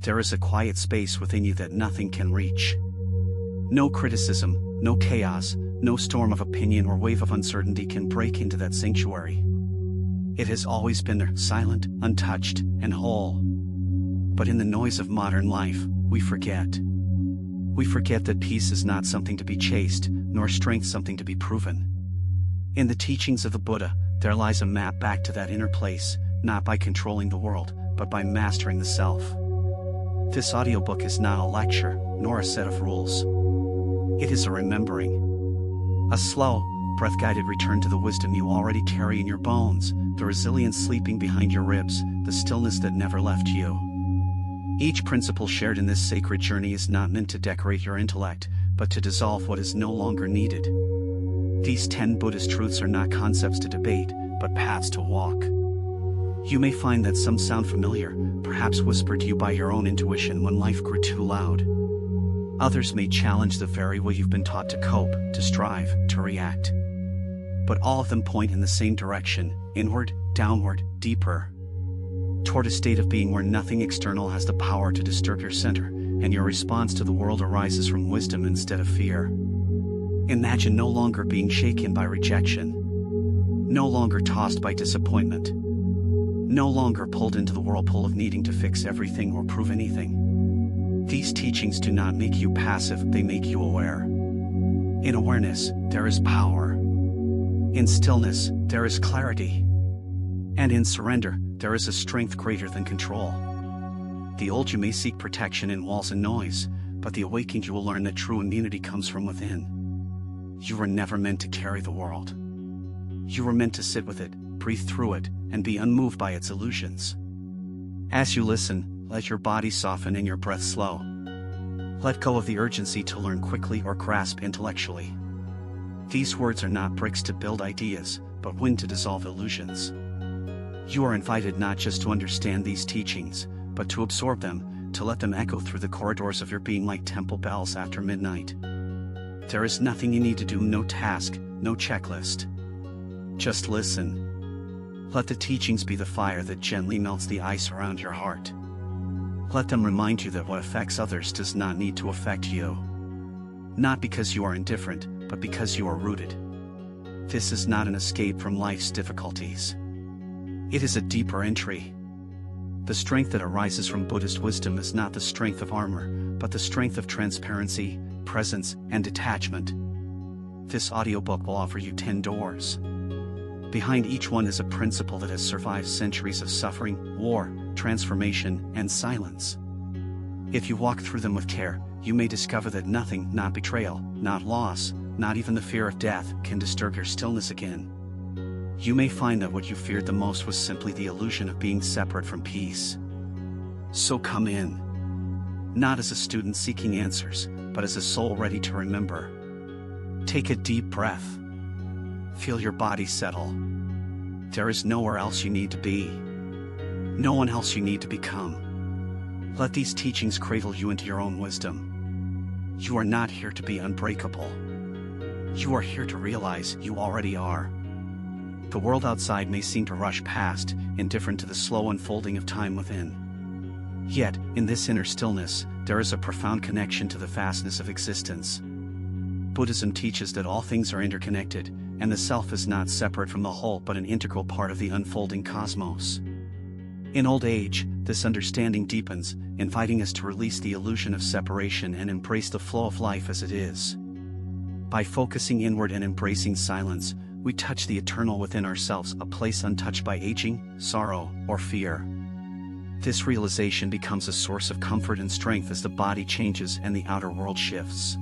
there is a quiet space within you that nothing can reach. No criticism, no chaos, no storm of opinion or wave of uncertainty can break into that sanctuary. It has always been there, silent, untouched, and whole. But in the noise of modern life, we forget. We forget that peace is not something to be chased, nor strength something to be proven. In the teachings of the Buddha, there lies a map back to that inner place, not by controlling the world, but by mastering the self. This audiobook is not a lecture, nor a set of rules. It is a remembering. A slow, breath-guided return to the wisdom you already carry in your bones, the resilience sleeping behind your ribs, the stillness that never left you. Each principle shared in this sacred journey is not meant to decorate your intellect, but to dissolve what is no longer needed. These 10 Buddhist truths are not concepts to debate, but paths to walk. You may find that some sound familiar, perhaps whispered to you by your own intuition when life grew too loud. Others may challenge the very way you've been taught to cope, to strive, to react. But all of them point in the same direction, inward, downward, deeper. Toward a state of being where nothing external has the power to disturb your center, and your response to the world arises from wisdom instead of fear. Imagine no longer being shaken by rejection. No longer tossed by disappointment. No longer pulled into the whirlpool of needing to fix everything or prove anything. These teachings do not make you passive, they make you aware. In awareness, there is power. In stillness, there is clarity. And in surrender, there is a strength greater than control. The old you may seek protection in walls and noise, but the awakened you will learn that true immunity comes from within. You were never meant to carry the world. You were meant to sit with it, breathe through it, and be unmoved by its illusions. As you listen, let your body soften and your breath slow. Let go of the urgency to learn quickly or grasp intellectually. These words are not bricks to build ideas, but wind to dissolve illusions. You are invited not just to understand these teachings, but to absorb them, to let them echo through the corridors of your being like temple bells after midnight. There is nothing you need to do, no task, no checklist. Just listen. Let the teachings be the fire that gently melts the ice around your heart. Let them remind you that what affects others does not need to affect you. Not because you are indifferent, but because you are rooted. This is not an escape from life's difficulties. It is a deeper entry. The strength that arises from Buddhist wisdom is not the strength of armor, but the strength of transparency, presence, and detachment. This audiobook will offer you 10 doors. Behind each one is a principle that has survived centuries of suffering, war, transformation, and silence. If you walk through them with care, you may discover that nothing, not betrayal, not loss, not even the fear of death, can disturb your stillness again. You may find that what you feared the most was simply the illusion of being separate from peace. So come in. Not as a student seeking answers, but as a soul ready to remember. Take a deep breath. Feel your body settle. There is nowhere else you need to be. No one else you need to become. Let these teachings cradle you into your own wisdom. You are not here to be unbreakable. You are here to realize you already are. The world outside may seem to rush past, indifferent to the slow unfolding of time within. Yet, in this inner stillness, there is a profound connection to the vastness of existence. Buddhism teaches that all things are interconnected, and the self is not separate from the whole but an integral part of the unfolding cosmos. In old age, this understanding deepens, inviting us to release the illusion of separation and embrace the flow of life as it is. By focusing inward and embracing silence, we touch the eternal within ourselves, a place untouched by aging, sorrow, or fear. This realization becomes a source of comfort and strength as the body changes and the outer world shifts.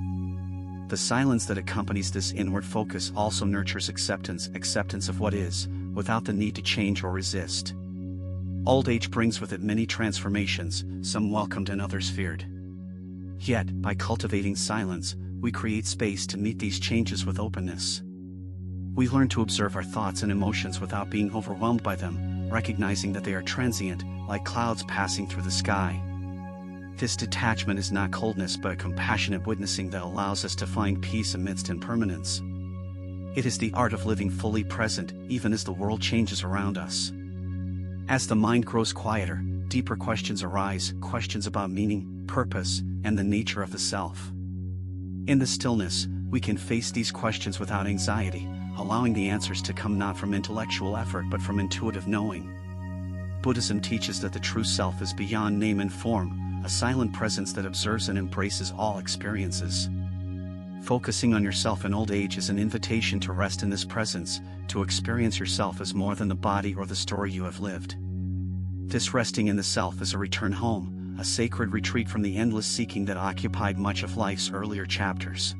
The silence that accompanies this inward focus also nurtures acceptance of what is, without the need to change or resist. Old age brings with it many transformations, some welcomed and others feared. Yet, by cultivating silence, we create space to meet these changes with openness. We learn to observe our thoughts and emotions without being overwhelmed by them, recognizing that they are transient, like clouds passing through the sky. This detachment is not coldness but a compassionate witnessing that allows us to find peace amidst impermanence. It is the art of living fully present, even as the world changes around us. As the mind grows quieter, deeper questions arise, questions about meaning, purpose, and the nature of the self. In the stillness, we can face these questions without anxiety, allowing the answers to come not from intellectual effort but from intuitive knowing. Buddhism teaches that the true self is beyond name and form, a silent presence that observes and embraces all experiences. Focusing on yourself in old age is an invitation to rest in this presence, to experience yourself as more than the body or the story you have lived. This resting in the self is a return home, a sacred retreat from the endless seeking that occupied much of life's earlier chapters.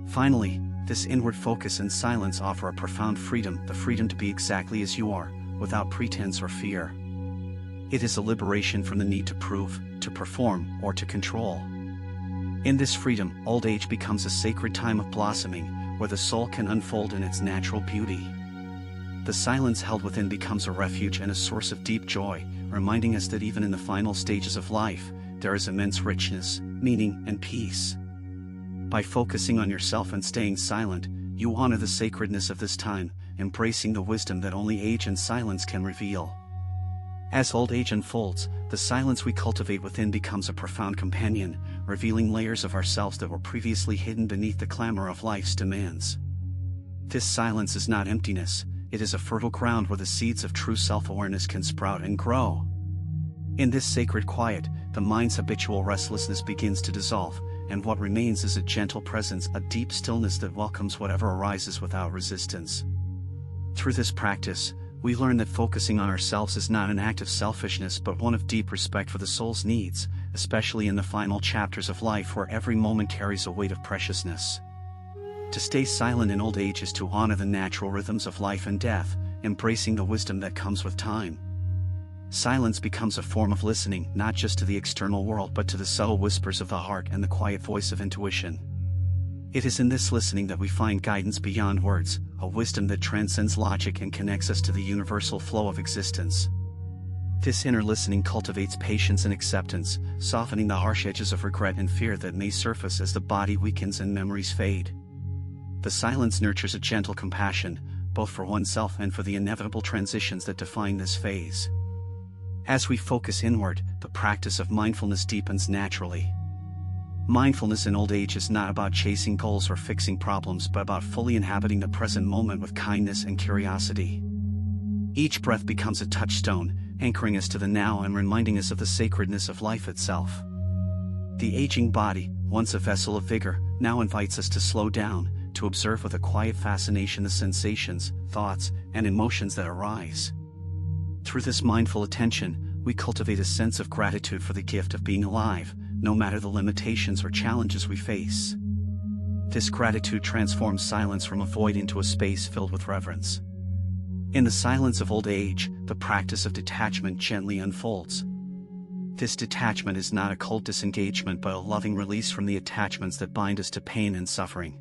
Finally, this inward focus and silence offer a profound freedom, the freedom to be exactly as you are, without pretense or fear. It is a liberation from the need to prove, to perform, or to control. In this freedom, old age becomes a sacred time of blossoming, where the soul can unfold in its natural beauty. The silence held within becomes a refuge and a source of deep joy, reminding us that even in the final stages of life, there is immense richness, meaning, and peace. By focusing on yourself and staying silent, you honor the sacredness of this time, embracing the wisdom that only age and silence can reveal. As old age unfolds, the silence we cultivate within becomes a profound companion, revealing layers of ourselves that were previously hidden beneath the clamor of life's demands. This silence is not emptiness, it is a fertile ground where the seeds of true self-awareness can sprout and grow. In this sacred quiet, the mind's habitual restlessness begins to dissolve, and what remains is a gentle presence, a deep stillness that welcomes whatever arises without resistance. Through this practice, we learn that focusing on ourselves is not an act of selfishness but one of deep respect for the soul's needs, especially in the final chapters of life where every moment carries a weight of preciousness. To stay silent in old age is to honor the natural rhythms of life and death, embracing the wisdom that comes with time. Silence becomes a form of listening, not just to the external world but to the subtle whispers of the heart and the quiet voice of intuition. It is in this listening that we find guidance beyond words, a wisdom that transcends logic and connects us to the universal flow of existence. This inner listening cultivates patience and acceptance, softening the harsh edges of regret and fear that may surface as the body weakens and memories fade. The silence nurtures a gentle compassion, both for oneself and for the inevitable transitions that define this phase. As we focus inward, the practice of mindfulness deepens naturally. Mindfulness in old age is not about chasing goals or fixing problems but about fully inhabiting the present moment with kindness and curiosity. Each breath becomes a touchstone, anchoring us to the now and reminding us of the sacredness of life itself. The aging body, once a vessel of vigor, now invites us to slow down, to observe with a quiet fascination the sensations, thoughts, and emotions that arise. Through this mindful attention, we cultivate a sense of gratitude for the gift of being alive, no matter the limitations or challenges we face. This gratitude transforms silence from a void into a space filled with reverence. In the silence of old age, the practice of detachment gently unfolds. This detachment is not a cold disengagement but a loving release from the attachments that bind us to pain and suffering.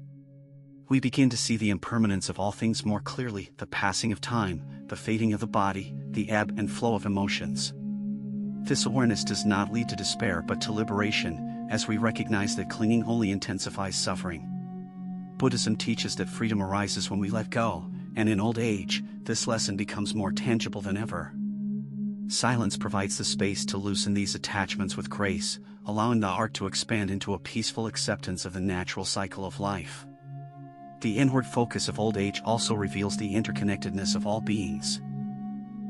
We begin to see the impermanence of all things more clearly, the passing of time, the fading of the body, the ebb and flow of emotions. This awareness does not lead to despair but to liberation, as we recognize that clinging only intensifies suffering. Buddhism teaches that freedom arises when we let go, and in old age, this lesson becomes more tangible than ever. Silence provides the space to loosen these attachments with grace, allowing the heart to expand into a peaceful acceptance of the natural cycle of life. The inward focus of old age also reveals the interconnectedness of all beings.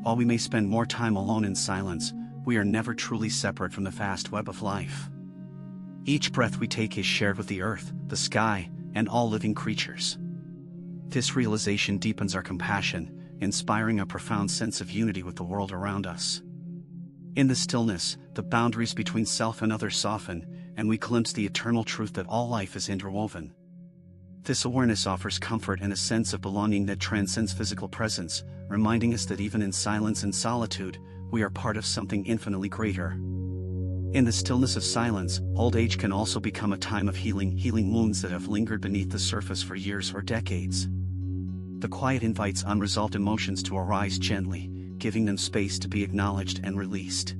While we may spend more time alone in silence, we are never truly separate from the vast web of life. Each breath we take is shared with the earth, the sky, and all living creatures. This realization deepens our compassion, inspiring a profound sense of unity with the world around us. In the stillness, the boundaries between self and others soften, and we glimpse the eternal truth that all life is interwoven. This awareness offers comfort and a sense of belonging that transcends physical presence, reminding us that even in silence and solitude, we are part of something infinitely greater. In the stillness of silence, old age can also become a time of healing wounds that have lingered beneath the surface for years or decades. The quiet invites unresolved emotions to arise gently, giving them space to be acknowledged and released.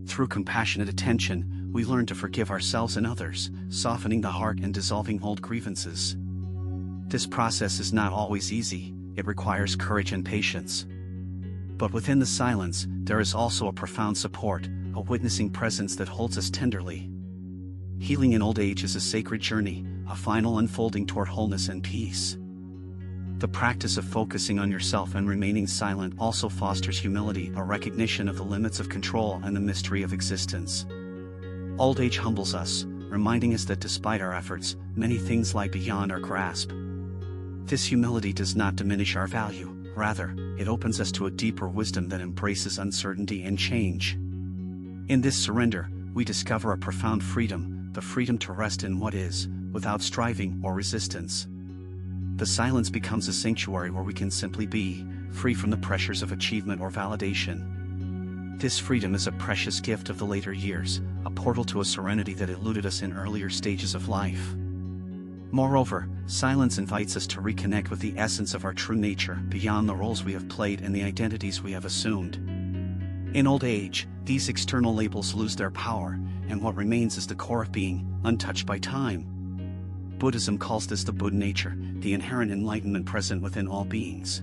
Through compassionate attention, we learn to forgive ourselves and others, softening the heart and dissolving old grievances. This process is not always easy, it requires courage and patience. But within the silence, there is also a profound support, a witnessing presence that holds us tenderly. Healing in old age is a sacred journey, a final unfolding toward wholeness and peace. The practice of focusing on yourself and remaining silent also fosters humility, a recognition of the limits of control and the mystery of existence. Old age humbles us, reminding us that despite our efforts, many things lie beyond our grasp. This humility does not diminish our value, rather, it opens us to a deeper wisdom that embraces uncertainty and change. In this surrender, we discover a profound freedom, the freedom to rest in what is, without striving or resistance. The silence becomes a sanctuary where we can simply be, free from the pressures of achievement or validation. This freedom is a precious gift of the later years, a portal to a serenity that eluded us in earlier stages of life. Moreover, silence invites us to reconnect with the essence of our true nature, beyond the roles we have played and the identities we have assumed. In old age, these external labels lose their power, and what remains is the core of being, untouched by time. Buddhism calls this the Buddha nature, the inherent enlightenment present within all beings.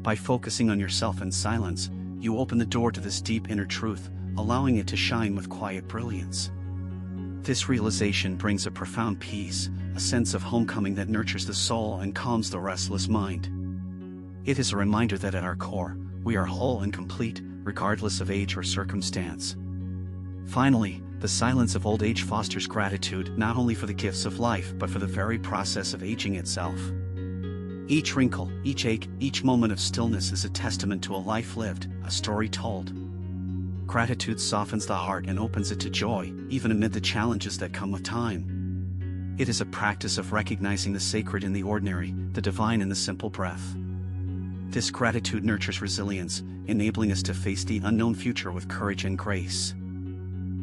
By focusing on yourself in silence, you open the door to this deep inner truth, allowing it to shine with quiet brilliance. This realization brings a profound peace, a sense of homecoming that nurtures the soul and calms the restless mind. It is a reminder that at our core, we are whole and complete, regardless of age or circumstance. Finally, the silence of old age fosters gratitude not only for the gifts of life but for the very process of aging itself. Each wrinkle, each ache, each moment of stillness is a testament to a life lived, a story told. Gratitude softens the heart and opens it to joy, even amid the challenges that come with time. It is a practice of recognizing the sacred in the ordinary, the divine in the simple breath. This gratitude nurtures resilience, enabling us to face the unknown future with courage and grace.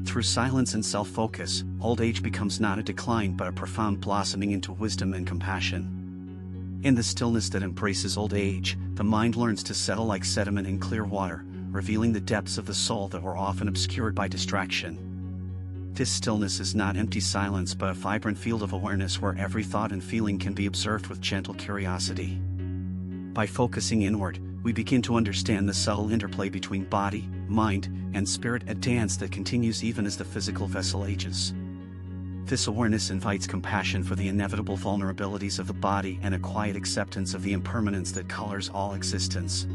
Through silence and self-focus, old age becomes not a decline but a profound blossoming into wisdom and compassion. In the stillness that embraces old age, the mind learns to settle like sediment in clear water, revealing the depths of the soul that were often obscured by distraction. This stillness is not empty silence but a vibrant field of awareness where every thought and feeling can be observed with gentle curiosity. By focusing inward, we begin to understand the subtle interplay between body, mind, and spirit, a dance that continues even as the physical vessel ages. This awareness invites compassion for the inevitable vulnerabilities of the body and a quiet acceptance of the impermanence that colors all existence.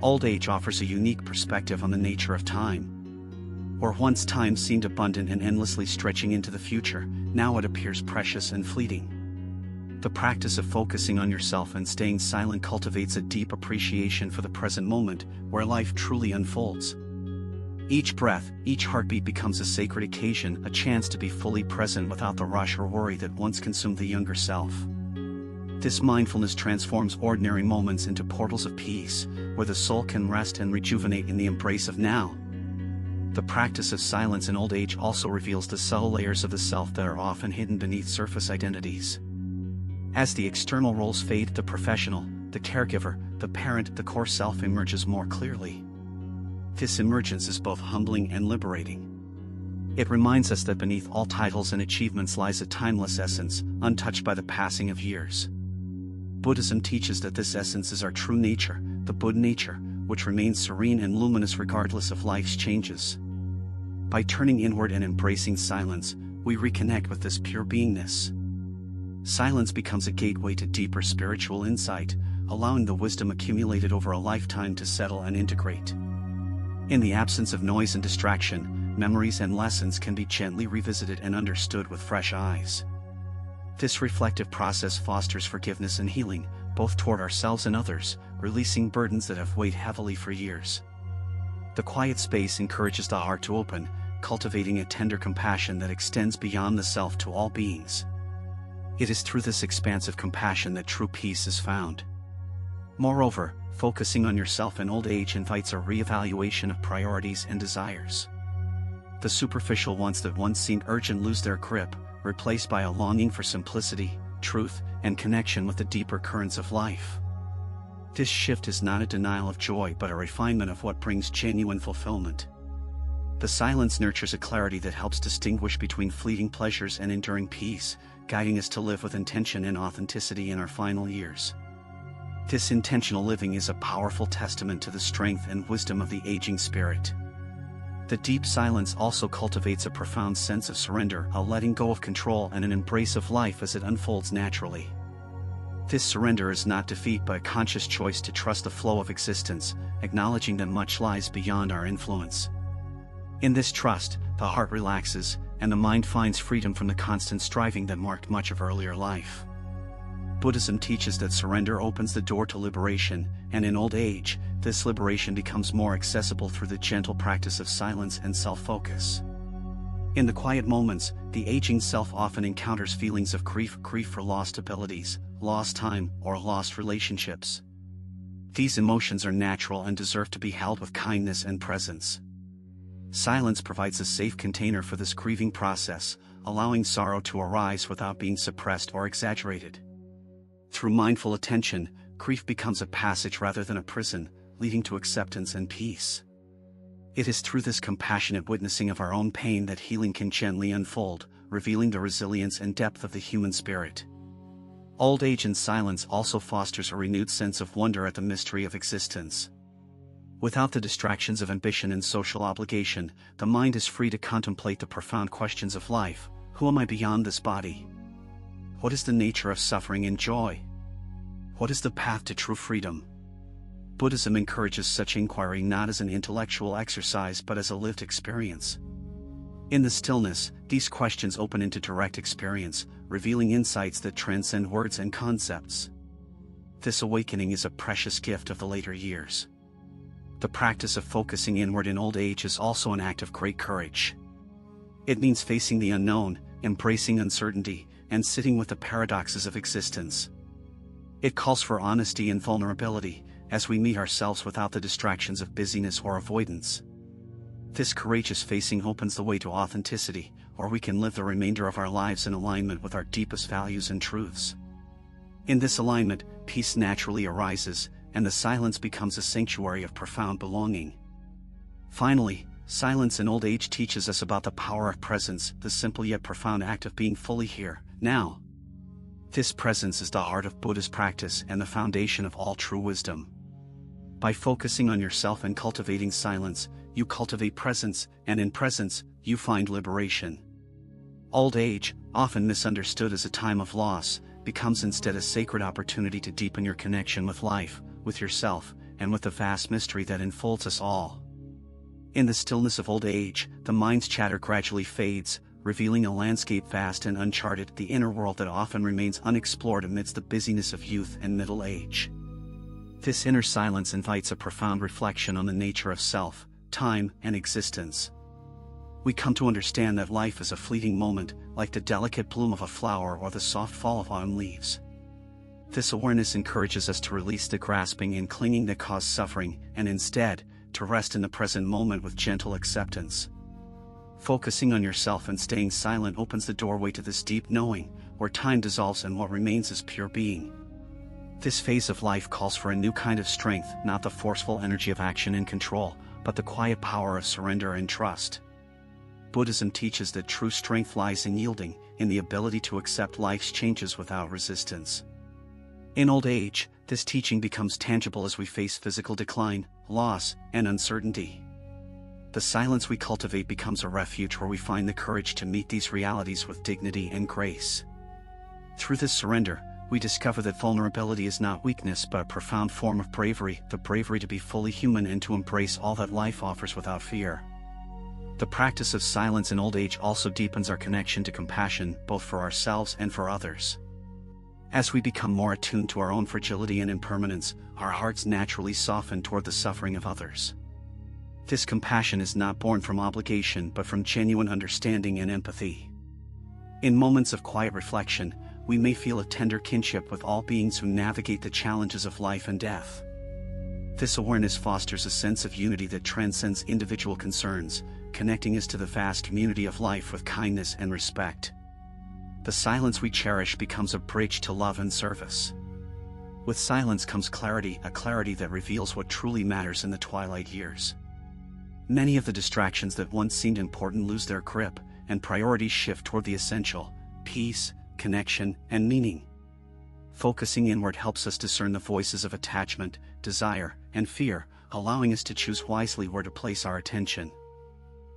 Old age offers a unique perspective on the nature of time. Where once time seemed abundant and endlessly stretching into the future, now it appears precious and fleeting. The practice of focusing on yourself and staying silent cultivates a deep appreciation for the present moment, where life truly unfolds. Each breath, each heartbeat becomes a sacred occasion, a chance to be fully present without the rush or worry that once consumed the younger self. This mindfulness transforms ordinary moments into portals of peace, where the soul can rest and rejuvenate in the embrace of now. The practice of silence in old age also reveals the subtle layers of the self that are often hidden beneath surface identities. As the external roles fade, the professional, the caregiver, the parent, the core self emerges more clearly. This emergence is both humbling and liberating. It reminds us that beneath all titles and achievements lies a timeless essence, untouched by the passing of years. Buddhism teaches that this essence is our true nature, the Buddha nature, which remains serene and luminous regardless of life's changes. By turning inward and embracing silence, we reconnect with this pure beingness. Silence becomes a gateway to deeper spiritual insight, allowing the wisdom accumulated over a lifetime to settle and integrate. In the absence of noise and distraction, memories and lessons can be gently revisited and understood with fresh eyes. This reflective process fosters forgiveness and healing, both toward ourselves and others, releasing burdens that have weighed heavily for years. The quiet space encourages the heart to open, cultivating a tender compassion that extends beyond the self to all beings. It is through this expansive compassion that true peace is found. Moreover, focusing on yourself in old age invites a re-evaluation of priorities and desires. The superficial wants that once seemed urgent lose their grip, replaced by a longing for simplicity, truth, and connection with the deeper currents of life. This shift is not a denial of joy but a refinement of what brings genuine fulfillment. The silence nurtures a clarity that helps distinguish between fleeting pleasures and enduring peace, guiding us to live with intention and authenticity in our final years. This intentional living is a powerful testament to the strength and wisdom of the aging spirit. The deep silence also cultivates a profound sense of surrender, a letting go of control and an embrace of life as it unfolds naturally. This surrender is not defeat but a conscious choice to trust the flow of existence, acknowledging that much lies beyond our influence. In this trust, the heart relaxes, and the mind finds freedom from the constant striving that marked much of earlier life. Buddhism teaches that surrender opens the door to liberation, and in old age, this liberation becomes more accessible through the gentle practice of silence and self-focus. In the quiet moments, the aging self often encounters feelings of grief for lost abilities, lost time, or lost relationships. These emotions are natural and deserve to be held with kindness and presence. Silence provides a safe container for this grieving process, allowing sorrow to arise without being suppressed or exaggerated. Through mindful attention, grief becomes a passage rather than a prison, leading to acceptance and peace. It is through this compassionate witnessing of our own pain that healing can gently unfold, revealing the resilience and depth of the human spirit. Old age in silence also fosters a renewed sense of wonder at the mystery of existence. Without the distractions of ambition and social obligation, the mind is free to contemplate the profound questions of life. Who am I beyond this body? What is the nature of suffering and joy? What is the path to true freedom? Buddhism encourages such inquiry not as an intellectual exercise but as a lived experience. In the stillness, these questions open into direct experience, revealing insights that transcend words and concepts. This awakening is a precious gift of the later years. The practice of focusing inward in old age is also an act of great courage. It means facing the unknown, embracing uncertainty, and sitting with the paradoxes of existence. It calls for honesty and vulnerability, as we meet ourselves without the distractions of busyness or avoidance. This courageous facing opens the way to authenticity, where we can live the remainder of our lives in alignment with our deepest values and truths. In this alignment, peace naturally arises, and the silence becomes a sanctuary of profound belonging. Finally, silence in old age teaches us about the power of presence, the simple yet profound act of being fully here, now. This presence is the heart of Buddhist practice and the foundation of all true wisdom. By focusing on yourself and cultivating silence, you cultivate presence, and in presence, you find liberation. Old age, often misunderstood as a time of loss, becomes instead a sacred opportunity to deepen your connection with life, with yourself, and with the vast mystery that enfolds us all. In the stillness of old age, the mind's chatter gradually fades, revealing a landscape vast and uncharted, the inner world that often remains unexplored amidst the busyness of youth and middle age. This inner silence invites a profound reflection on the nature of self, time, and existence. We come to understand that life is a fleeting moment, like the delicate bloom of a flower or the soft fall of autumn leaves. This awareness encourages us to release the grasping and clinging that cause suffering, and instead, to rest in the present moment with gentle acceptance. Focusing on yourself and staying silent opens the doorway to this deep knowing, where time dissolves and what remains is pure being. This phase of life calls for a new kind of strength, not the forceful energy of action and control, but the quiet power of surrender and trust. Buddhism teaches that true strength lies in yielding, in the ability to accept life's changes without resistance. In old age, this teaching becomes tangible as we face physical decline, loss, and uncertainty. The silence we cultivate becomes a refuge where we find the courage to meet these realities with dignity and grace. Through this surrender, we discover that vulnerability is not weakness but a profound form of bravery, the bravery to be fully human and to embrace all that life offers without fear. The practice of silence in old age also deepens our connection to compassion, both for ourselves and for others. As we become more attuned to our own fragility and impermanence, our hearts naturally soften toward the suffering of others. This compassion is not born from obligation but from genuine understanding and empathy. In moments of quiet reflection, we may feel a tender kinship with all beings who navigate the challenges of life and death. This awareness fosters a sense of unity that transcends individual concerns, connecting us to the vast community of life with kindness and respect. The silence we cherish becomes a bridge to love and service. With silence comes clarity, a clarity that reveals what truly matters in the twilight years. Many of the distractions that once seemed important lose their grip, and priorities shift toward the essential: peace, connection, and meaning. Focusing inward helps us discern the voices of attachment, desire, and fear, allowing us to choose wisely where to place our attention.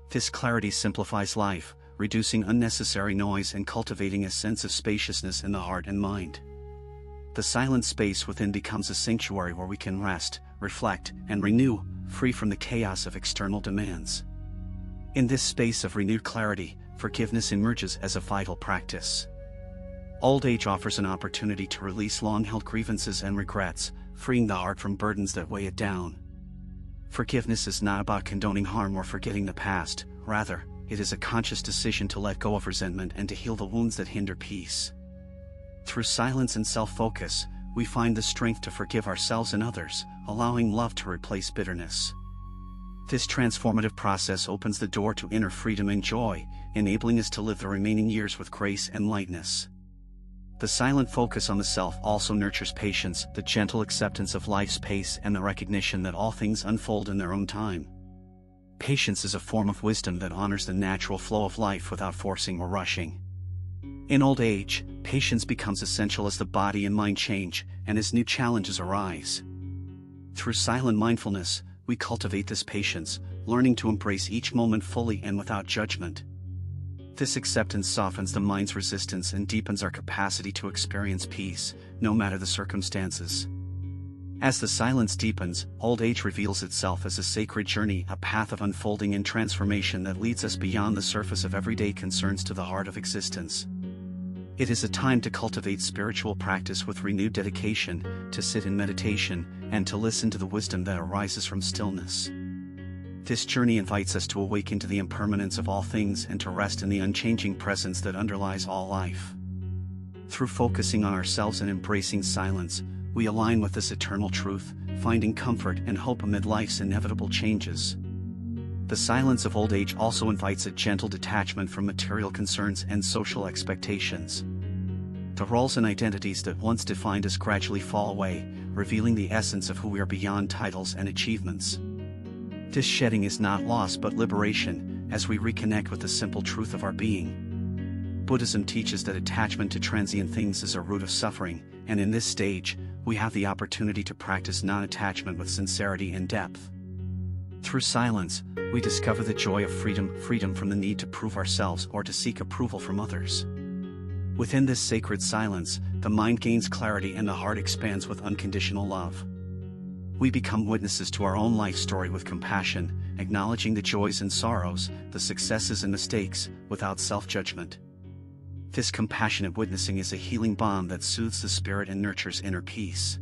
This clarity simplifies life, reducing unnecessary noise and cultivating a sense of spaciousness in the heart and mind. The silent space within becomes a sanctuary where we can rest, reflect, and renew, free from the chaos of external demands. In this space of renewed clarity, forgiveness emerges as a vital practice. Old age offers an opportunity to release long-held grievances and regrets, freeing the heart from burdens that weigh it down. Forgiveness is not about condoning harm or forgetting the past, rather, it is a conscious decision to let go of resentment and to heal the wounds that hinder peace. Through silence and self-focus, we find the strength to forgive ourselves and others, allowing love to replace bitterness. This transformative process opens the door to inner freedom and joy, enabling us to live the remaining years with grace and lightness. The silent focus on the self also nurtures patience, the gentle acceptance of life's pace, and the recognition that all things unfold in their own time. Patience is a form of wisdom that honors the natural flow of life without forcing or rushing. In old age, patience becomes essential as the body and mind change, and as new challenges arise. Through silent mindfulness, we cultivate this patience, learning to embrace each moment fully and without judgment. This acceptance softens the mind's resistance and deepens our capacity to experience peace, no matter the circumstances. As the silence deepens, old age reveals itself as a sacred journey, a path of unfolding and transformation that leads us beyond the surface of everyday concerns to the heart of existence. It is a time to cultivate spiritual practice with renewed dedication, to sit in meditation, and to listen to the wisdom that arises from stillness. This journey invites us to awaken to the impermanence of all things and to rest in the unchanging presence that underlies all life. Through focusing on ourselves and embracing silence, we align with this eternal truth, finding comfort and hope amid life's inevitable changes. The silence of old age also invites a gentle detachment from material concerns and social expectations. The roles and identities that once defined us gradually fall away, revealing the essence of who we are beyond titles and achievements. This shedding is not loss but liberation, as we reconnect with the simple truth of our being. Buddhism teaches that attachment to transient things is a root of suffering, and in this stage, we have the opportunity to practice non-attachment with sincerity and depth. Through silence, we discover the joy of freedom from the need to prove ourselves or to seek approval from others. Within this sacred silence, the mind gains clarity and the heart expands with unconditional love. We become witnesses to our own life story with compassion, acknowledging the joys and sorrows, the successes and mistakes, without self-judgment. This compassionate witnessing is a healing balm that soothes the spirit and nurtures inner peace.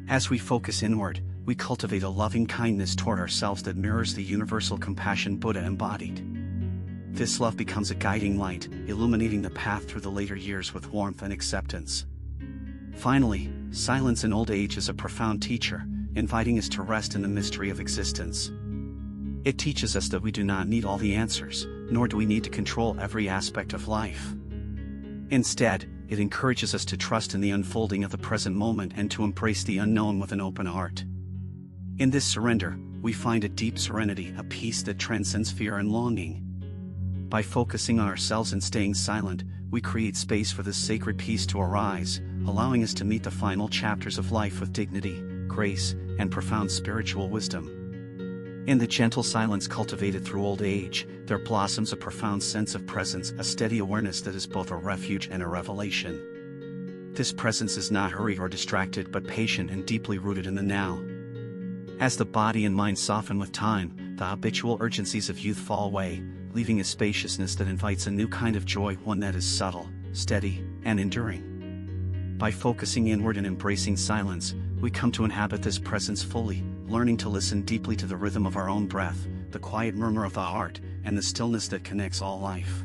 As we focus inward, we cultivate a loving kindness toward ourselves that mirrors the universal compassion Buddha embodied. This love becomes a guiding light, illuminating the path through the later years with warmth and acceptance. Finally, silence in old age is a profound teacher, inviting us to rest in the mystery of existence. It teaches us that we do not need all the answers, nor do we need to control every aspect of life. Instead, it encourages us to trust in the unfolding of the present moment and to embrace the unknown with an open heart. In this surrender, we find a deep serenity, a peace that transcends fear and longing. By focusing on ourselves and staying silent, we create space for this sacred peace to arise, allowing us to meet the final chapters of life with dignity, grace, and profound spiritual wisdom. In the gentle silence cultivated through old age, there blossoms a profound sense of presence, a steady awareness that is both a refuge and a revelation. This presence is not hurried or distracted but patient and deeply rooted in the now. As the body and mind soften with time, the habitual urgencies of youth fall away, leaving a spaciousness that invites a new kind of joy, one that is subtle, steady, and enduring. By focusing inward and embracing silence, we come to inhabit this presence fully, learning to listen deeply to the rhythm of our own breath, the quiet murmur of the heart, and the stillness that connects all life.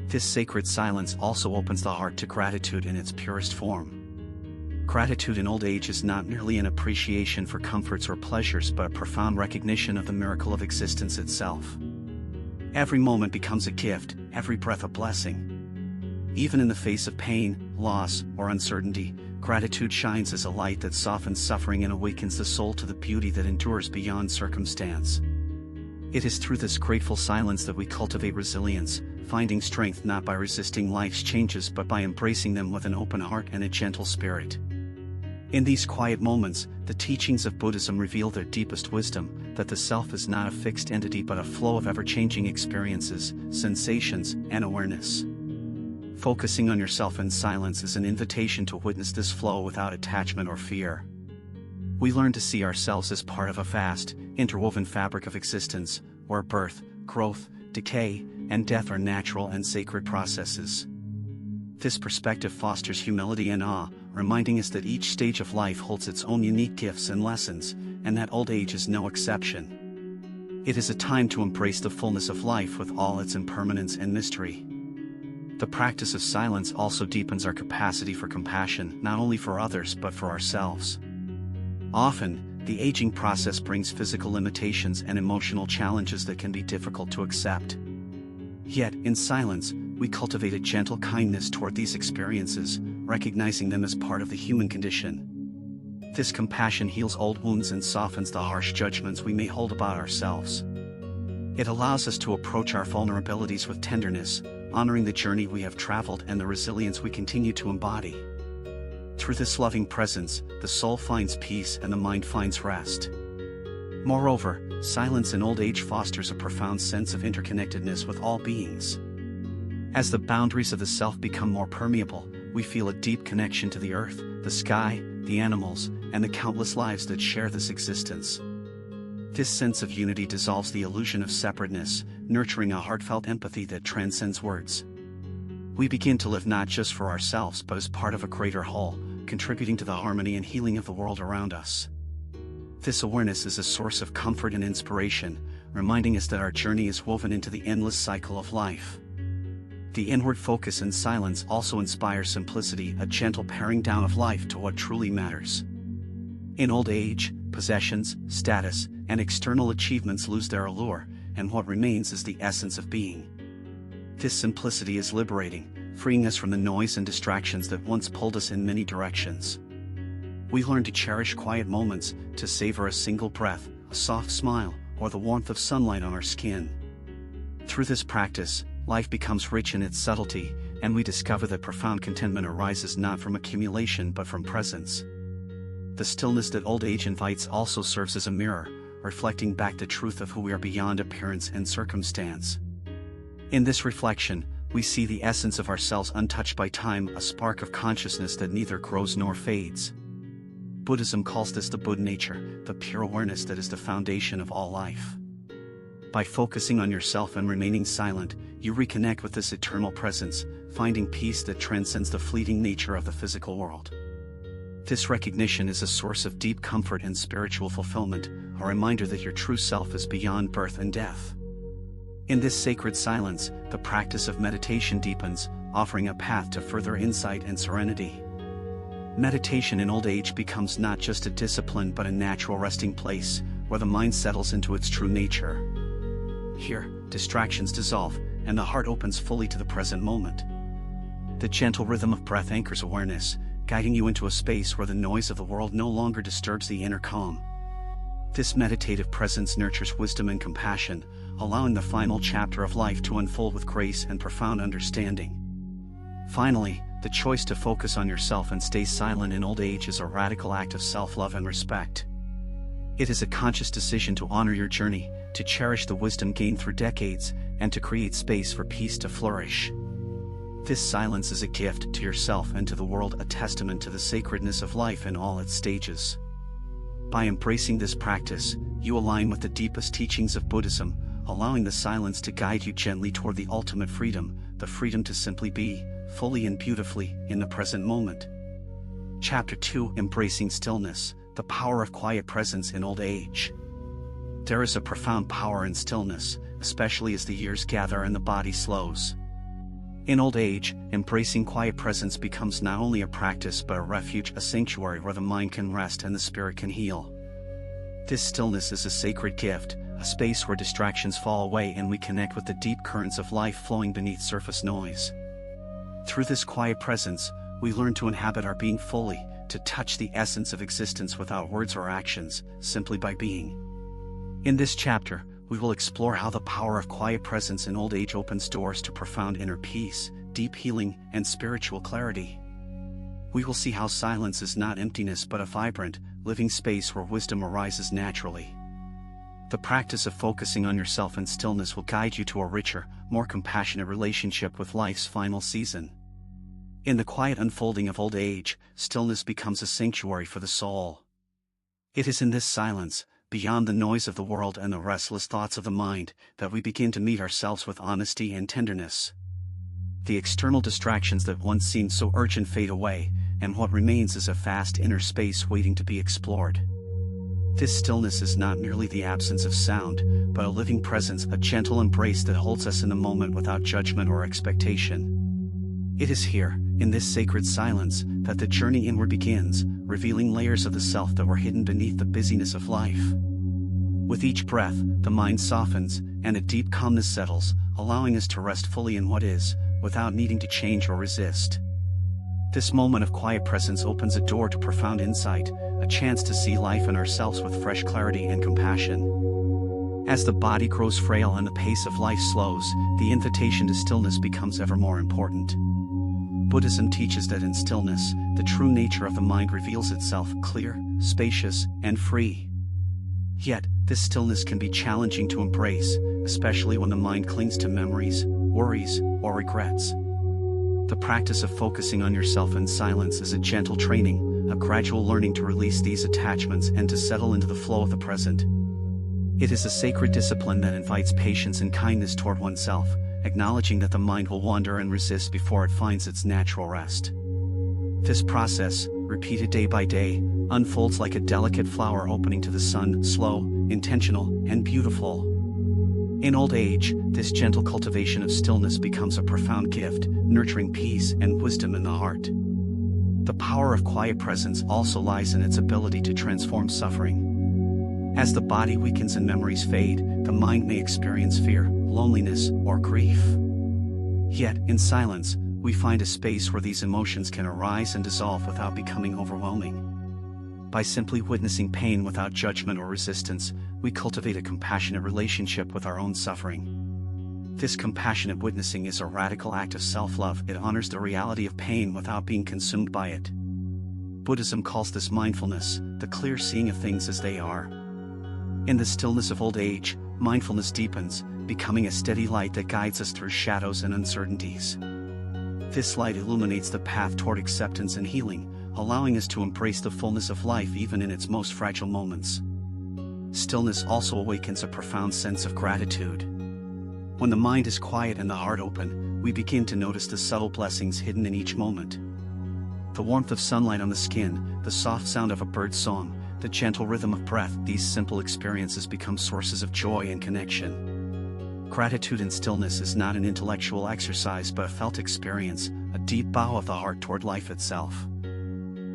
This sacred silence also opens the heart to gratitude in its purest form. Gratitude in old age is not merely an appreciation for comforts or pleasures but a profound recognition of the miracle of existence itself. Every moment becomes a gift, every breath a blessing. Even in the face of pain, loss, or uncertainty, gratitude shines as a light that softens suffering and awakens the soul to the beauty that endures beyond circumstance. It is through this grateful silence that we cultivate resilience, finding strength not by resisting life's changes but by embracing them with an open heart and a gentle spirit. In these quiet moments, the teachings of Buddhism reveal their deepest wisdom, that the self is not a fixed entity but a flow of ever-changing experiences, sensations, and awareness. Focusing on yourself in silence is an invitation to witness this flow without attachment or fear. We learn to see ourselves as part of a vast, interwoven fabric of existence, where birth, growth, decay, and death are natural and sacred processes. This perspective fosters humility and awe, reminding us that each stage of life holds its own unique gifts and lessons, and that old age is no exception. It is a time to embrace the fullness of life with all its impermanence and mystery. The practice of silence also deepens our capacity for compassion, not only for others but for ourselves. Often, the aging process brings physical limitations and emotional challenges that can be difficult to accept. Yet, in silence, we cultivate a gentle kindness toward these experiences, recognizing them as part of the human condition. This compassion heals old wounds and softens the harsh judgments we may hold about ourselves. It allows us to approach our vulnerabilities with tenderness, honoring the journey we have traveled and the resilience we continue to embody. Through this loving presence, the soul finds peace and the mind finds rest. Moreover, silence in old age fosters a profound sense of interconnectedness with all beings. As the boundaries of the self become more permeable, we feel a deep connection to the earth, the sky, the animals, and the countless lives that share this existence. This sense of unity dissolves the illusion of separateness, nurturing a heartfelt empathy that transcends words. We begin to live not just for ourselves but as part of a greater whole, contributing to the harmony and healing of the world around us. This awareness is a source of comfort and inspiration, reminding us that our journey is woven into the endless cycle of life. The inward focus and silence also inspire simplicity, a gentle paring down of life to what truly matters. In old age, possessions, status, and external achievements lose their allure, and what remains is the essence of being. This simplicity is liberating, freeing us from the noise and distractions that once pulled us in many directions. We learn to cherish quiet moments, to savor a single breath, a soft smile, or the warmth of sunlight on our skin. Through this practice, life becomes rich in its subtlety, and we discover that profound contentment arises not from accumulation but from presence. The stillness that old age invites also serves as a mirror, reflecting back the truth of who we are beyond appearance and circumstance. In this reflection, we see the essence of ourselves untouched by time, a spark of consciousness that neither grows nor fades. Buddhism calls this the Buddha nature, the pure awareness that is the foundation of all life. By focusing on yourself and remaining silent, you reconnect with this eternal presence, finding peace that transcends the fleeting nature of the physical world. This recognition is a source of deep comfort and spiritual fulfillment, a reminder that your true self is beyond birth and death. In this sacred silence, the practice of meditation deepens, offering a path to further insight and serenity. Meditation in old age becomes not just a discipline but a natural resting place, where the mind settles into its true nature. Here, distractions dissolve, and the heart opens fully to the present moment. The gentle rhythm of breath anchors awareness, guiding you into a space where the noise of the world no longer disturbs the inner calm. This meditative presence nurtures wisdom and compassion, allowing the final chapter of life to unfold with grace and profound understanding. Finally, the choice to focus on yourself and stay silent in old age is a radical act of self-love and respect. It is a conscious decision to honor your journey, to cherish the wisdom gained through decades, and to create space for peace to flourish. This silence is a gift to yourself and to the world, a testament to the sacredness of life in all its stages. By embracing this practice, you align with the deepest teachings of Buddhism, allowing the silence to guide you gently toward the ultimate freedom, the freedom to simply be, fully and beautifully, in the present moment. Chapter 2: Embracing Stillness, the Power of Quiet Presence in Old Age. There is a profound power in stillness, especially as the years gather and the body slows. In old age, embracing quiet presence becomes not only a practice but a refuge, a sanctuary where the mind can rest and the spirit can heal. This stillness is a sacred gift, a space where distractions fall away and we connect with the deep currents of life flowing beneath surface noise. Through this quiet presence, we learn to inhabit our being fully, to touch the essence of existence without words or actions, simply by being. In this chapter, we will explore how the power of quiet presence in old age opens doors to profound inner peace, deep healing, and spiritual clarity. We will see how silence is not emptiness but a vibrant, living space where wisdom arises naturally. The practice of focusing on yourself in stillness will guide you to a richer, more compassionate relationship with life's final season. In the quiet unfolding of old age, stillness becomes a sanctuary for the soul. It is in this silence, beyond the noise of the world and the restless thoughts of the mind, that we begin to meet ourselves with honesty and tenderness. The external distractions that once seemed so urgent fade away, and what remains is a vast inner space waiting to be explored. This stillness is not merely the absence of sound, but a living presence, a gentle embrace that holds us in the moment without judgment or expectation. It is here, in this sacred silence, that the journey inward begins, revealing layers of the self that were hidden beneath the busyness of life. With each breath, the mind softens, and a deep calmness settles, allowing us to rest fully in what is, without needing to change or resist. This moment of quiet presence opens a door to profound insight, a chance to see life and ourselves with fresh clarity and compassion. As the body grows frail and the pace of life slows, the invitation to stillness becomes ever more important. Buddhism teaches that in stillness, the true nature of the mind reveals itself, clear, spacious, and free. Yet, this stillness can be challenging to embrace, especially when the mind clings to memories, worries, or regrets. The practice of focusing on yourself in silence is a gentle training, a gradual learning to release these attachments and to settle into the flow of the present. It is a sacred discipline that invites patience and kindness toward oneself, acknowledging that the mind will wander and resist before it finds its natural rest. This process, repeated day by day, unfolds like a delicate flower opening to the sun, slow, intentional, and beautiful. In old age, this gentle cultivation of stillness becomes a profound gift, nurturing peace and wisdom in the heart. The power of quiet presence also lies in its ability to transform suffering. As the body weakens and memories fade, the mind may experience fear, loneliness, or grief. Yet, in silence, we find a space where these emotions can arise and dissolve without becoming overwhelming. By simply witnessing pain without judgment or resistance, we cultivate a compassionate relationship with our own suffering. This compassionate witnessing is a radical act of self-love. It honors the reality of pain without being consumed by it. Buddhism calls this mindfulness, the clear seeing of things as they are. In the stillness of old age, mindfulness deepens, becoming a steady light that guides us through shadows and uncertainties. This light illuminates the path toward acceptance and healing, allowing us to embrace the fullness of life even in its most fragile moments. Stillness also awakens a profound sense of gratitude. When the mind is quiet and the heart open, we begin to notice the subtle blessings hidden in each moment. The warmth of sunlight on the skin, the soft sound of a bird's song, the gentle rhythm of breath, these simple experiences become sources of joy and connection. Gratitude in stillness is not an intellectual exercise but a felt experience, a deep bow of the heart toward life itself.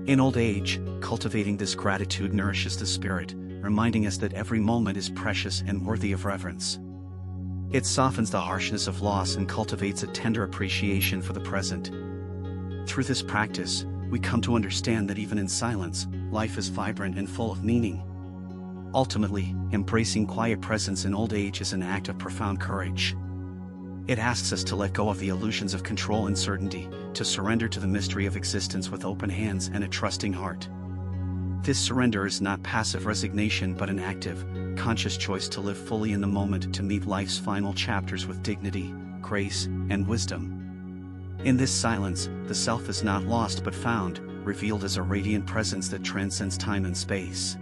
In old age, cultivating this gratitude nourishes the spirit, reminding us that every moment is precious and worthy of reverence. It softens the harshness of loss and cultivates a tender appreciation for the present. Through this practice, we come to understand that even in silence, life is vibrant and full of meaning. Ultimately, embracing quiet presence in old age is an act of profound courage. It asks us to let go of the illusions of control and certainty, to surrender to the mystery of existence with open hands and a trusting heart. This surrender is not passive resignation but an active, conscious choice to live fully in the moment, to meet life's final chapters with dignity, grace, and wisdom. In this silence, the self is not lost but found, revealed as a radiant presence that transcends time and space.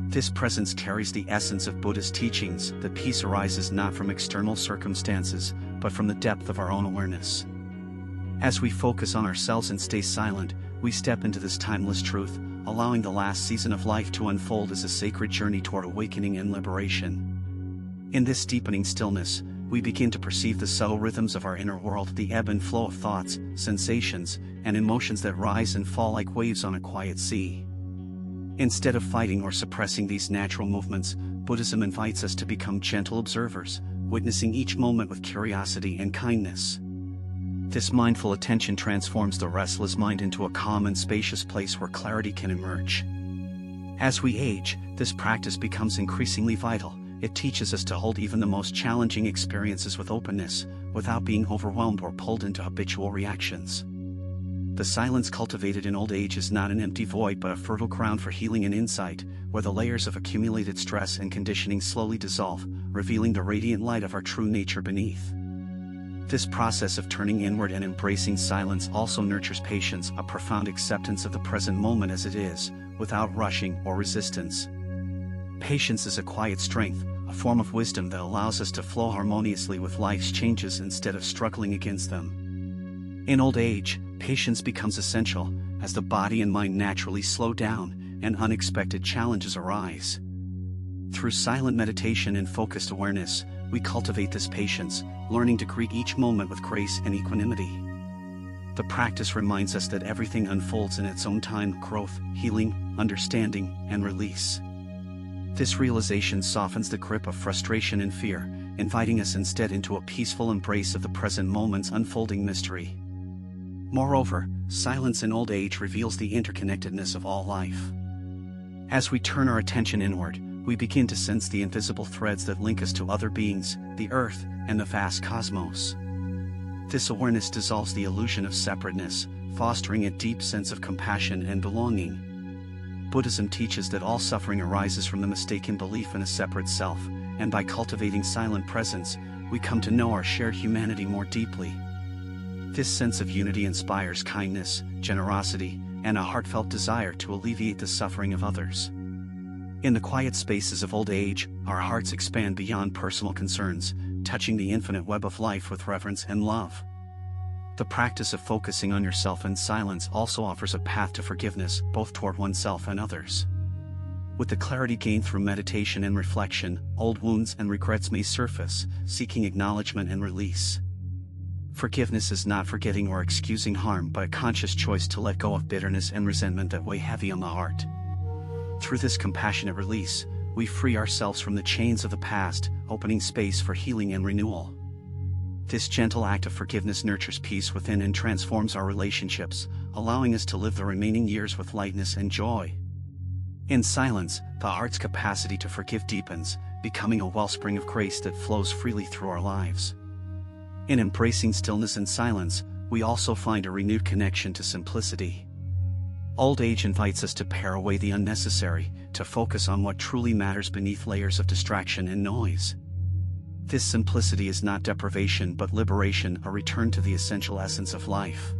This presence carries the essence of Buddhist teachings, that peace arises not from external circumstances, but from the depth of our own awareness. As we focus on ourselves and stay silent, we step into this timeless truth, allowing the last season of life to unfold as a sacred journey toward awakening and liberation. In this deepening stillness, we begin to perceive the subtle rhythms of our inner world, the ebb and flow of thoughts, sensations, and emotions that rise and fall like waves on a quiet sea. Instead of fighting or suppressing these natural movements, Buddhism invites us to become gentle observers, witnessing each moment with curiosity and kindness. This mindful attention transforms the restless mind into a calm and spacious place where clarity can emerge. As we age, this practice becomes increasingly vital, it teaches us to hold even the most challenging experiences with openness, without being overwhelmed or pulled into habitual reactions. The silence cultivated in old age is not an empty void but a fertile ground for healing and insight, where the layers of accumulated stress and conditioning slowly dissolve, revealing the radiant light of our true nature beneath. This process of turning inward and embracing silence also nurtures patience, a profound acceptance of the present moment as it is, without rushing or resistance. Patience is a quiet strength, a form of wisdom that allows us to flow harmoniously with life's changes instead of struggling against them. In old age, patience becomes essential, as the body and mind naturally slow down, and unexpected challenges arise. Through silent meditation and focused awareness, we cultivate this patience, learning to greet each moment with grace and equanimity. The practice reminds us that everything unfolds in its own time: growth, healing, understanding, and release. This realization softens the grip of frustration and fear, inviting us instead into a peaceful embrace of the present moment's unfolding mystery. Moreover, silence in old age reveals the interconnectedness of all life. As we turn our attention inward, we begin to sense the invisible threads that link us to other beings, the earth, and the vast cosmos. This awareness dissolves the illusion of separateness, fostering a deep sense of compassion and belonging. Buddhism teaches that all suffering arises from the mistaken belief in a separate self, and by cultivating silent presence, we come to know our shared humanity more deeply. This sense of unity inspires kindness, generosity, and a heartfelt desire to alleviate the suffering of others. In the quiet spaces of old age, our hearts expand beyond personal concerns, touching the infinite web of life with reverence and love. The practice of focusing on yourself in silence also offers a path to forgiveness, both toward oneself and others. With the clarity gained through meditation and reflection, old wounds and regrets may surface, seeking acknowledgement and release. Forgiveness is not forgetting or excusing harm, but a conscious choice to let go of bitterness and resentment that weigh heavy on the heart. Through this compassionate release, we free ourselves from the chains of the past, opening space for healing and renewal. This gentle act of forgiveness nurtures peace within and transforms our relationships, allowing us to live the remaining years with lightness and joy. In silence, the heart's capacity to forgive deepens, becoming a wellspring of grace that flows freely through our lives. In embracing stillness and silence, we also find a renewed connection to simplicity. Old age invites us to pare away the unnecessary, to focus on what truly matters beneath layers of distraction and noise. This simplicity is not deprivation but liberation, a return to the essential essence of life.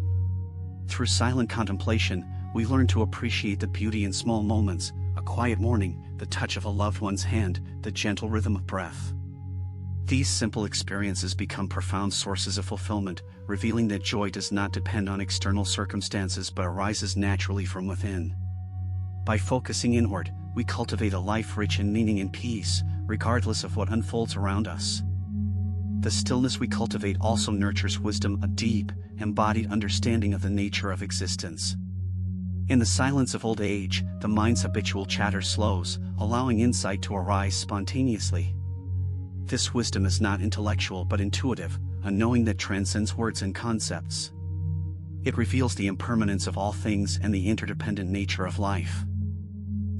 Through silent contemplation, we learn to appreciate the beauty in small moments: a quiet morning, the touch of a loved one's hand, the gentle rhythm of breath. These simple experiences become profound sources of fulfillment, revealing that joy does not depend on external circumstances but arises naturally from within. By focusing inward, we cultivate a life rich in meaning and peace, regardless of what unfolds around us. The stillness we cultivate also nurtures wisdom, a deep, embodied understanding of the nature of existence. In the silence of old age, the mind's habitual chatter slows, allowing insight to arise spontaneously. This wisdom is not intellectual but intuitive, a knowing that transcends words and concepts. It reveals the impermanence of all things and the interdependent nature of life.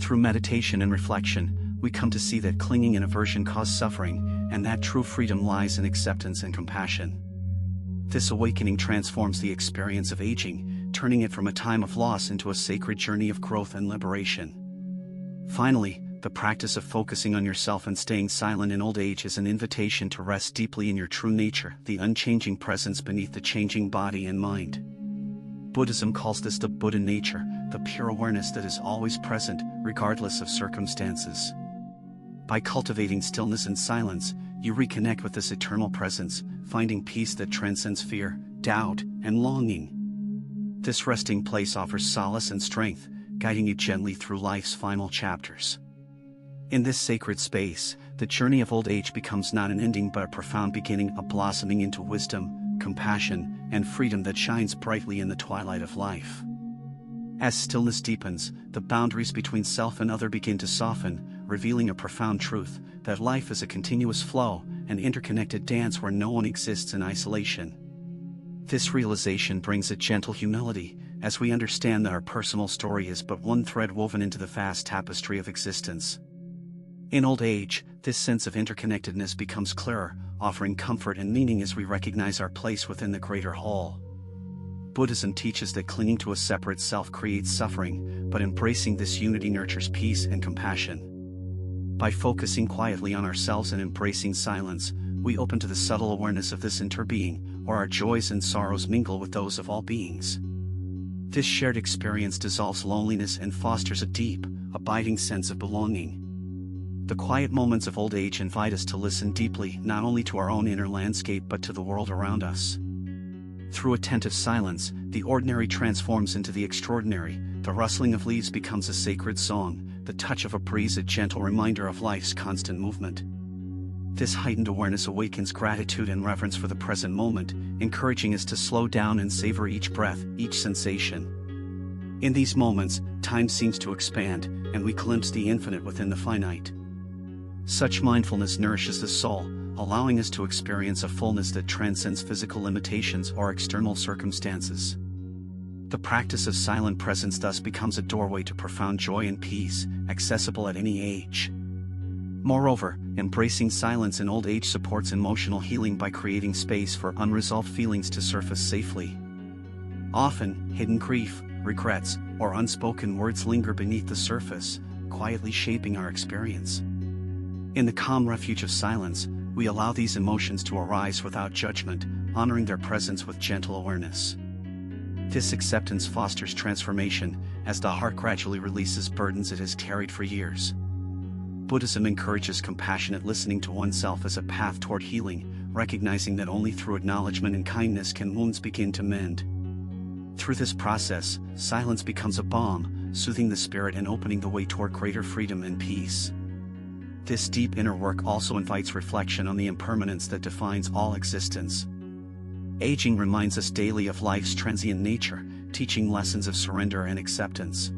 Through meditation and reflection, we come to see that clinging and aversion cause suffering, and that true freedom lies in acceptance and compassion. This awakening transforms the experience of aging, turning it from a time of loss into a sacred journey of growth and liberation. Finally, the practice of focusing on yourself and staying silent in old age is an invitation to rest deeply in your true nature, the unchanging presence beneath the changing body and mind. Buddhism calls this the Buddha nature, the pure awareness that is always present, regardless of circumstances. By cultivating stillness and silence, you reconnect with this eternal presence, finding peace that transcends fear, doubt, and longing. This resting place offers solace and strength, guiding you gently through life's final chapters. In this sacred space, the journey of old age becomes not an ending but a profound beginning, a blossoming into wisdom, compassion, and freedom that shines brightly in the twilight of life. As stillness deepens, the boundaries between self and other begin to soften, revealing a profound truth, that life is a continuous flow, an interconnected dance where no one exists in isolation. This realization brings a gentle humility, as we understand that our personal story is but one thread woven into the vast tapestry of existence. In old age, this sense of interconnectedness becomes clearer, offering comfort and meaning as we recognize our place within the greater whole. Buddhism teaches that clinging to a separate self creates suffering, but embracing this unity nurtures peace and compassion. By focusing quietly on ourselves and embracing silence, we open to the subtle awareness of this interbeing, where our joys and sorrows mingle with those of all beings. This shared experience dissolves loneliness and fosters a deep, abiding sense of belonging. The quiet moments of old age invite us to listen deeply not only to our own inner landscape but to the world around us. Through attentive silence, the ordinary transforms into the extraordinary, the rustling of leaves becomes a sacred song, the touch of a breeze a gentle reminder of life's constant movement. This heightened awareness awakens gratitude and reverence for the present moment, encouraging us to slow down and savor each breath, each sensation. In these moments, time seems to expand, and we glimpse the infinite within the finite. Such mindfulness nourishes the soul, allowing us to experience a fullness that transcends physical limitations or external circumstances. The practice of silent presence thus becomes a doorway to profound joy and peace, accessible at any age. Moreover, embracing silence in old age supports emotional healing by creating space for unresolved feelings to surface safely. Often, hidden grief, regrets, or unspoken words linger beneath the surface, quietly shaping our experience. In the calm refuge of silence, we allow these emotions to arise without judgment, honoring their presence with gentle awareness. This acceptance fosters transformation, as the heart gradually releases burdens it has carried for years. Buddhism encourages compassionate listening to oneself as a path toward healing, recognizing that only through acknowledgement and kindness can wounds begin to mend. Through this process, silence becomes a balm, soothing the spirit and opening the way toward greater freedom and peace. This deep inner work also invites reflection on the impermanence that defines all existence. Aging reminds us daily of life's transient nature, teaching lessons of surrender and acceptance.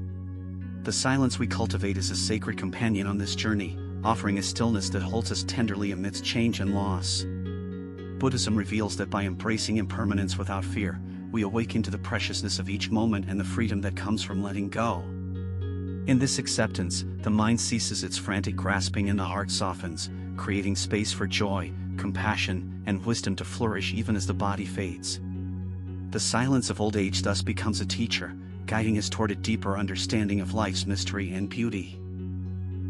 The silence we cultivate is a sacred companion on this journey, offering a stillness that holds us tenderly amidst change and loss. Buddhism reveals that by embracing impermanence without fear, we awaken to the preciousness of each moment and the freedom that comes from letting go. In this acceptance, the mind ceases its frantic grasping and the heart softens, creating space for joy, compassion, and wisdom to flourish even as the body fades. The silence of old age thus becomes a teacher, guiding us toward a deeper understanding of life's mystery and beauty.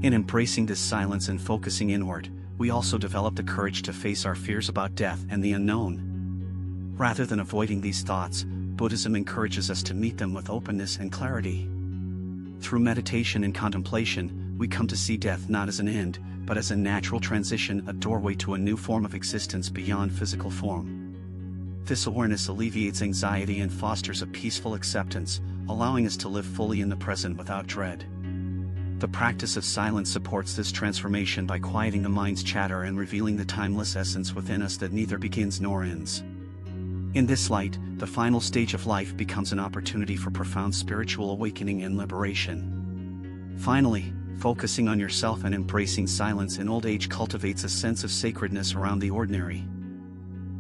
In embracing this silence and focusing inward, we also develop the courage to face our fears about death and the unknown. Rather than avoiding these thoughts, Buddhism encourages us to meet them with openness and clarity. Through meditation and contemplation, we come to see death not as an end, but as a natural transition, a doorway to a new form of existence beyond physical form. This awareness alleviates anxiety and fosters a peaceful acceptance, allowing us to live fully in the present without dread. The practice of silence supports this transformation by quieting the mind's chatter and revealing the timeless essence within us that neither begins nor ends. In this light, the final stage of life becomes an opportunity for profound spiritual awakening and liberation. Finally, focusing on yourself and embracing silence in old age cultivates a sense of sacredness around the ordinary.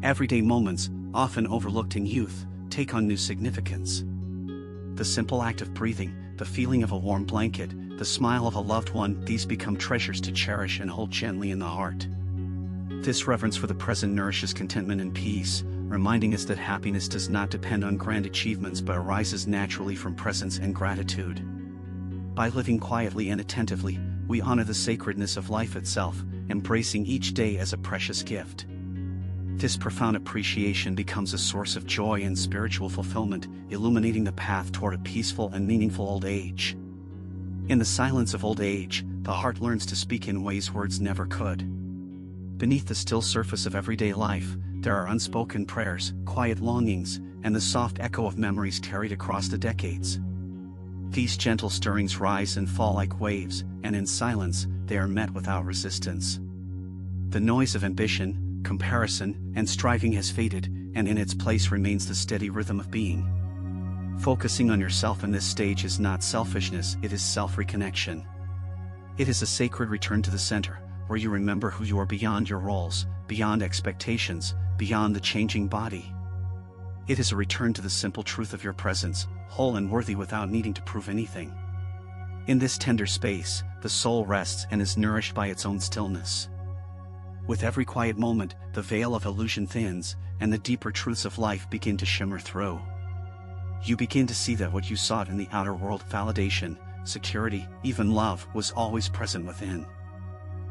Everyday moments, often overlooked in youth, take on new significance. The simple act of breathing, the feeling of a warm blanket, the smile of a loved one, these become treasures to cherish and hold gently in the heart. This reverence for the present nourishes contentment and peace, reminding us that happiness does not depend on grand achievements but arises naturally from presence and gratitude. By living quietly and attentively, we honor the sacredness of life itself, embracing each day as a precious gift. This profound appreciation becomes a source of joy and spiritual fulfillment, illuminating the path toward a peaceful and meaningful old age. In the silence of old age, the heart learns to speak in ways words never could. Beneath the still surface of everyday life, there are unspoken prayers, quiet longings, and the soft echo of memories carried across the decades. These gentle stirrings rise and fall like waves, and in silence, they are met without resistance. The noise of ambition, comparison, and striving has faded, and in its place remains the steady rhythm of being. Focusing on yourself in this stage is not selfishness, it is self-reconnection. It is a sacred return to the center, where you remember who you are beyond your roles, beyond expectations, beyond the changing body. It is a return to the simple truth of your presence, whole and worthy without needing to prove anything. In this tender space, the soul rests and is nourished by its own stillness. With every quiet moment, the veil of illusion thins, and the deeper truths of life begin to shimmer through. You begin to see that what you sought in the outer world, validation, security, even love, was always present within.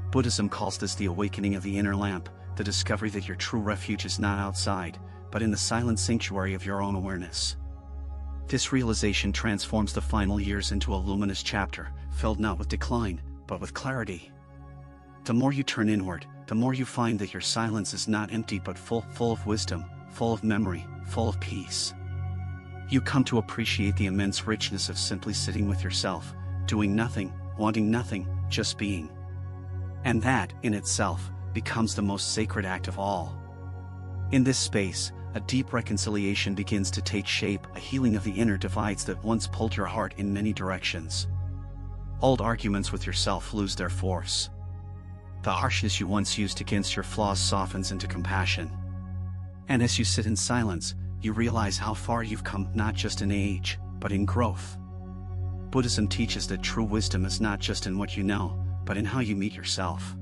Buddhism calls this the awakening of the inner lamp, the discovery that your true refuge is not outside, but in the silent sanctuary of your own awareness. This realization transforms the final years into a luminous chapter, filled not with decline, but with clarity. The more you turn inward, the more you find that your silence is not empty but full of wisdom, full of memory, full of peace. You come to appreciate the immense richness of simply sitting with yourself, doing nothing, wanting nothing, just being. And that, in itself, becomes the most sacred act of all. In this space, a deep reconciliation begins to take shape, a healing of the inner divides that once pulled your heart in many directions. Old arguments with yourself lose their force. The harshness you once used against your flaws softens into compassion. And as you sit in silence, you realize how far you've come, not just in age, but in growth. Buddhism teaches that true wisdom is not just in what you know, but in how you meet yourself.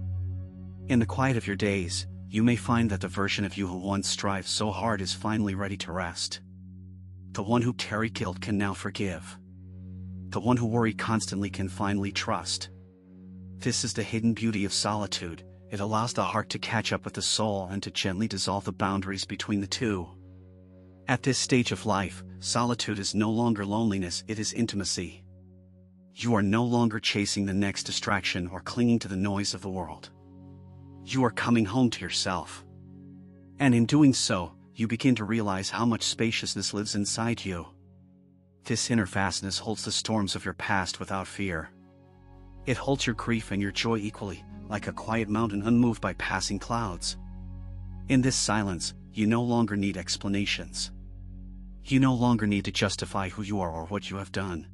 In the quiet of your days, you may find that the version of you who once strived so hard is finally ready to rest. The one who carried guilt can now forgive. The one who worried constantly can finally trust. This is the hidden beauty of solitude. It allows the heart to catch up with the soul and to gently dissolve the boundaries between the two. At this stage of life, solitude is no longer loneliness, it is intimacy. You are no longer chasing the next distraction or clinging to the noise of the world. You are coming home to yourself. And in doing so, you begin to realize how much spaciousness lives inside you. This inner vastness holds the storms of your past without fear. It holds your grief and your joy equally, like a quiet mountain unmoved by passing clouds. In this silence, you no longer need explanations. You no longer need to justify who you are or what you have done.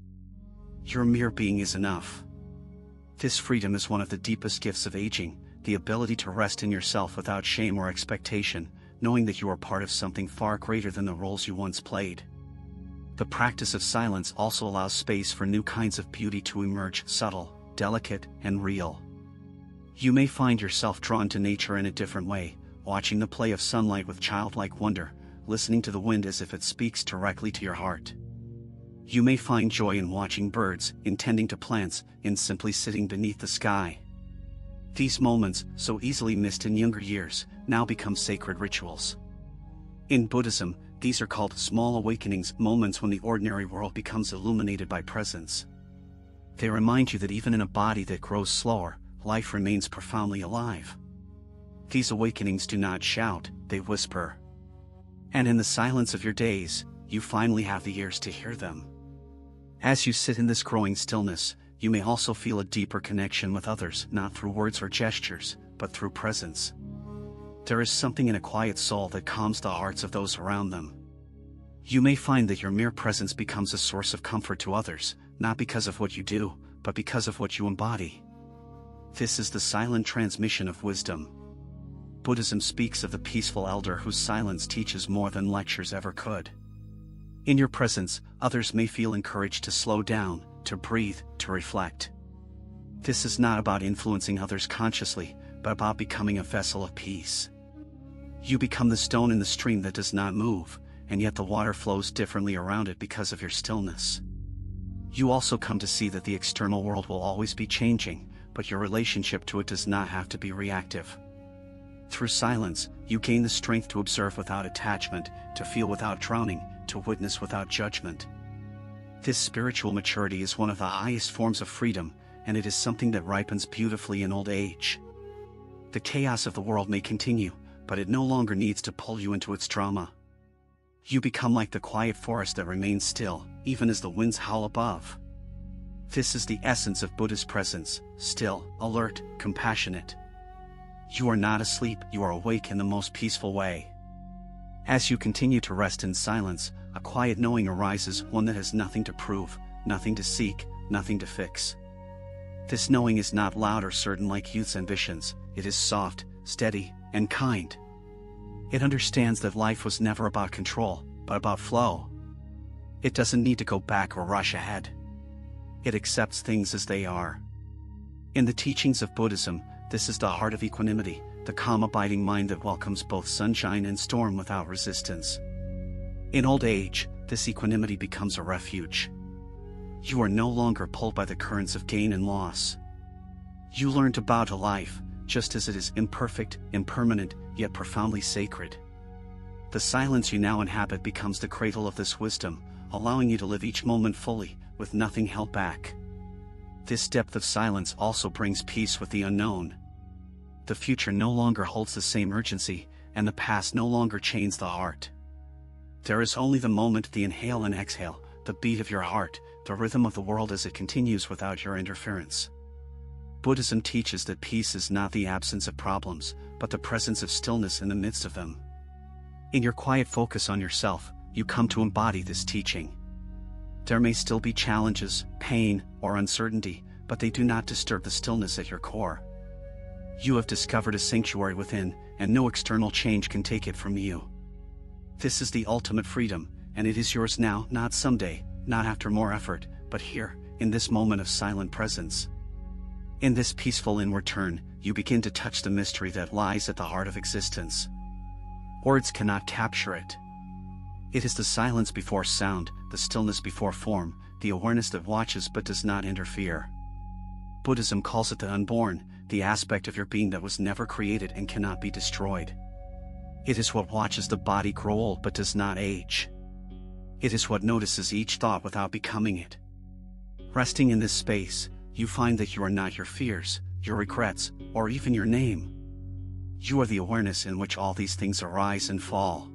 Your mere being is enough. This freedom is one of the deepest gifts of aging, the ability to rest in yourself without shame or expectation, knowing that you are part of something far greater than the roles you once played. The practice of silence also allows space for new kinds of beauty to emerge, subtle, delicate, and real. You may find yourself drawn to nature in a different way, watching the play of sunlight with childlike wonder, listening to the wind as if it speaks directly to your heart. You may find joy in watching birds, in tending to plants, in simply sitting beneath the sky. These moments, so easily missed in younger years, now become sacred rituals. In Buddhism, these are called small awakenings, moments when the ordinary world becomes illuminated by presence. They remind you that even in a body that grows slower, life remains profoundly alive. These awakenings do not shout, they whisper. And in the silence of your days, you finally have the ears to hear them. As you sit in this growing stillness, you may also feel a deeper connection with others, not through words or gestures, but through presence. There is something in a quiet soul that calms the hearts of those around them. You may find that your mere presence becomes a source of comfort to others, not because of what you do, but because of what you embody. This is the silent transmission of wisdom. Buddhism speaks of the peaceful elder whose silence teaches more than lectures ever could. In your presence, others may feel encouraged to slow down, to breathe, to reflect. This is not about influencing others consciously, but about becoming a vessel of peace. You become the stone in the stream that does not move, and yet the water flows differently around it because of your stillness. You also come to see that the external world will always be changing, but your relationship to it does not have to be reactive. Through silence, you gain the strength to observe without attachment, to feel without drowning, to witness without judgment. This spiritual maturity is one of the highest forms of freedom, and it is something that ripens beautifully in old age. The chaos of the world may continue, but it no longer needs to pull you into its drama. You become like the quiet forest that remains still, even as the winds howl above. This is the essence of Buddha's presence, still, alert, compassionate. You are not asleep, you are awake in the most peaceful way. As you continue to rest in silence, a quiet knowing arises, one that has nothing to prove, nothing to seek, nothing to fix. This knowing is not loud or certain like youth's ambitions, it is soft, steady, and kind. It understands that life was never about control, but about flow. It doesn't need to go back or rush ahead. It accepts things as they are. In the teachings of Buddhism, this is the heart of equanimity, the calm abiding mind that welcomes both sunshine and storm without resistance. In old age, this equanimity becomes a refuge. You are no longer pulled by the currents of gain and loss. You learn to bow to life, just as it is imperfect, impermanent, yet profoundly sacred. The silence you now inhabit becomes the cradle of this wisdom, allowing you to live each moment fully, with nothing held back. This depth of silence also brings peace with the unknown. The future no longer holds the same urgency, and the past no longer chains the heart. There is only the moment, the inhale and exhale, the beat of your heart, the rhythm of the world as it continues without your interference. Buddhism teaches that peace is not the absence of problems, but the presence of stillness in the midst of them. In your quiet focus on yourself, you come to embody this teaching. There may still be challenges, pain, or uncertainty, but they do not disturb the stillness at your core. You have discovered a sanctuary within, and no external change can take it from you. This is the ultimate freedom, and it is yours now, not someday, not after more effort, but here, in this moment of silent presence. In this peaceful inward turn, you begin to touch the mystery that lies at the heart of existence. Words cannot capture it. It is the silence before sound, the stillness before form, the awareness that watches but does not interfere. Buddhism calls it the unborn, the aspect of your being that was never created and cannot be destroyed. It is what watches the body grow old but does not age. It is what notices each thought without becoming it. Resting in this space, you find that you are not your fears, your regrets, or even your name. You are the awareness in which all these things arise and fall.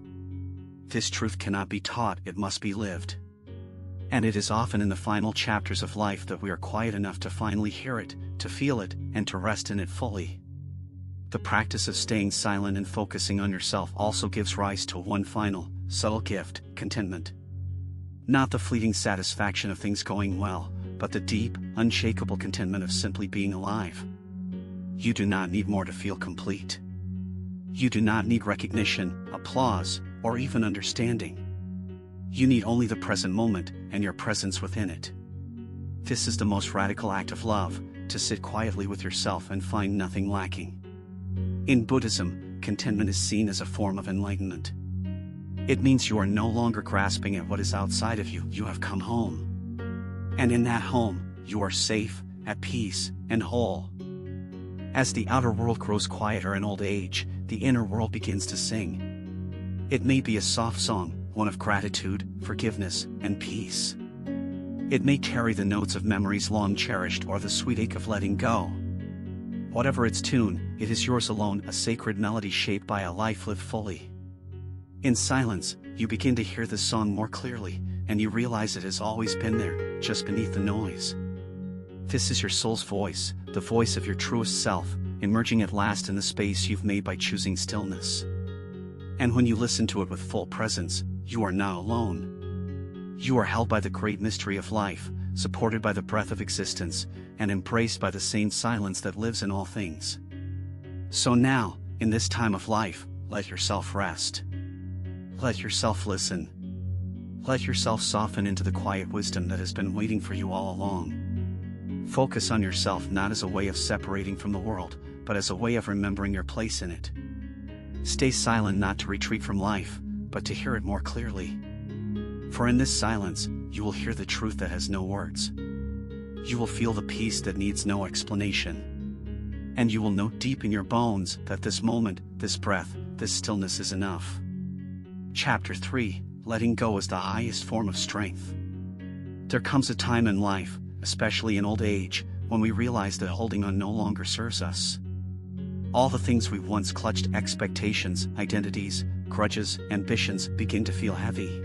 This truth cannot be taught, it must be lived. And it is often in the final chapters of life that we are quiet enough to finally hear it, to feel it, and to rest in it fully. The practice of staying silent and focusing on yourself also gives rise to one final, subtle gift: contentment. Not the fleeting satisfaction of things going well, but the deep, unshakable contentment of simply being alive. You do not need more to feel complete. You do not need recognition, applause, or even understanding. You need only the present moment, and your presence within it. This is the most radical act of love, to sit quietly with yourself and find nothing lacking. In Buddhism, contentment is seen as a form of enlightenment. It means you are no longer grasping at what is outside of you, you have come home. And in that home, you are safe, at peace, and whole. As the outer world grows quieter in old age, the inner world begins to sing. It may be a soft song, one of gratitude, forgiveness, and peace. It may carry the notes of memories long cherished or the sweet ache of letting go. Whatever its tune, it is yours alone, a sacred melody shaped by a life lived fully. In silence, you begin to hear this song more clearly, and you realize it has always been there, just beneath the noise. This is your soul's voice, the voice of your truest self, emerging at last in the space you've made by choosing stillness. And when you listen to it with full presence, you are not alone. You are held by the great mystery of life, supported by the breath of existence, and embraced by the same silence that lives in all things. So now, in this time of life, let yourself rest. Let yourself listen. Let yourself soften into the quiet wisdom that has been waiting for you all along. Focus on yourself not as a way of separating from the world, but as a way of remembering your place in it. Stay silent not to retreat from life, but to hear it more clearly. For in this silence, you will hear the truth that has no words. You will feel the peace that needs no explanation. And you will know deep in your bones that this moment, this breath, this stillness is enough. Chapter 3: Letting Go is the highest form of strength. There comes a time in life, especially in old age, when we realize that holding on no longer serves us. All the things we once clutched, expectations, identities, grudges, ambitions, begin to feel heavy.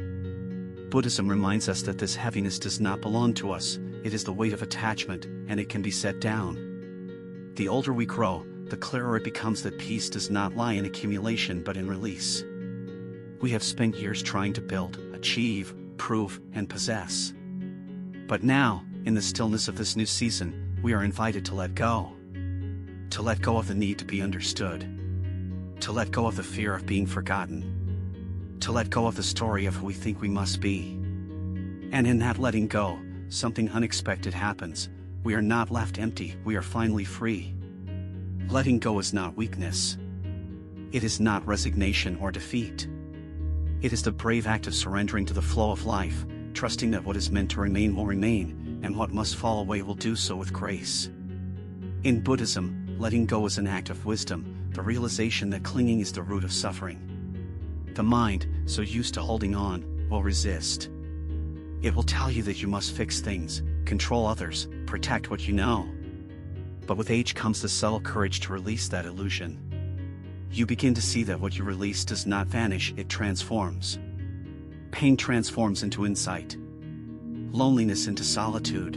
Buddhism reminds us that this heaviness does not belong to us, it is the weight of attachment, and it can be set down. The older we grow, the clearer it becomes that peace does not lie in accumulation but in release. We have spent years trying to build, achieve, prove, and possess. But now, in the stillness of this new season, we are invited to let go. To let go of the need to be understood. To let go of the fear of being forgotten. To let go of the story of who we think we must be. And in that letting go, something unexpected happens. We are not left empty, we are finally free. Letting go is not weakness. It is not resignation or defeat. It is the brave act of surrendering to the flow of life, trusting that what is meant to remain will remain, and what must fall away will do so with grace. In Buddhism, letting go is an act of wisdom, the realization that clinging is the root of suffering. The mind, so used to holding on, will resist. It will tell you that you must fix things, control others, protect what you know. But with age comes the subtle courage to release that illusion. You begin to see that what you release does not vanish, it transforms. Pain transforms into insight. Loneliness into solitude.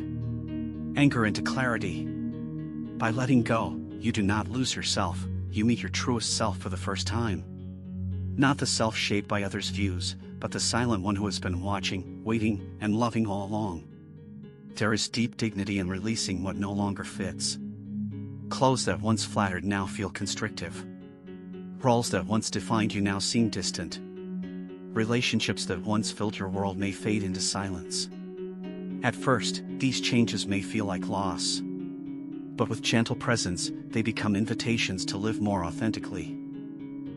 Anger into clarity. By letting go, you do not lose yourself, you meet your truest self for the first time. Not the self shaped by others' views, but the silent one who has been watching, waiting, and loving all along. There is deep dignity in releasing what no longer fits. Clothes that once flattered now feel constrictive. Roles that once defined you now seem distant. Relationships that once filled your world may fade into silence. At first, these changes may feel like loss. But with gentle presence, they become invitations to live more authentically.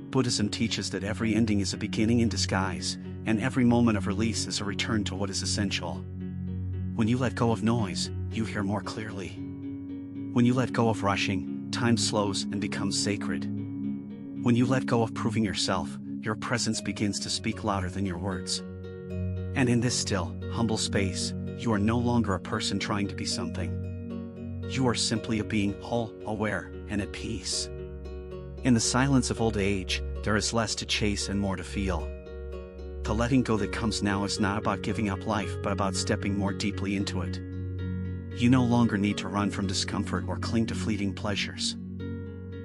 Buddhism teaches that every ending is a beginning in disguise, and every moment of release is a return to what is essential. When you let go of noise, you hear more clearly. When you let go of rushing, time slows and becomes sacred. When you let go of proving yourself, your presence begins to speak louder than your words. And in this still, humble space, you are no longer a person trying to be something. You are simply a being whole, aware, and at peace. In the silence of old age, there is less to chase and more to feel. The letting go that comes now is not about giving up life but about stepping more deeply into it. You no longer need to run from discomfort or cling to fleeting pleasures.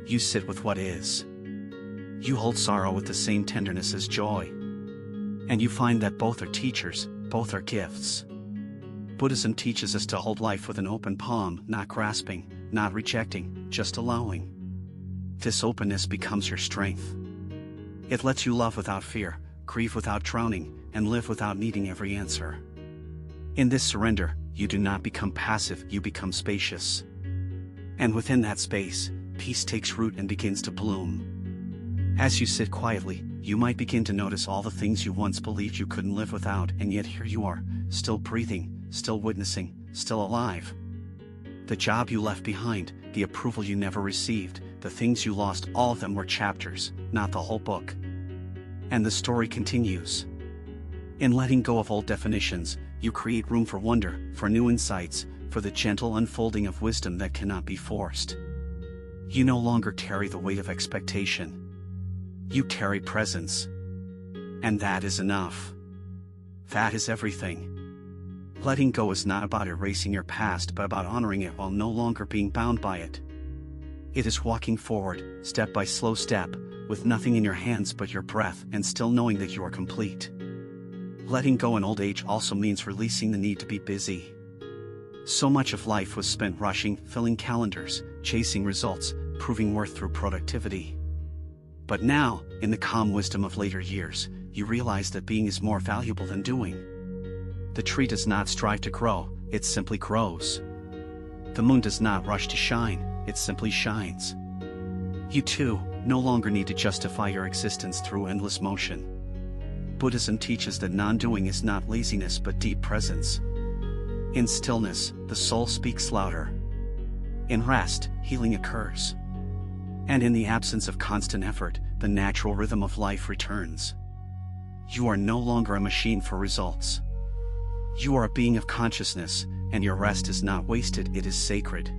You sit with what is. You hold sorrow with the same tenderness as joy. And you find that both are teachers, both are gifts. Buddhism teaches us to hold life with an open palm, not grasping, not rejecting, just allowing. This openness becomes your strength. It lets you love without fear, grieve without drowning, and live without needing every answer. In this surrender, you do not become passive, you become spacious. And within that space, peace takes root and begins to bloom. As you sit quietly, you might begin to notice all the things you once believed you couldn't live without, and yet here you are, still breathing, still witnessing, still alive. The job you left behind, the approval you never received, the things you lost, all of them were chapters, not the whole book. And the story continues. In letting go of old definitions, you create room for wonder, for new insights, for the gentle unfolding of wisdom that cannot be forced. You no longer carry the weight of expectation. You carry presence. And that is enough. That is everything. Letting go is not about erasing your past but about honoring it while no longer being bound by it. It is walking forward, step by slow step, with nothing in your hands but your breath and still knowing that you are complete. Letting go in old age also means releasing the need to be busy. So much of life was spent rushing, filling calendars, chasing results, proving worth through productivity. But now, in the calm wisdom of later years, you realize that being is more valuable than doing. The tree does not strive to grow, it simply grows. The moon does not rush to shine, it simply shines. You too, no longer need to justify your existence through endless motion. Buddhism teaches that non-doing is not laziness but deep presence. In stillness, the soul speaks louder. In rest, healing occurs. And in the absence of constant effort, the natural rhythm of life returns. You are no longer a machine for results. You are a being of consciousness, and your rest is not wasted, it is sacred.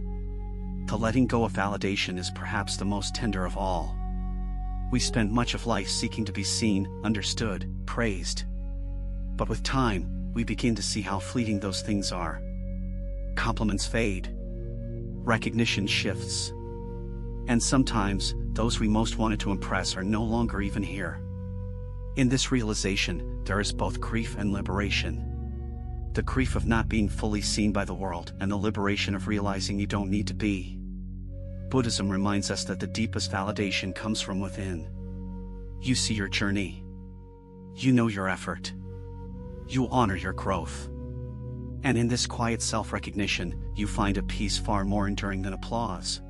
The letting go of validation is perhaps the most tender of all. We spend much of life seeking to be seen, understood, praised. But with time, we begin to see how fleeting those things are. Compliments fade. Recognition shifts. And sometimes, those we most wanted to impress are no longer even here. In this realization, there is both grief and liberation. The grief of not being fully seen by the world, and the liberation of realizing you don't need to be. Buddhism reminds us that the deepest validation comes from within. You see your journey. You know your effort. You honor your growth. And in this quiet self-recognition, you find a peace far more enduring than applause.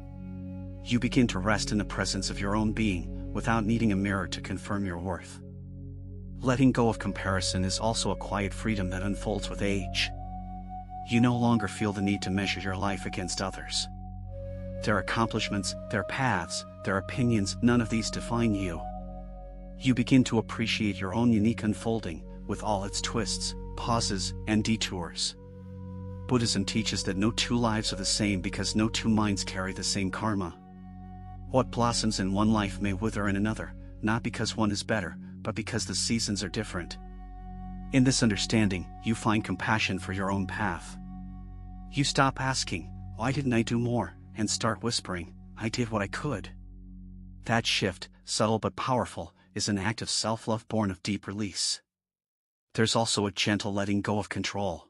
You begin to rest in the presence of your own being, without needing a mirror to confirm your worth. Letting go of comparison is also a quiet freedom that unfolds with age. You no longer feel the need to measure your life against others. Their accomplishments, their paths, their opinions, none of these define you. You begin to appreciate your own unique unfolding, with all its twists, pauses, and detours. Buddhism teaches that no two lives are the same because no two minds carry the same karma. What blossoms in one life may wither in another, not because one is better, but because the seasons are different. In this understanding, you find compassion for your own path. You stop asking, "Why didn't I do more?" and start whispering, "I did what I could." That shift, subtle but powerful, is an act of self-love born of deep release. There's also a gentle letting go of control.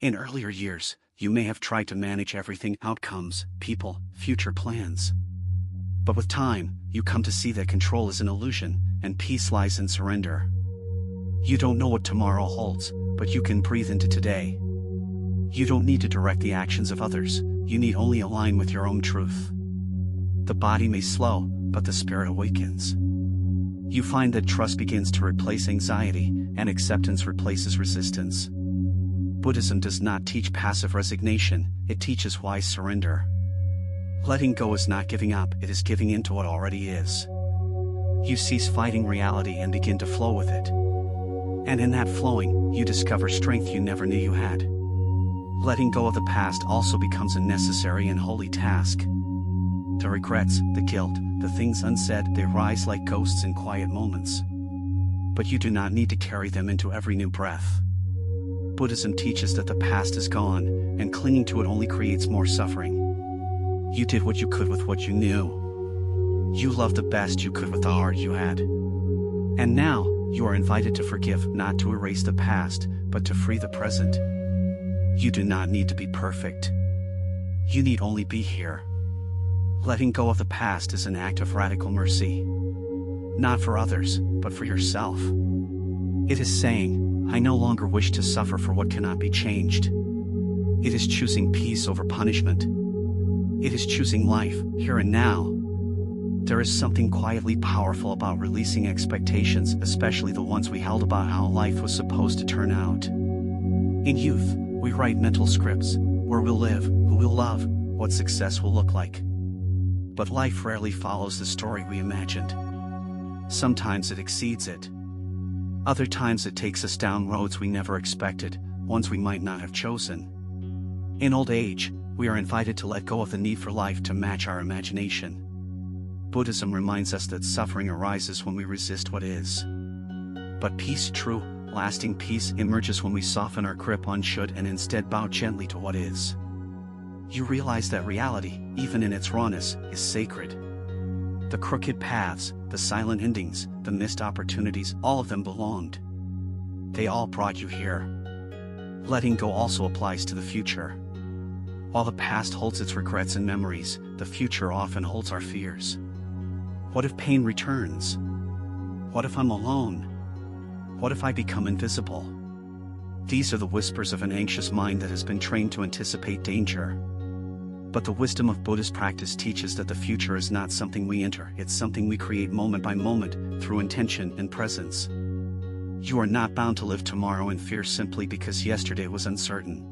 In earlier years, you may have tried to manage everything: outcomes, people, future plans. But with time, you come to see that control is an illusion, and peace lies in surrender. You don't know what tomorrow holds, but you can breathe into today. You don't need to direct the actions of others, you need only align with your own truth. The body may slow, but the spirit awakens. You find that trust begins to replace anxiety, and acceptance replaces resistance. Buddhism does not teach passive resignation, it teaches wise surrender. Letting go is not giving up, it is giving into what already is. You cease fighting reality and begin to flow with it. And in that flowing, you discover strength you never knew you had. Letting go of the past also becomes a necessary and holy task. The regrets, the guilt, the things unsaid, they rise like ghosts in quiet moments. But you do not need to carry them into every new breath. Buddhism teaches that the past is gone, and clinging to it only creates more suffering. You did what you could with what you knew. You loved the best you could with the heart you had. And now, you are invited to forgive, not to erase the past, but to free the present. You do not need to be perfect. You need only be here. Letting go of the past is an act of radical mercy. Not for others, but for yourself. It is saying, "I no longer wish to suffer for what cannot be changed." It is choosing peace over punishment. It is choosing life, here and now. There is something quietly powerful about releasing expectations, especially the ones we held about how life was supposed to turn out. In youth, we write mental scripts: where we'll live, who we'll love, what success will look like. But life rarely follows the story we imagined. Sometimes it exceeds it. Other times it takes us down roads we never expected, ones we might not have chosen. In old age, we are invited to let go of the need for life to match our imagination. Buddhism reminds us that suffering arises when we resist what is. But peace, true, lasting peace, emerges when we soften our grip on should and instead bow gently to what is. You realize that reality, even in its rawness, is sacred. The crooked paths, the silent endings, the missed opportunities, all of them belonged. They all brought you here. Letting go also applies to the future. While the past holds its regrets and memories, the future often holds our fears. What if pain returns? What if I'm alone? What if I become invisible? These are the whispers of an anxious mind that has been trained to anticipate danger. But the wisdom of Buddhist practice teaches that the future is not something we enter, it's something we create moment by moment, through intention and presence. You are not bound to live tomorrow in fear simply because yesterday was uncertain.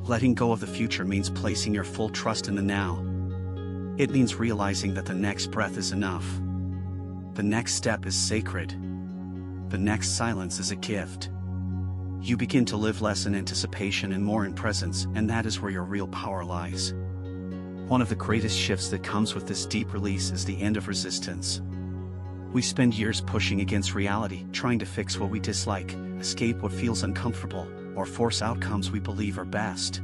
Letting go of the future means placing your full trust in the now. It means realizing that the next breath is enough. The next step is sacred. The next silence is a gift. You begin to live less in anticipation and more in presence, and that is where your real power lies. One of the greatest shifts that comes with this deep release is the end of resistance. We spend years pushing against reality, trying to fix what we dislike, escape what feels uncomfortable, or force outcomes we believe are best.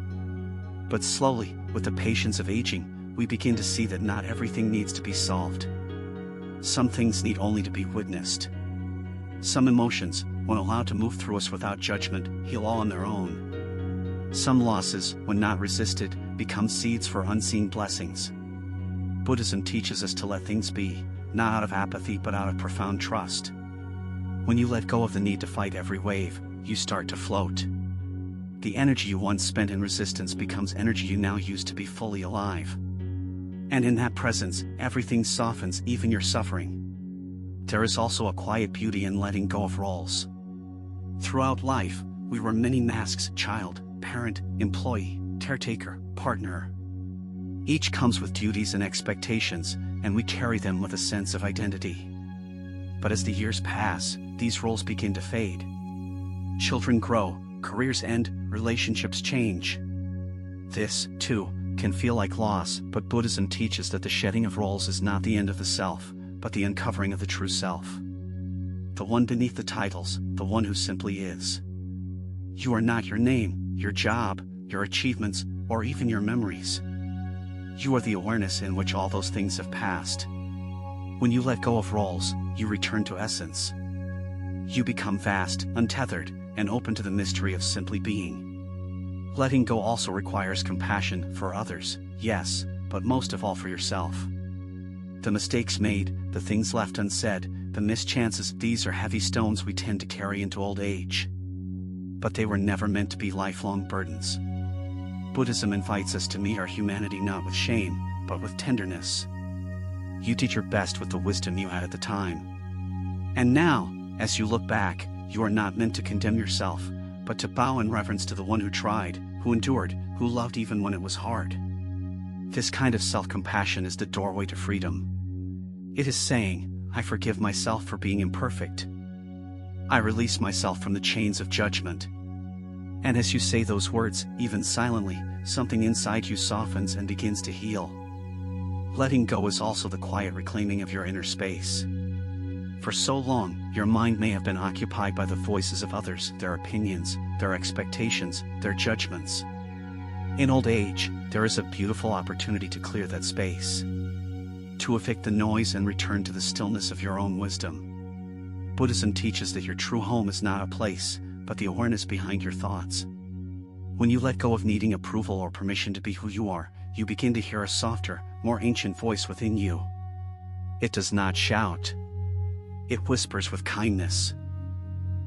But slowly, with the patience of aging, we begin to see that not everything needs to be solved. Some things need only to be witnessed. Some emotions, when allowed to move through us without judgment, heal all on their own. Some losses, when not resisted, become seeds for unseen blessings. Buddhism teaches us to let things be, not out of apathy but out of profound trust. When you let go of the need to fight every wave, you start to float. the energy you once spent in resistance becomes energy you now use to be fully alive. And in that presence, everything softens, even your suffering. There is also a quiet beauty in letting go of roles. Throughout life, we wear many masks: child, parent, employee, caretaker, partner. Each comes with duties and expectations, and we carry them with a sense of identity. But as the years pass, these roles begin to fade. Children grow, careers end, relationships change. This, too, can feel like loss, but Buddhism teaches that the shedding of roles is not the end of the self, but the uncovering of the true self. The one beneath the titles, the one who simply is. You are not your name, your job, your achievements, or even your memories. You are the awareness in which all those things have passed. When you let go of roles, you return to essence. You become vast, untethered, and open to the mystery of simply being. Letting go also requires compassion for others, yes, but most of all for yourself. The mistakes made, the things left unsaid, the missed chances, these are heavy stones we tend to carry into old age. But they were never meant to be lifelong burdens. Buddhism invites us to meet our humanity not with shame, but with tenderness. You did your best with the wisdom you had at the time. And now, as you look back, you are not meant to condemn yourself, but to bow in reverence to the one who tried, who endured, who loved even when it was hard. This kind of self-compassion is the doorway to freedom. It is saying, I forgive myself for being imperfect. I release myself from the chains of judgment. And as you say those words, even silently, something inside you softens and begins to heal. Letting go is also the quiet reclaiming of your inner space. For so long, your mind may have been occupied by the voices of others, their opinions, their expectations, their judgments. In old age, there is a beautiful opportunity to clear that space. To evict the noise and return to the stillness of your own wisdom. Buddhism teaches that your true home is not a place, but the awareness behind your thoughts. When you let go of needing approval or permission to be who you are, you begin to hear a softer, more ancient voice within you. It does not shout. It whispers with kindness.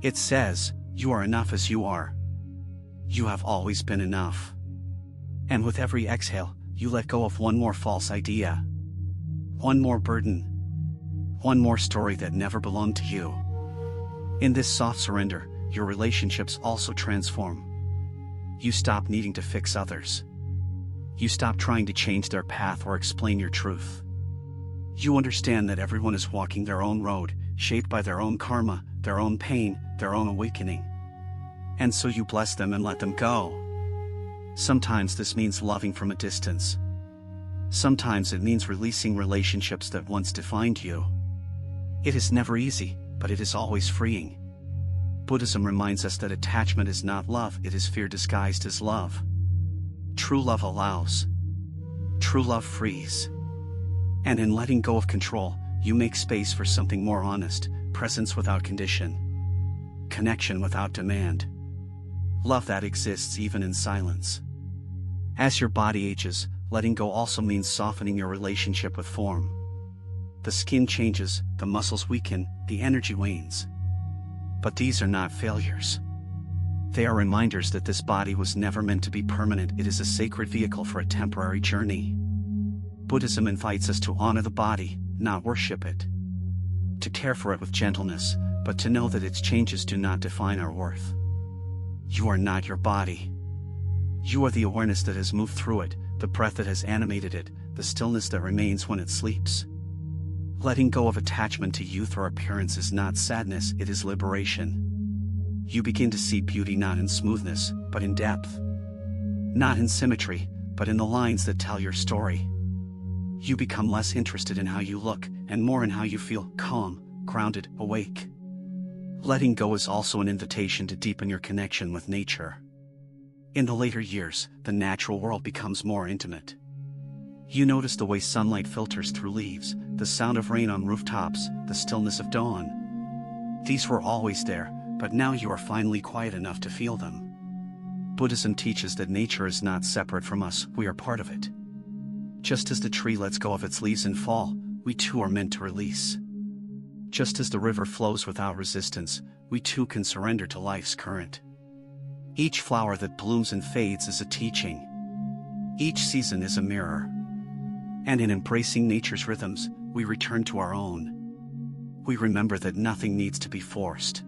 It says, you are enough as you are. You have always been enough. And with every exhale, you let go of one more false idea. One more burden. One more story that never belonged to you. In this soft surrender, your relationships also transform. You stop needing to fix others. You stop trying to change their path or explain your truth. You understand that everyone is walking their own road, shaped by their own karma, their own pain, their own awakening. And so you bless them and let them go. Sometimes this means loving from a distance. Sometimes it means releasing relationships that once defined you. It is never easy, but it is always freeing. Buddhism reminds us that attachment is not love, it is fear disguised as love. True love allows. True love frees. And in letting go of control, you make space for something more honest, presence without condition. Connection without demand. Love that exists even in silence. As your body ages, letting go also means softening your relationship with form. The skin changes, the muscles weaken, the energy wanes. But these are not failures. They are reminders that this body was never meant to be permanent. It is a sacred vehicle for a temporary journey. Buddhism invites us to honor the body, not worship it. To care for it with gentleness, but to know that its changes do not define our worth. You are not your body. You are the awareness that has moved through it, the breath that has animated it, the stillness that remains when it sleeps. Letting go of attachment to youth or appearance is not sadness, it is liberation. You begin to see beauty not in smoothness, but in depth. Not in symmetry, but in the lines that tell your story. You become less interested in how you look, and more in how you feel, calm, grounded, awake. Letting go is also an invitation to deepen your connection with nature. In the later years, the natural world becomes more intimate. You notice the way sunlight filters through leaves, the sound of rain on rooftops, the stillness of dawn. These were always there, but now you are finally quiet enough to feel them. Buddhism teaches that nature is not separate from us, we are part of it. Just as the tree lets go of its leaves and fall, we too are meant to release. Just as the river flows without resistance, we too can surrender to life's current. Each flower that blooms and fades is a teaching. Each season is a mirror. And in embracing nature's rhythms, we return to our own. We remember that nothing needs to be forced.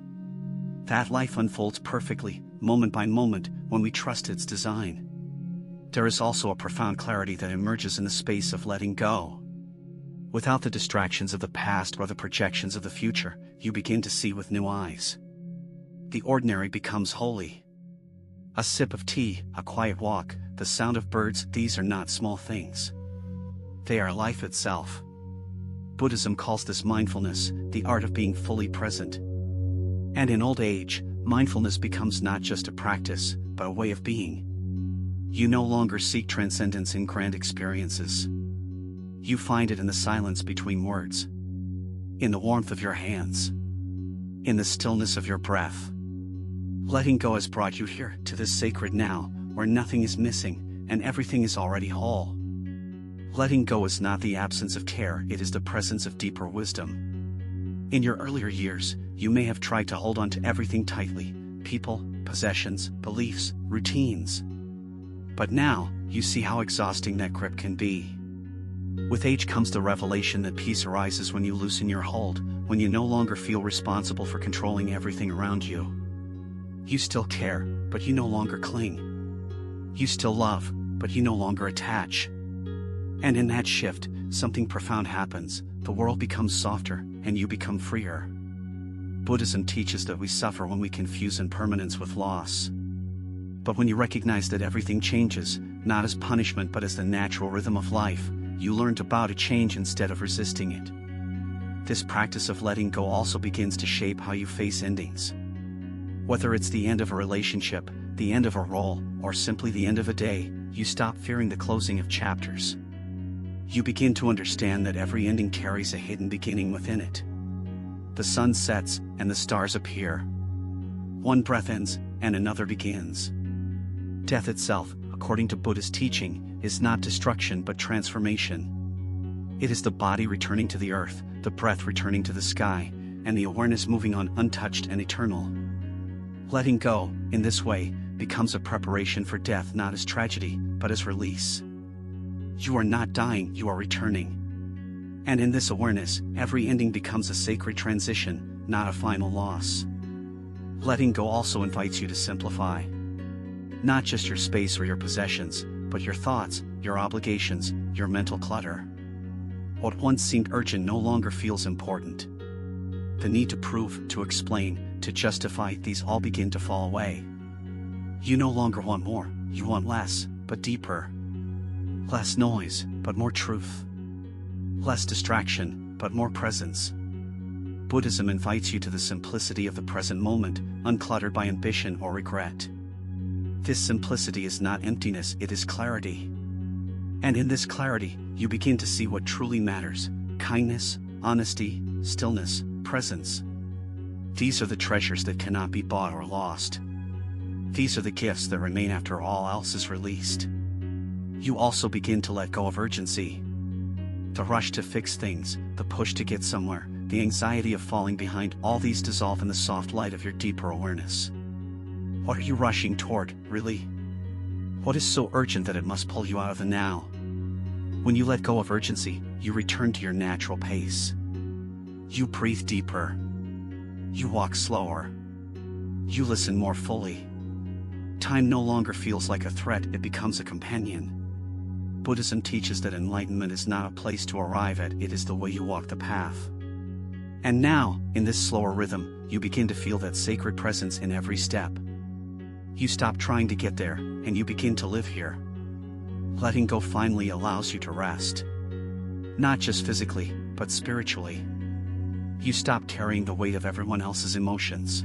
That life unfolds perfectly, moment by moment, when we trust its design. There is also a profound clarity that emerges in the space of letting go. Without the distractions of the past or the projections of the future, you begin to see with new eyes. The ordinary becomes holy. A sip of tea, a quiet walk, the sound of birds, these are not small things. They are life itself. Buddhism calls this mindfulness, the art of being fully present. And in old age, mindfulness becomes not just a practice, but a way of being. You no longer seek transcendence in grand experiences. You find it in the silence between words, in the warmth of your hands, in the stillness of your breath. Letting go has brought you here, to this sacred now, where nothing is missing, and everything is already whole. Letting go is not the absence of care, it is the presence of deeper wisdom. In your earlier years, you may have tried to hold on to everything tightly, people, possessions, beliefs, routines. But now, you see how exhausting that grip can be. With age comes the revelation that peace arises when you loosen your hold, when you no longer feel responsible for controlling everything around you. You still care, but you no longer cling. You still love, but you no longer attach. And in that shift, something profound happens, the world becomes softer, and you become freer. Buddhism teaches that we suffer when we confuse impermanence with loss. But when you recognize that everything changes, not as punishment but as the natural rhythm of life, you learn to bow to change instead of resisting it. This practice of letting go also begins to shape how you face endings. Whether it's the end of a relationship, the end of a role, or simply the end of a day, you stop fearing the closing of chapters. You begin to understand that every ending carries a hidden beginning within it. The sun sets, and the stars appear. One breath ends, and another begins. Death itself, according to Buddhist teaching, is not destruction but transformation. It is the body returning to the earth, the breath returning to the sky, and the awareness moving on untouched and eternal. Letting go, in this way, becomes a preparation for death not as tragedy, but as release. You are not dying, you are returning. And in this awareness, every ending becomes a sacred transition, not a final loss. Letting go also invites you to simplify. Not just your space or your possessions, but your thoughts, your obligations, your mental clutter. What once seemed urgent no longer feels important. The need to prove, to explain, to justify, these all begin to fall away. You no longer want more, you want less, but deeper. Less noise, but more truth. Less distraction, but more presence. Buddhism invites you to the simplicity of the present moment, uncluttered by ambition or regret. This simplicity is not emptiness, it is clarity. And in this clarity, you begin to see what truly matters: kindness, honesty, stillness, presence. These are the treasures that cannot be bought or lost. These are the gifts that remain after all else is released. You also begin to let go of urgency. The rush to fix things, the push to get somewhere, the anxiety of falling behind, all these dissolve in the soft light of your deeper awareness. What are you rushing toward, really? What is so urgent that it must pull you out of the now? When you let go of urgency, you return to your natural pace. You breathe deeper. You walk slower. You listen more fully. Time no longer feels like a threat, it becomes a companion. Buddhism teaches that enlightenment is not a place to arrive at, it is the way you walk the path. And now, in this slower rhythm, you begin to feel that sacred presence in every step. You stop trying to get there, and you begin to live here. Letting go finally allows you to rest. Not just physically, but spiritually. You stop carrying the weight of everyone else's emotions.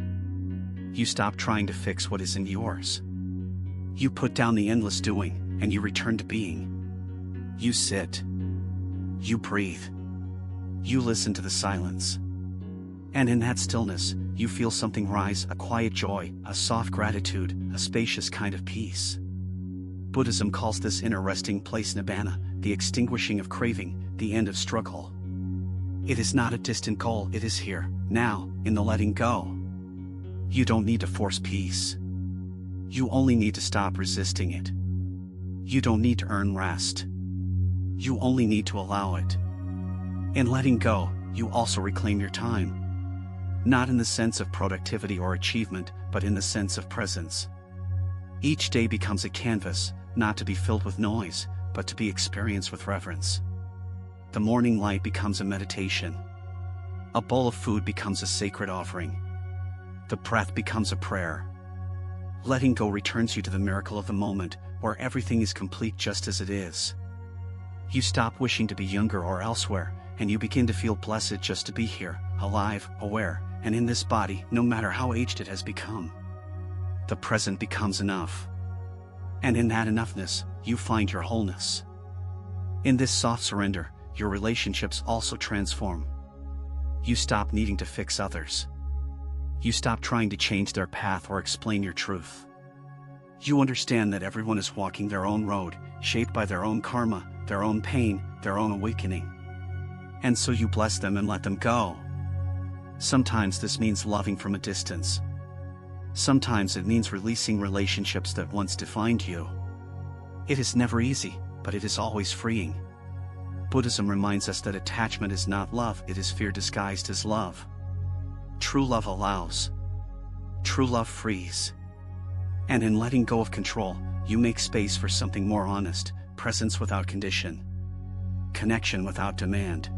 You stop trying to fix what isn't yours. You put down the endless doing, and you return to being. You sit. You breathe. You listen to the silence. And in that stillness, you feel something rise, a quiet joy, a soft gratitude, a spacious kind of peace. Buddhism calls this inner resting place nibbana, the extinguishing of craving, the end of struggle. It is not a distant goal, it is here, now, in the letting go. You don't need to force peace. You only need to stop resisting it. You don't need to earn rest. You only need to allow it. In letting go, you also reclaim your time. Not in the sense of productivity or achievement, but in the sense of presence. Each day becomes a canvas, not to be filled with noise, but to be experienced with reverence. The morning light becomes a meditation. A bowl of food becomes a sacred offering. The breath becomes a prayer. Letting go returns you to the miracle of the moment, where everything is complete just as it is. You stop wishing to be younger or elsewhere, and you begin to feel blessed just to be here, alive, aware, and in this body, no matter how aged it has become. The present becomes enough. And in that enoughness, you find your wholeness. In this soft surrender, your relationships also transform. You stop needing to fix others. You stop trying to change their path or explain your truth. You understand that everyone is walking their own road, shaped by their own karma, their own pain, their own awakening. And so you bless them and let them go. Sometimes this means loving from a distance. Sometimes it means releasing relationships that once defined you. It is never easy, but it is always freeing. Buddhism reminds us that attachment is not love, it is fear disguised as love. True love allows. True love frees. And in letting go of control, you make space for something more honest, presence without condition. Connection without demand.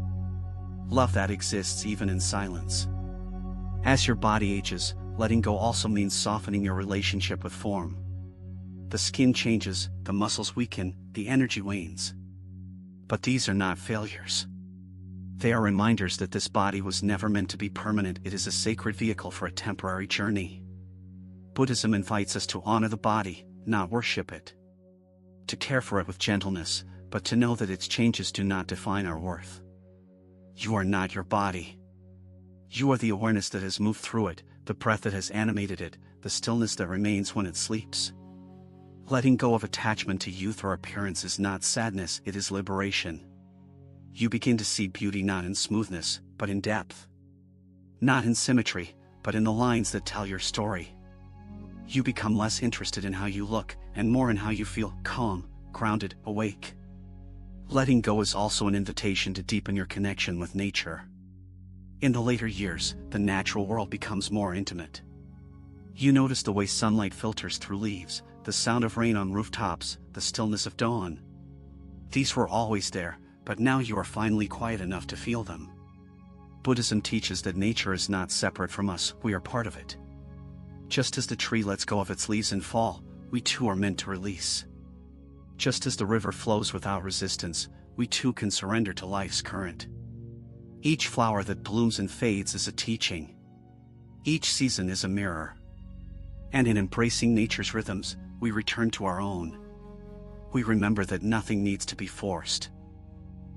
Love that exists even in silence. As your body ages, letting go also means softening your relationship with form. The skin changes, the muscles weaken, the energy wanes. But these are not failures. They are reminders that this body was never meant to be permanent. It is a sacred vehicle for a temporary journey. Buddhism invites us to honor the body, not worship it. To care for it with gentleness, but to know that its changes do not define our worth. You are not your body. You are the awareness that has moved through it, the breath that has animated it, the stillness that remains when it sleeps. Letting go of attachment to youth or appearance is not sadness, it is liberation. You begin to see beauty not in smoothness, but in depth. Not in symmetry, but in the lines that tell your story. You become less interested in how you look, and more in how you feel, calm, grounded, awake. Letting go is also an invitation to deepen your connection with nature. In the later years, the natural world becomes more intimate. You notice the way sunlight filters through leaves, the sound of rain on rooftops, the stillness of dawn. These were always there, but now you are finally quiet enough to feel them. Buddhism teaches that nature is not separate from us, we are part of it. Just as the tree lets go of its leaves and fall, we too are meant to release. Just as the river flows without resistance, we too can surrender to life's current. Each flower that blooms and fades is a teaching. Each season is a mirror. And in embracing nature's rhythms, we return to our own. We remember that nothing needs to be forced.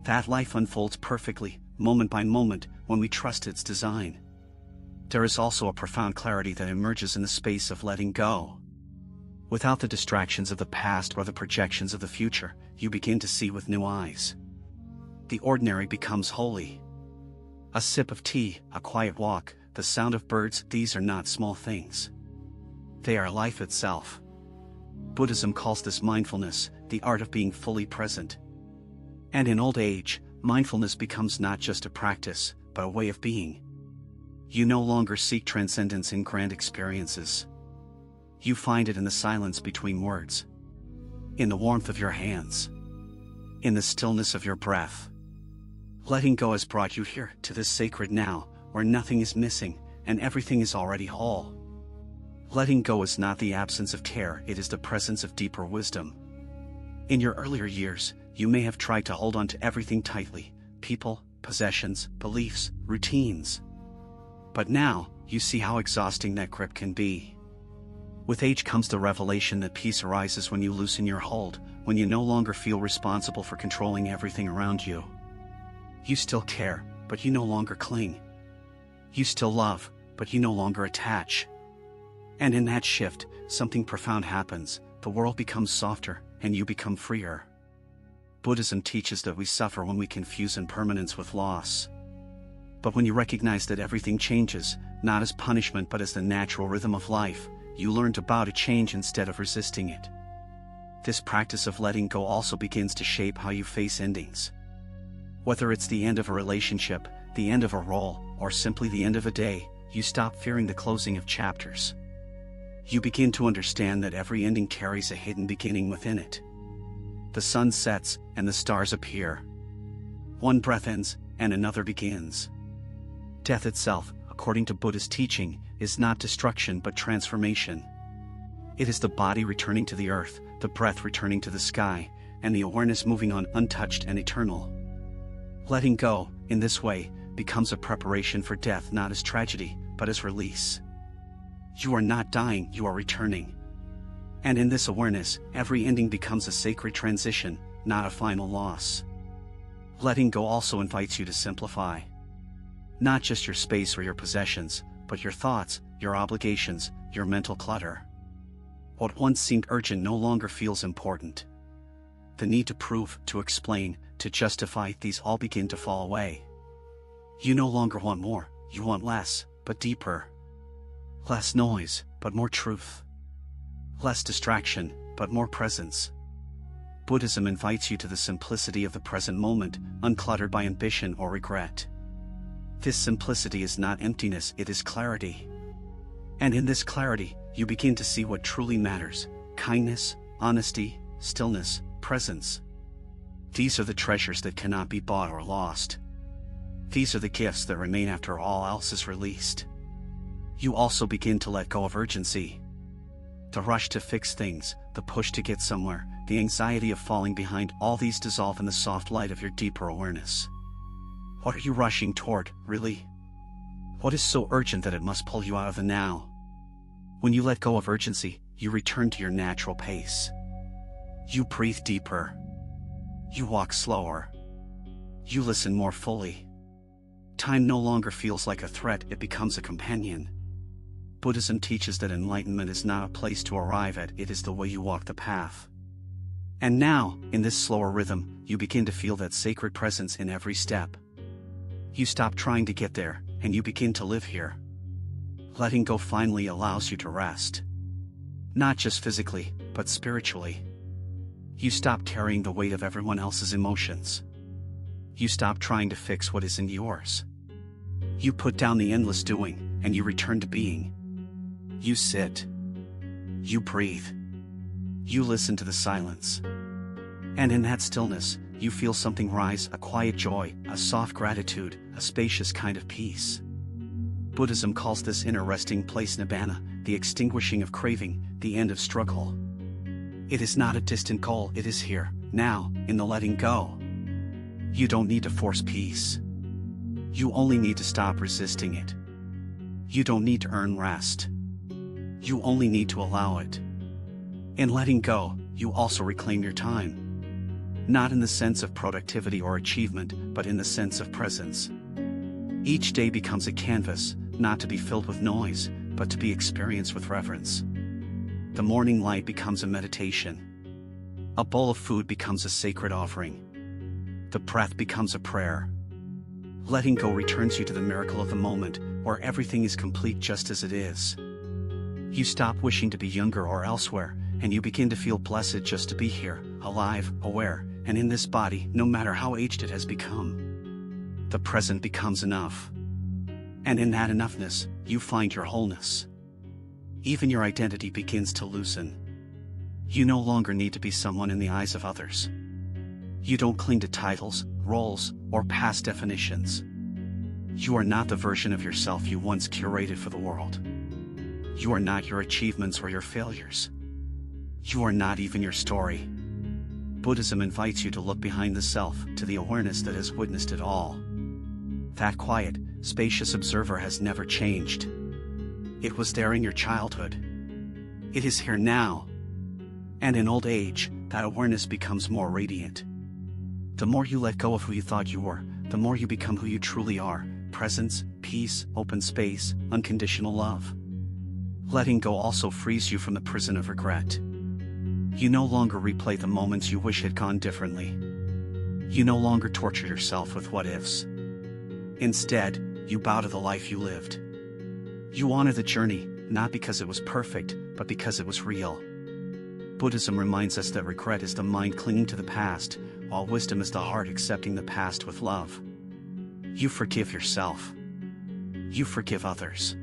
That life unfolds perfectly, moment by moment, when we trust its design. There is also a profound clarity that emerges in the space of letting go. Without the distractions of the past or the projections of the future, you begin to see with new eyes. The ordinary becomes holy. A sip of tea, a quiet walk, the sound of birds, these are not small things. They are life itself. Buddhism calls this mindfulness, the art of being fully present. And in old age, mindfulness becomes not just a practice, but a way of being. You no longer seek transcendence in grand experiences. You find it in the silence between words. In the warmth of your hands. In the stillness of your breath. Letting go has brought you here, to this sacred now, where nothing is missing, and everything is already whole. Letting go is not the absence of care, it is the presence of deeper wisdom. In your earlier years, you may have tried to hold on to everything tightly, people, possessions, beliefs, routines. But now, you see how exhausting that grip can be. With age comes the revelation that peace arises when you loosen your hold, when you no longer feel responsible for controlling everything around you. You still care, but you no longer cling. You still love, but you no longer attach. And in that shift, something profound happens, the world becomes softer, and you become freer. Buddhism teaches that we suffer when we confuse impermanence with loss. But when you recognize that everything changes, not as punishment but as the natural rhythm of life, you learn to bow to change instead of resisting it. This practice of letting go also begins to shape how you face endings. Whether it's the end of a relationship, the end of a role, or simply the end of a day, you stop fearing the closing of chapters. You begin to understand that every ending carries a hidden beginning within it. The sun sets, and the stars appear. One breath ends, and another begins. Death itself, according to Buddhist teaching, is not destruction but transformation. It is the body returning to the earth, the breath returning to the sky, and the awareness moving on untouched and eternal. Letting go, in this way, becomes a preparation for death not as tragedy, but as release. You are not dying, you are returning. And in this awareness, every ending becomes a sacred transition, not a final loss. Letting go also invites you to simplify. Not just your space or your possessions, but your thoughts, your obligations, your mental clutter. What once seemed urgent no longer feels important. The need to prove, to explain, to justify, these all begin to fall away. You no longer want more, you want less, but deeper. Less noise, but more truth. Less distraction, but more presence. Buddhism invites you to the simplicity of the present moment, uncluttered by ambition or regret. This simplicity is not emptiness, it is clarity. And in this clarity, you begin to see what truly matters: kindness, honesty, stillness, presence. These are the treasures that cannot be bought or lost. These are the gifts that remain after all else is released. You also begin to let go of urgency. The rush to fix things, the push to get somewhere, the anxiety of falling behind, all these dissolve in the soft light of your deeper awareness. What are you rushing toward, really? What is so urgent that it must pull you out of the now? When you let go of urgency, you return to your natural pace. You breathe deeper. You walk slower. You listen more fully. Time no longer feels like a threat, it becomes a companion. Buddhism teaches that enlightenment is not a place to arrive at, it is the way you walk the path. And now, in this slower rhythm, you begin to feel that sacred presence in every step. You stop trying to get there, and you begin to live here. Letting go finally allows you to rest. Not just physically, but spiritually. You stop carrying the weight of everyone else's emotions. You stop trying to fix what isn't yours. You put down the endless doing, and you return to being. You sit. You breathe. You listen to the silence. And in that stillness, you feel something rise, a quiet joy, a soft gratitude, a spacious kind of peace. Buddhism calls this inner resting place nibbana, the extinguishing of craving, the end of struggle. It is not a distant goal, it is here, now, in the letting go. You don't need to force peace. You only need to stop resisting it. You don't need to earn rest. You only need to allow it. In letting go, you also reclaim your time. Not in the sense of productivity or achievement, but in the sense of presence. Each day becomes a canvas, not to be filled with noise, but to be experienced with reverence. The morning light becomes a meditation. A bowl of food becomes a sacred offering. The breath becomes a prayer. Letting go returns you to the miracle of the moment, where everything is complete just as it is. You stop wishing to be younger or elsewhere, and you begin to feel blessed just to be here, alive, aware, and in this body, no matter how aged it has become. The present becomes enough. And in that enoughness, you find your wholeness. Even your identity begins to loosen. You no longer need to be someone in the eyes of others. You don't cling to titles, roles, or past definitions. You are not the version of yourself you once curated for the world. You are not your achievements or your failures. You are not even your story. Buddhism invites you to look behind the self, to the awareness that has witnessed it all. That quiet, spacious observer has never changed. It was there in your childhood. It is here now. And in old age, that awareness becomes more radiant. The more you let go of who you thought you were, the more you become who you truly are: presence, peace, open space, unconditional love. Letting go also frees you from the prison of regret. You no longer replay the moments you wish had gone differently. You no longer torture yourself with what-ifs. Instead, you bow to the life you lived. You honor the journey, not because it was perfect, but because it was real. Buddhism reminds us that regret is the mind clinging to the past, while wisdom is the heart accepting the past with love. You forgive yourself. You forgive others.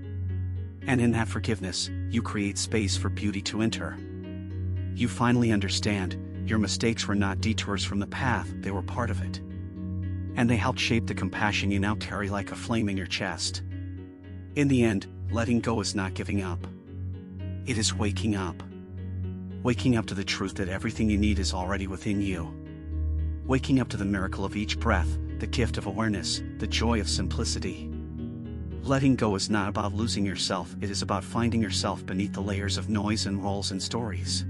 And in that forgiveness, you create space for beauty to enter. You finally understand, your mistakes were not detours from the path, they were part of it. And they helped shape the compassion you now carry like a flame in your chest. In the end, letting go is not giving up. It is waking up. Waking up to the truth that everything you need is already within you. Waking up to the miracle of each breath, the gift of awareness, the joy of simplicity. Letting go is not about losing yourself, it is about finding yourself beneath the layers of noise and roles and stories.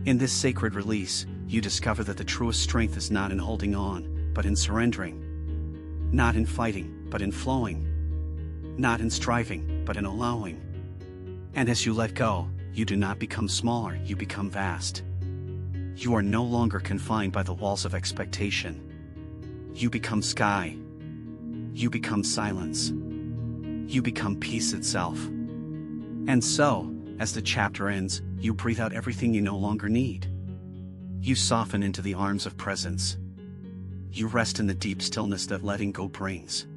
In this sacred release, you discover that the truest strength is not in holding on, but in surrendering. Not in fighting, but in flowing. Not in striving, but in allowing. And as you let go, you do not become smaller, you become vast. You are no longer confined by the walls of expectation. You become sky. You become silence. You become peace itself. And so, as the chapter ends, you breathe out everything you no longer need. You soften into the arms of presence. You rest in the deep stillness that letting go brings.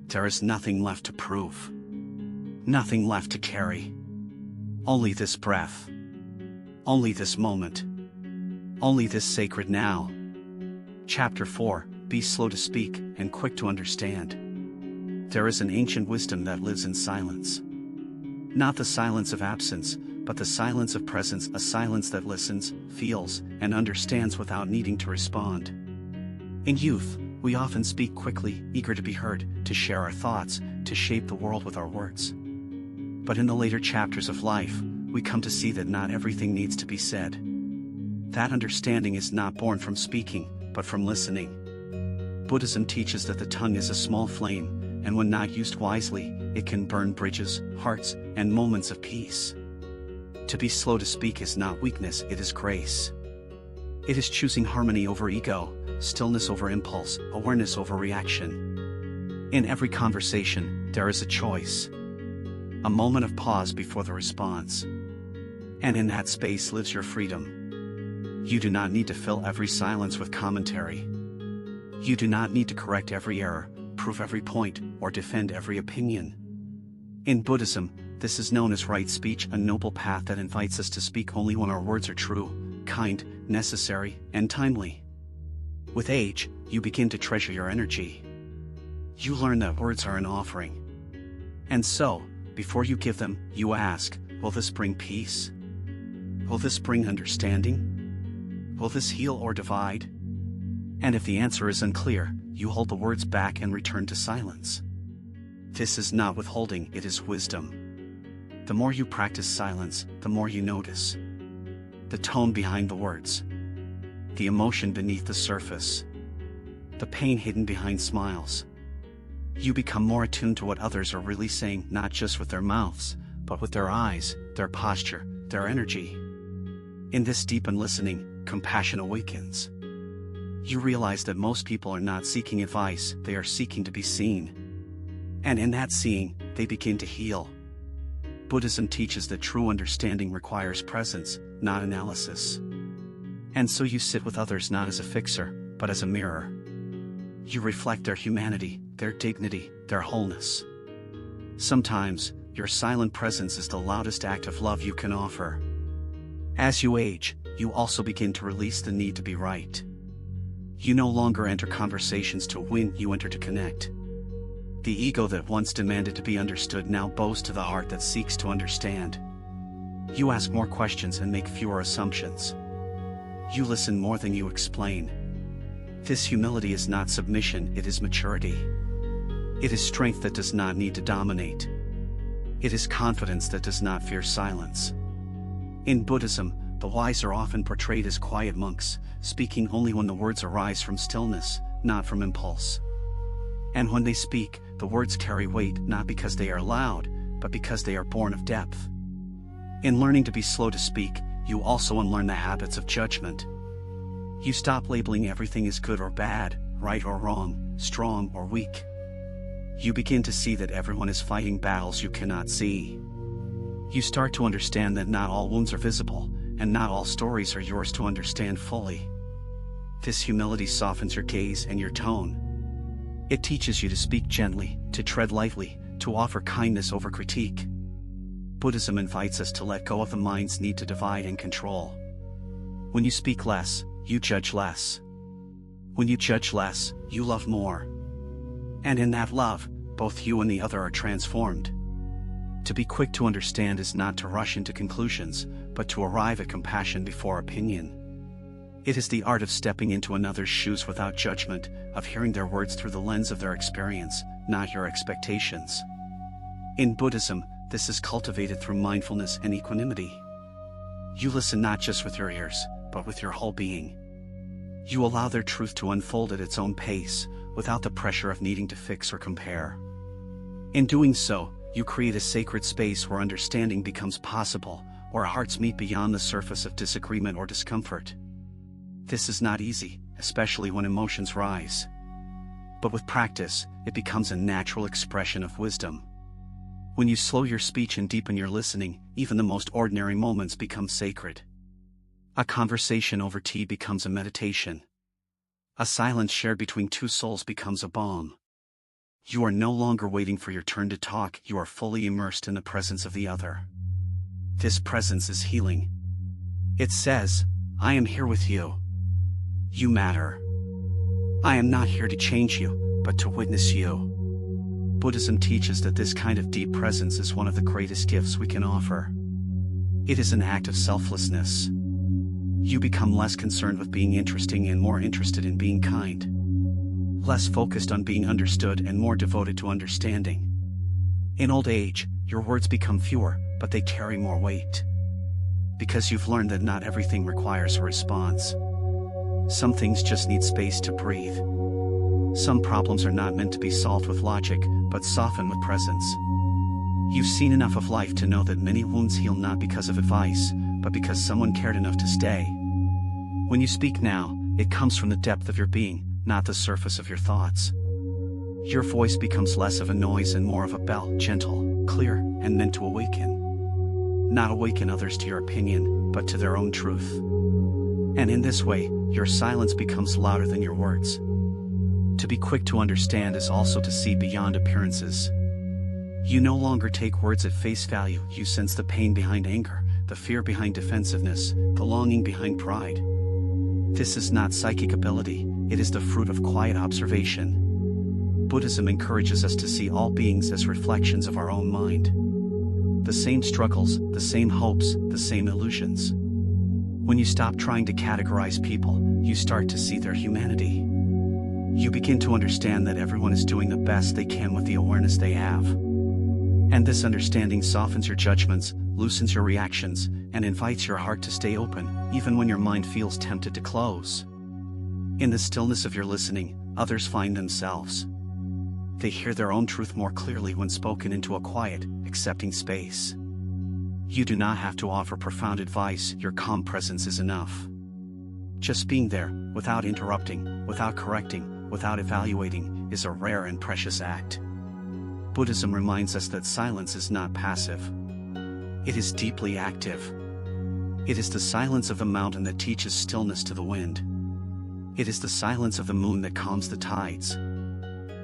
There is nothing left to prove. Nothing left to carry. Only this breath. Only this moment. Only this sacred now. Chapter 4, Be slow to speak and quick to understand. There is an ancient wisdom that lives in silence. Not the silence of absence, but the silence of presence, a silence that listens, feels, and understands without needing to respond. In youth, we often speak quickly, eager to be heard, to share our thoughts, to shape the world with our words. But in the later chapters of life, we come to see that not everything needs to be said. That understanding is not born from speaking, but from listening. Buddhism teaches that the tongue is a small flame, and when not used wisely, it can burn bridges, hearts, and moments of peace. To be slow to speak is not weakness, it is grace. It is choosing harmony over ego, stillness over impulse, awareness over reaction. In every conversation, there is a choice. A moment of pause before the response. And in that space lives your freedom. You do not need to fill every silence with commentary. You do not need to correct every error, prove every point, or defend every opinion. In Buddhism, this is known as right speech, a noble path that invites us to speak only when our words are true, kind, necessary, and timely. With age, you begin to treasure your energy. You learn that words are an offering. And so, before you give them, you ask, will this bring peace? Will this bring understanding? Will this heal or divide? And if the answer is unclear, you hold the words back and return to silence. This is not withholding, it is wisdom. The more you practice silence, the more you notice. The tone behind the words. The emotion beneath the surface. The pain hidden behind smiles. You become more attuned to what others are really saying, not just with their mouths, but with their eyes, their posture, their energy. In this deepened listening, compassion awakens. You realize that most people are not seeking advice, they are seeking to be seen. And in that seeing, they begin to heal. Buddhism teaches that true understanding requires presence, not analysis. And so you sit with others not as a fixer, but as a mirror. You reflect their humanity, their dignity, their wholeness. Sometimes, your silent presence is the loudest act of love you can offer. As you age, you also begin to release the need to be right. You no longer enter conversations to win, you enter to connect. The ego that once demanded to be understood now bows to the heart that seeks to understand. You ask more questions and make fewer assumptions. You listen more than you explain. This humility is not submission, it is maturity. It is strength that does not need to dominate. It is confidence that does not fear silence. In Buddhism, the wise are often portrayed as quiet monks, speaking only when the words arise from stillness, not from impulse. And when they speak, the words carry weight not because they are loud, but because they are born of depth. In learning to be slow to speak, you also unlearn the habits of judgment. You stop labeling everything as good or bad, right or wrong, strong or weak. You begin to see that everyone is fighting battles you cannot see. You start to understand that not all wounds are visible, and not all stories are yours to understand fully. This humility softens your gaze and your tone. It teaches you to speak gently, to tread lightly, to offer kindness over critique. Buddhism invites us to let go of the mind's need to divide and control. When you speak less, you judge less. When you judge less, you love more. And in that love, both you and the other are transformed. To be quick to understand is not to rush into conclusions, but to arrive at compassion before opinion. It is the art of stepping into another's shoes without judgment, of hearing their words through the lens of their experience, not your expectations. In Buddhism, this is cultivated through mindfulness and equanimity. You listen not just with your ears, but with your whole being. You allow their truth to unfold at its own pace, without the pressure of needing to fix or compare. In doing so, you create a sacred space where understanding becomes possible, where hearts meet beyond the surface of disagreement or discomfort. This is not easy, especially when emotions rise. But with practice, it becomes a natural expression of wisdom. When you slow your speech and deepen your listening, even the most ordinary moments become sacred. A conversation over tea becomes a meditation. A silence shared between two souls becomes a balm. You are no longer waiting for your turn to talk, you are fully immersed in the presence of the other. This presence is healing. It says, I am here with you. You matter. I am not here to change you, but to witness you. Buddhism teaches that this kind of deep presence is one of the greatest gifts we can offer. It is an act of selflessness. You become less concerned with being interesting and more interested in being kind. Less focused on being understood and more devoted to understanding. In old age, your words become fewer, but they carry more weight. Because you've learned that not everything requires a response. Some things just need space to breathe. Some problems are not meant to be solved with logic, but softened with presence. You've seen enough of life to know that many wounds heal not because of advice, but because someone cared enough to stay. When you speak now, it comes from the depth of your being, not the surface of your thoughts. Your voice becomes less of a noise and more of a bell, gentle, clear, and meant to awaken. Not awaken others to your opinion, but to their own truth. And in this way, your silence becomes louder than your words. To be quick to understand is also to see beyond appearances. You no longer take words at face value, you sense the pain behind anger, the fear behind defensiveness, the longing behind pride. This is not psychic ability, it is the fruit of quiet observation. Buddhism encourages us to see all beings as reflections of our own mind. The same struggles, the same hopes, the same illusions. When you stop trying to categorize people, you start to see their humanity. You begin to understand that everyone is doing the best they can with the awareness they have. And this understanding softens your judgments, loosens your reactions, and invites your heart to stay open, even when your mind feels tempted to close. In the stillness of your listening, others find themselves. They hear their own truth more clearly when spoken into a quiet, accepting space. You do not have to offer profound advice, your calm presence is enough. Just being there, without interrupting, without correcting, without evaluating, is a rare and precious act. Buddhism reminds us that silence is not passive. It is deeply active. It is the silence of the mountain that teaches stillness to the wind. It is the silence of the moon that calms the tides.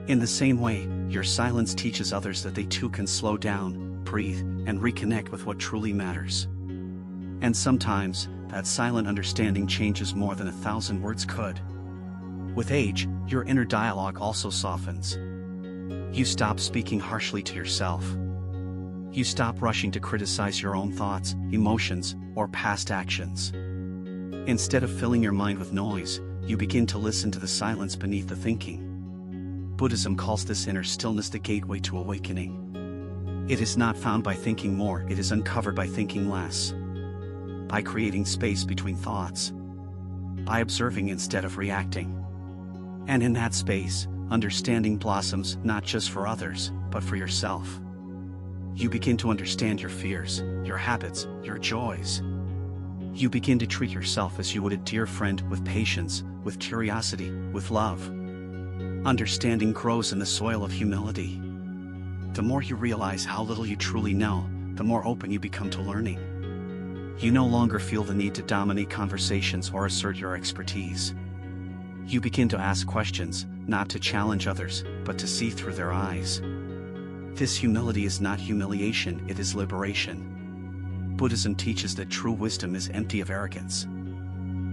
In the same way, your silence teaches others that they too can slow down, breathe, and reconnect with what truly matters. And sometimes, that silent understanding changes more than 1,000 words could. With age, your inner dialogue also softens. You stop speaking harshly to yourself. You stop rushing to criticize your own thoughts, emotions, or past actions. Instead of filling your mind with noise, you begin to listen to the silence beneath the thinking. Buddhism calls this inner stillness the gateway to awakening. It is not found by thinking more, it is uncovered by thinking less. By creating space between thoughts. By observing instead of reacting. And in that space, understanding blossoms not just for others, but for yourself. You begin to understand your fears, your habits, your joys. You begin to treat yourself as you would a dear friend, with patience, with curiosity, with love. Understanding grows in the soil of humility. The more you realize how little you truly know, the more open you become to learning. You no longer feel the need to dominate conversations or assert your expertise. You begin to ask questions, not to challenge others, but to see through their eyes. This humility is not humiliation, it is liberation. Buddhism teaches that true wisdom is empty of arrogance.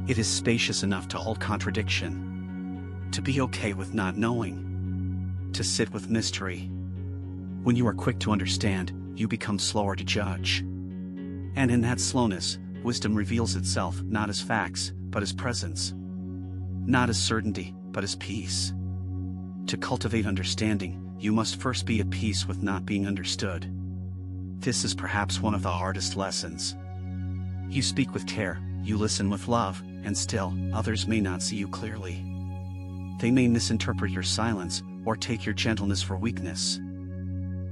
It is spacious enough to hold contradiction, to be okay with not knowing, to sit with mystery. When you are quick to understand, you become slower to judge. And in that slowness, wisdom reveals itself not as facts, but as presence. Not as certainty, but as peace. To cultivate understanding, you must first be at peace with not being understood. This is perhaps one of the hardest lessons. You speak with care, you listen with love, and still, others may not see you clearly. They may misinterpret your silence, or take your gentleness for weakness.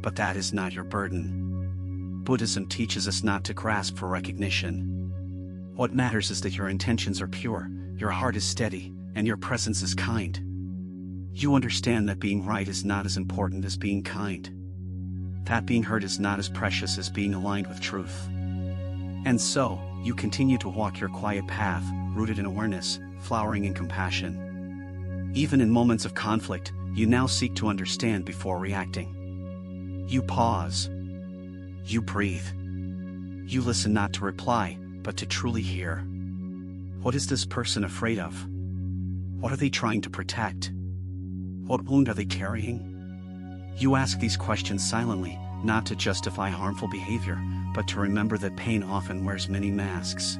But that is not your burden. Buddhism teaches us not to grasp for recognition. What matters is that your intentions are pure, your heart is steady, and your presence is kind. You understand that being right is not as important as being kind. That being heard is not as precious as being aligned with truth. And so, you continue to walk your quiet path, rooted in awareness, flowering in compassion. Even in moments of conflict, you now seek to understand before reacting. You pause. You breathe. You listen not to reply, but to truly hear. What is this person afraid of? What are they trying to protect? What wound are they carrying? You ask these questions silently, not to justify harmful behavior, but to remember that pain often wears many masks.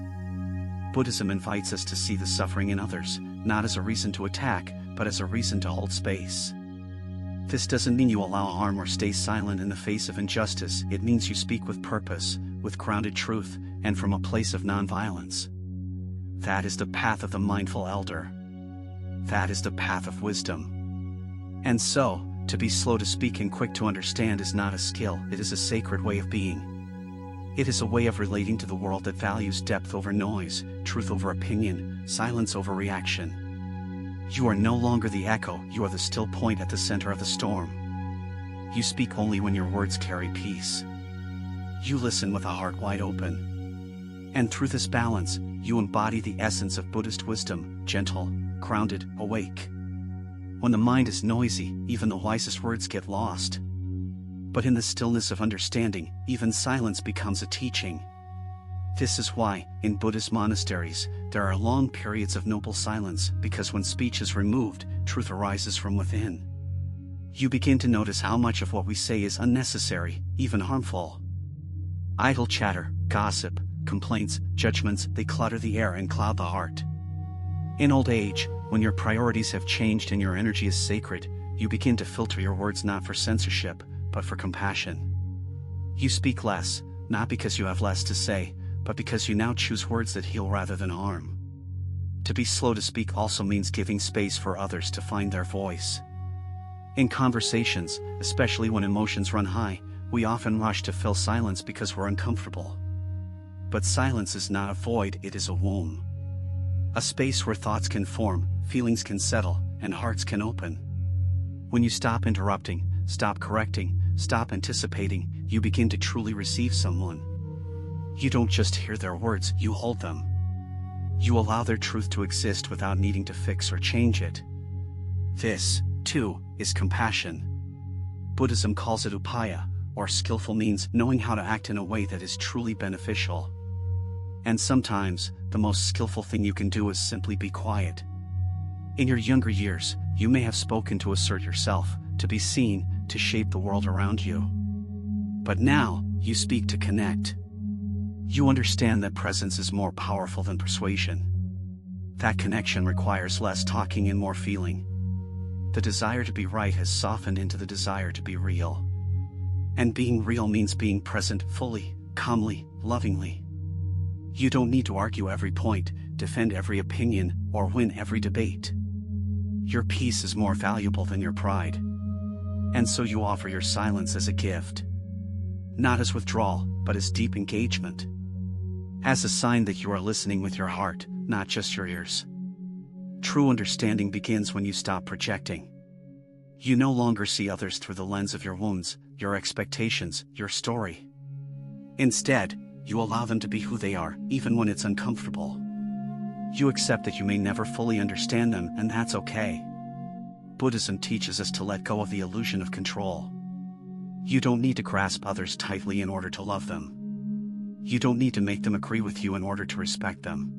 Buddhism invites us to see the suffering in others, not as a reason to attack, but as a reason to hold space. This doesn't mean you allow harm or stay silent in the face of injustice. It means you speak with purpose, with grounded truth, and from a place of nonviolence. That is the path of the mindful elder. That is the path of wisdom. And so, to be slow to speak and quick to understand is not a skill, it is a sacred way of being. It is a way of relating to the world that values depth over noise, truth over opinion, silence over reaction. You are no longer the echo, you are the still point at the center of the storm. You speak only when your words carry peace. You listen with a heart wide open. And through this balance, you embody the essence of Buddhist wisdom, gentle, grounded, awake. When the mind is noisy, even the wisest words get lost. But in the stillness of understanding, even silence becomes a teaching. This is why, in Buddhist monasteries, there are long periods of noble silence, because when speech is removed, truth arises from within. You begin to notice how much of what we say is unnecessary, even harmful. Idle chatter, gossip, complaints, judgments, they clutter the air and cloud the heart. In old age, when your priorities have changed and your energy is sacred, you begin to filter your words not for censorship, but for compassion. You speak less, not because you have less to say, but because you now choose words that heal rather than harm. To be slow to speak also means giving space for others to find their voice. In conversations, especially when emotions run high, we often rush to fill silence because we're uncomfortable. But silence is not a void, it is a womb. A space where thoughts can form, feelings can settle, and hearts can open. When you stop interrupting, stop correcting, stop anticipating, you begin to truly receive someone. You don't just hear their words, you hold them. You allow their truth to exist without needing to fix or change it. This, too, is compassion. Buddhism calls it upaya, or skillful means knowing how to act in a way that is truly beneficial. And sometimes, the most skillful thing you can do is simply be quiet. In your younger years, you may have spoken to assert yourself, to be seen, to shape the world around you. But now, you speak to connect. You understand that presence is more powerful than persuasion. That connection requires less talking and more feeling. The desire to be right has softened into the desire to be real. And being real means being present fully, calmly, lovingly. You don't need to argue every point, defend every opinion, or win every debate. Your peace is more valuable than your pride. And so you offer your silence as a gift. Not as withdrawal, but as deep engagement. As a sign that you are listening with your heart, not just your ears. True understanding begins when you stop projecting. You no longer see others through the lens of your wounds, your expectations, your story. Instead, you allow them to be who they are, even when it's uncomfortable. You accept that you may never fully understand them, and that's okay. Buddhism teaches us to let go of the illusion of control. You don't need to grasp others tightly in order to love them. You don't need to make them agree with you in order to respect them.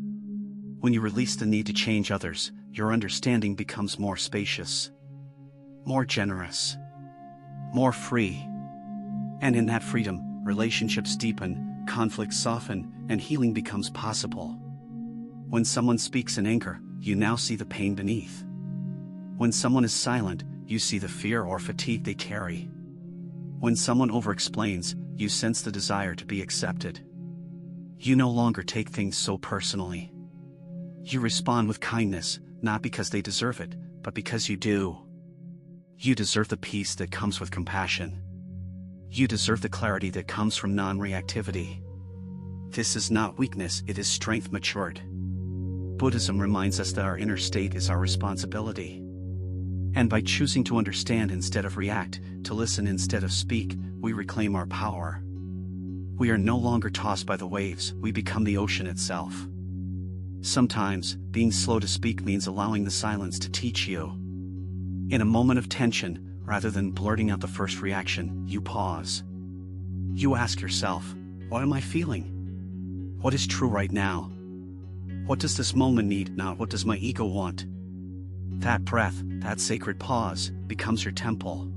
When you release the need to change others, your understanding becomes more spacious, more generous, more free. And in that freedom, relationships deepen, conflicts soften, and healing becomes possible. When someone speaks in anger, you now see the pain beneath. When someone is silent, you see the fear or fatigue they carry. When someone over-explains, you sense the desire to be accepted. You no longer take things so personally. You respond with kindness, not because they deserve it, but because you do. You deserve the peace that comes with compassion. You deserve the clarity that comes from non-reactivity. This is not weakness, it is strength matured. Buddhism reminds us that our inner state is our responsibility. And by choosing to understand instead of react, to listen instead of speak, we reclaim our power. We are no longer tossed by the waves, we become the ocean itself. Sometimes, being slow to speak means allowing the silence to teach you. In a moment of tension, rather than blurting out the first reaction, you pause. You ask yourself, what am I feeling? What is true right now? What does this moment need, not what does my ego want? That breath, that sacred pause, becomes your temple.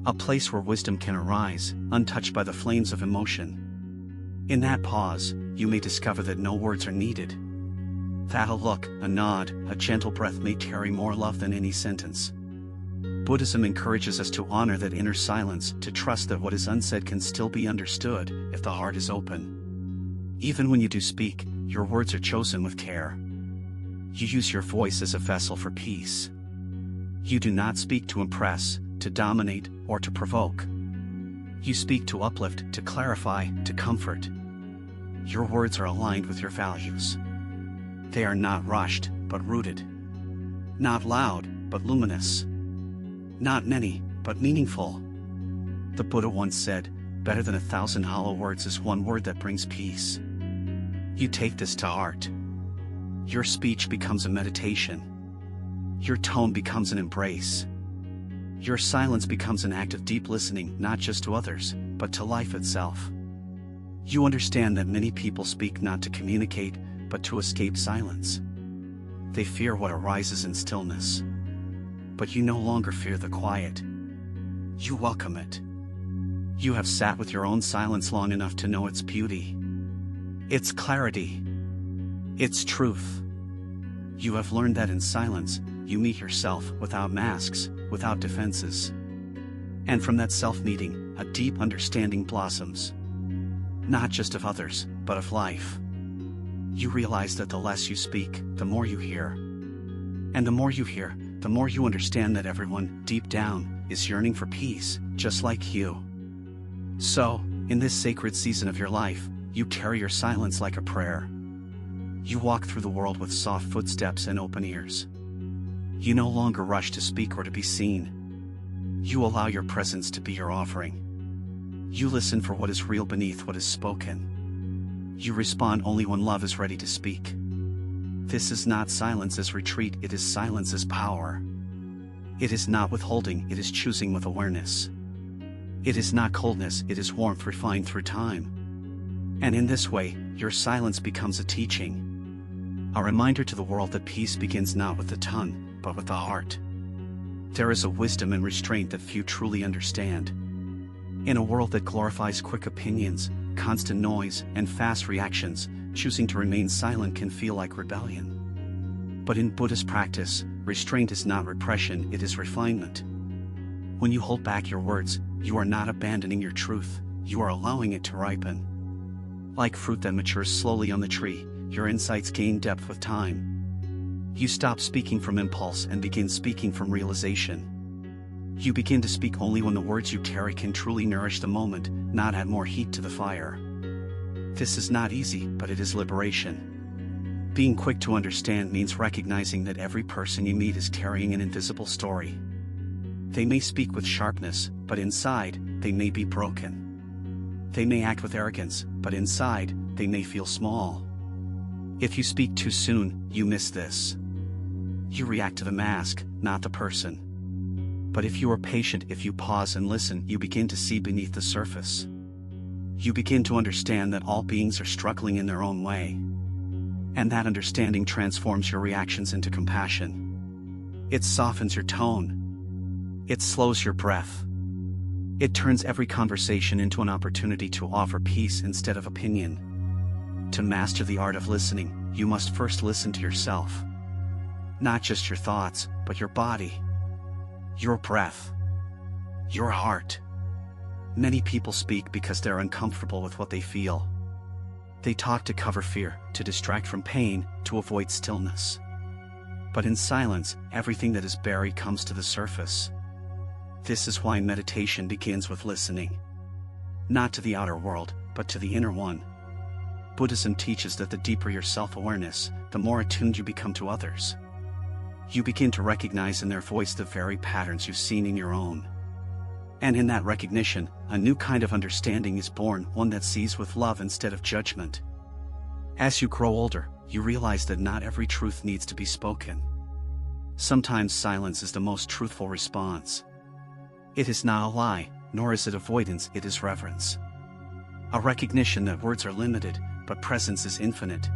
A place where wisdom can arise, untouched by the flames of emotion. In that pause, you may discover that no words are needed. That a look, a nod, a gentle breath may carry more love than any sentence. Buddhism encourages us to honor that inner silence, to trust that what is unsaid can still be understood if the heart is open. Even when you do speak, your words are chosen with care. You use your voice as a vessel for peace. You do not speak to impress, to dominate, or to provoke. You speak to uplift, to clarify, to comfort. Your words are aligned with your values. They are not rushed, but rooted. Not loud, but luminous. Not many, but meaningful. The Buddha once said, "Better than 1,000 hollow words is one word that brings peace." You take this to heart. Your speech becomes a meditation. Your tone becomes an embrace. Your silence becomes an act of deep listening, not just to others, but to life itself. You understand that many people speak not to communicate, but to escape silence. They fear what arises in stillness. But you no longer fear the quiet. You welcome it. You have sat with your own silence long enough to know its beauty, its clarity, its truth. You have learned that in silence, you meet yourself without masks, without defenses. And from that self-meeting, a deep understanding blossoms. Not just of others, but of life. You realize that the less you speak, the more you hear. And the more you hear, the more you understand that everyone, deep down, is yearning for peace, just like you. So, in this sacred season of your life, you carry your silence like a prayer. You walk through the world with soft footsteps and open ears. You no longer rush to speak or to be seen. You allow your presence to be your offering. You listen for what is real beneath what is spoken. You respond only when love is ready to speak. This is not silence as retreat, it is silence as power. It is not withholding, it is choosing with awareness. It is not coldness, it is warmth refined through time. And in this way, your silence becomes a teaching. A reminder to the world that peace begins not with the tongue, but with the heart. There is a wisdom and restraint that few truly understand. In a world that glorifies quick opinions, constant noise, and fast reactions, choosing to remain silent can feel like rebellion. But in Buddhist practice, restraint is not repression, it is refinement. When you hold back your words, you are not abandoning your truth, you are allowing it to ripen. Like fruit that matures slowly on the tree, your insights gain depth with time. You stop speaking from impulse and begin speaking from realization. You begin to speak only when the words you carry can truly nourish the moment, not add more heat to the fire. This is not easy, but it is liberation. Being quick to understand means recognizing that every person you meet is carrying an invisible story. They may speak with sharpness, but inside, they may be broken. They may act with arrogance, but inside, they may feel small. If you speak too soon, you miss this. You react to the mask, not the person. But if you are patient, if you pause and listen, you begin to see beneath the surface. You begin to understand that all beings are struggling in their own way. And that understanding transforms your reactions into compassion. It softens your tone. It slows your breath. It turns every conversation into an opportunity to offer peace instead of opinion. To master the art of listening, you must first listen to yourself. Not just your thoughts, but your body, your breath, your heart. Many people speak because they're uncomfortable with what they feel. They talk to cover fear, to distract from pain, to avoid stillness. But in silence, everything that is buried comes to the surface. This is why meditation begins with listening. Not to the outer world, but to the inner one. Buddhism teaches that the deeper your self-awareness, the more attuned you become to others. You begin to recognize in their voice the very patterns you've seen in your own. And in that recognition, a new kind of understanding is born, one that sees with love instead of judgment. As you grow older, you realize that not every truth needs to be spoken. Sometimes silence is the most truthful response. It is not a lie, nor is it avoidance, it is reverence. A recognition that words are limited, but presence is infinite.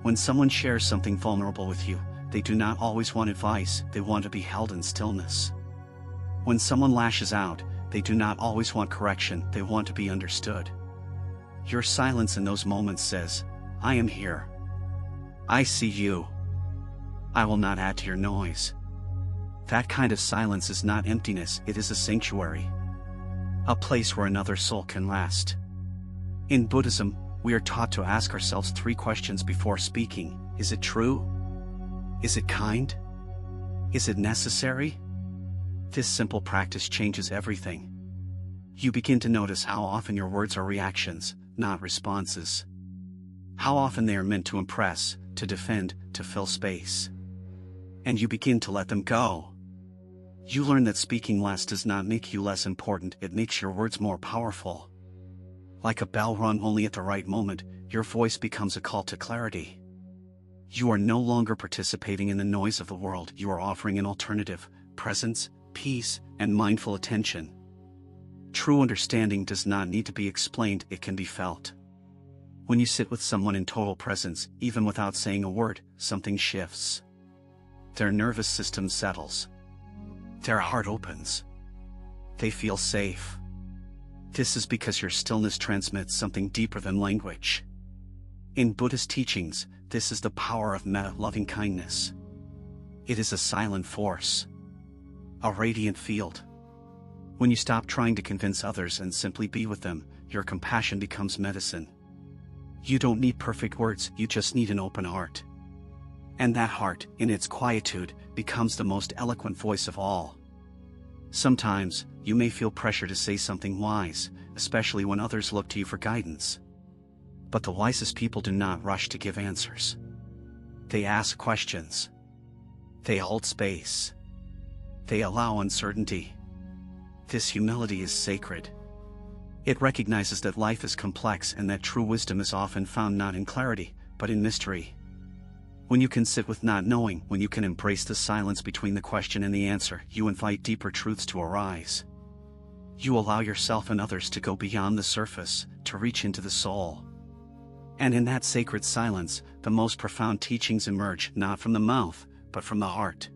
When someone shares something vulnerable with you, they do not always want advice, they want to be held in stillness. When someone lashes out, they do not always want correction, they want to be understood. Your silence in those moments says, I am here. I see you. I will not add to your noise. That kind of silence is not emptiness, it is a sanctuary. A place where another soul can rest. In Buddhism, we are taught to ask ourselves 3 questions before speaking. Is it true? Is it kind? Is it necessary? This simple practice changes everything. You begin to notice how often your words are reactions, not responses. How often they are meant to impress, to defend, to fill space. And you begin to let them go. You learn that speaking less does not make you less important, it makes your words more powerful. Like a bell rung only at the right moment, your voice becomes a call to clarity. You are no longer participating in the noise of the world, you are offering an alternative, presence, peace, and mindful attention. True understanding does not need to be explained, it can be felt. When you sit with someone in total presence, even without saying a word, something shifts. Their nervous system settles. Their heart opens. They feel safe. This is because your stillness transmits something deeper than language. In Buddhist teachings, this is the power of metta, loving kindness. It is a silent force. A radiant field. When you stop trying to convince others and simply be with them, your compassion becomes medicine. You don't need perfect words, you just need an open heart. And that heart, in its quietude, becomes the most eloquent voice of all. Sometimes, you may feel pressure to say something wise, especially when others look to you for guidance. But the wisest people do not rush to give answers. They ask questions. They hold space. They allow uncertainty. This humility is sacred. It recognizes that life is complex and that true wisdom is often found not in clarity, but in mystery. When you can sit with not knowing, when you can embrace the silence between the question and the answer, you invite deeper truths to arise. You allow yourself and others to go beyond the surface, to reach into the soul. And in that sacred silence, the most profound teachings emerge, not from the mouth, but from the heart.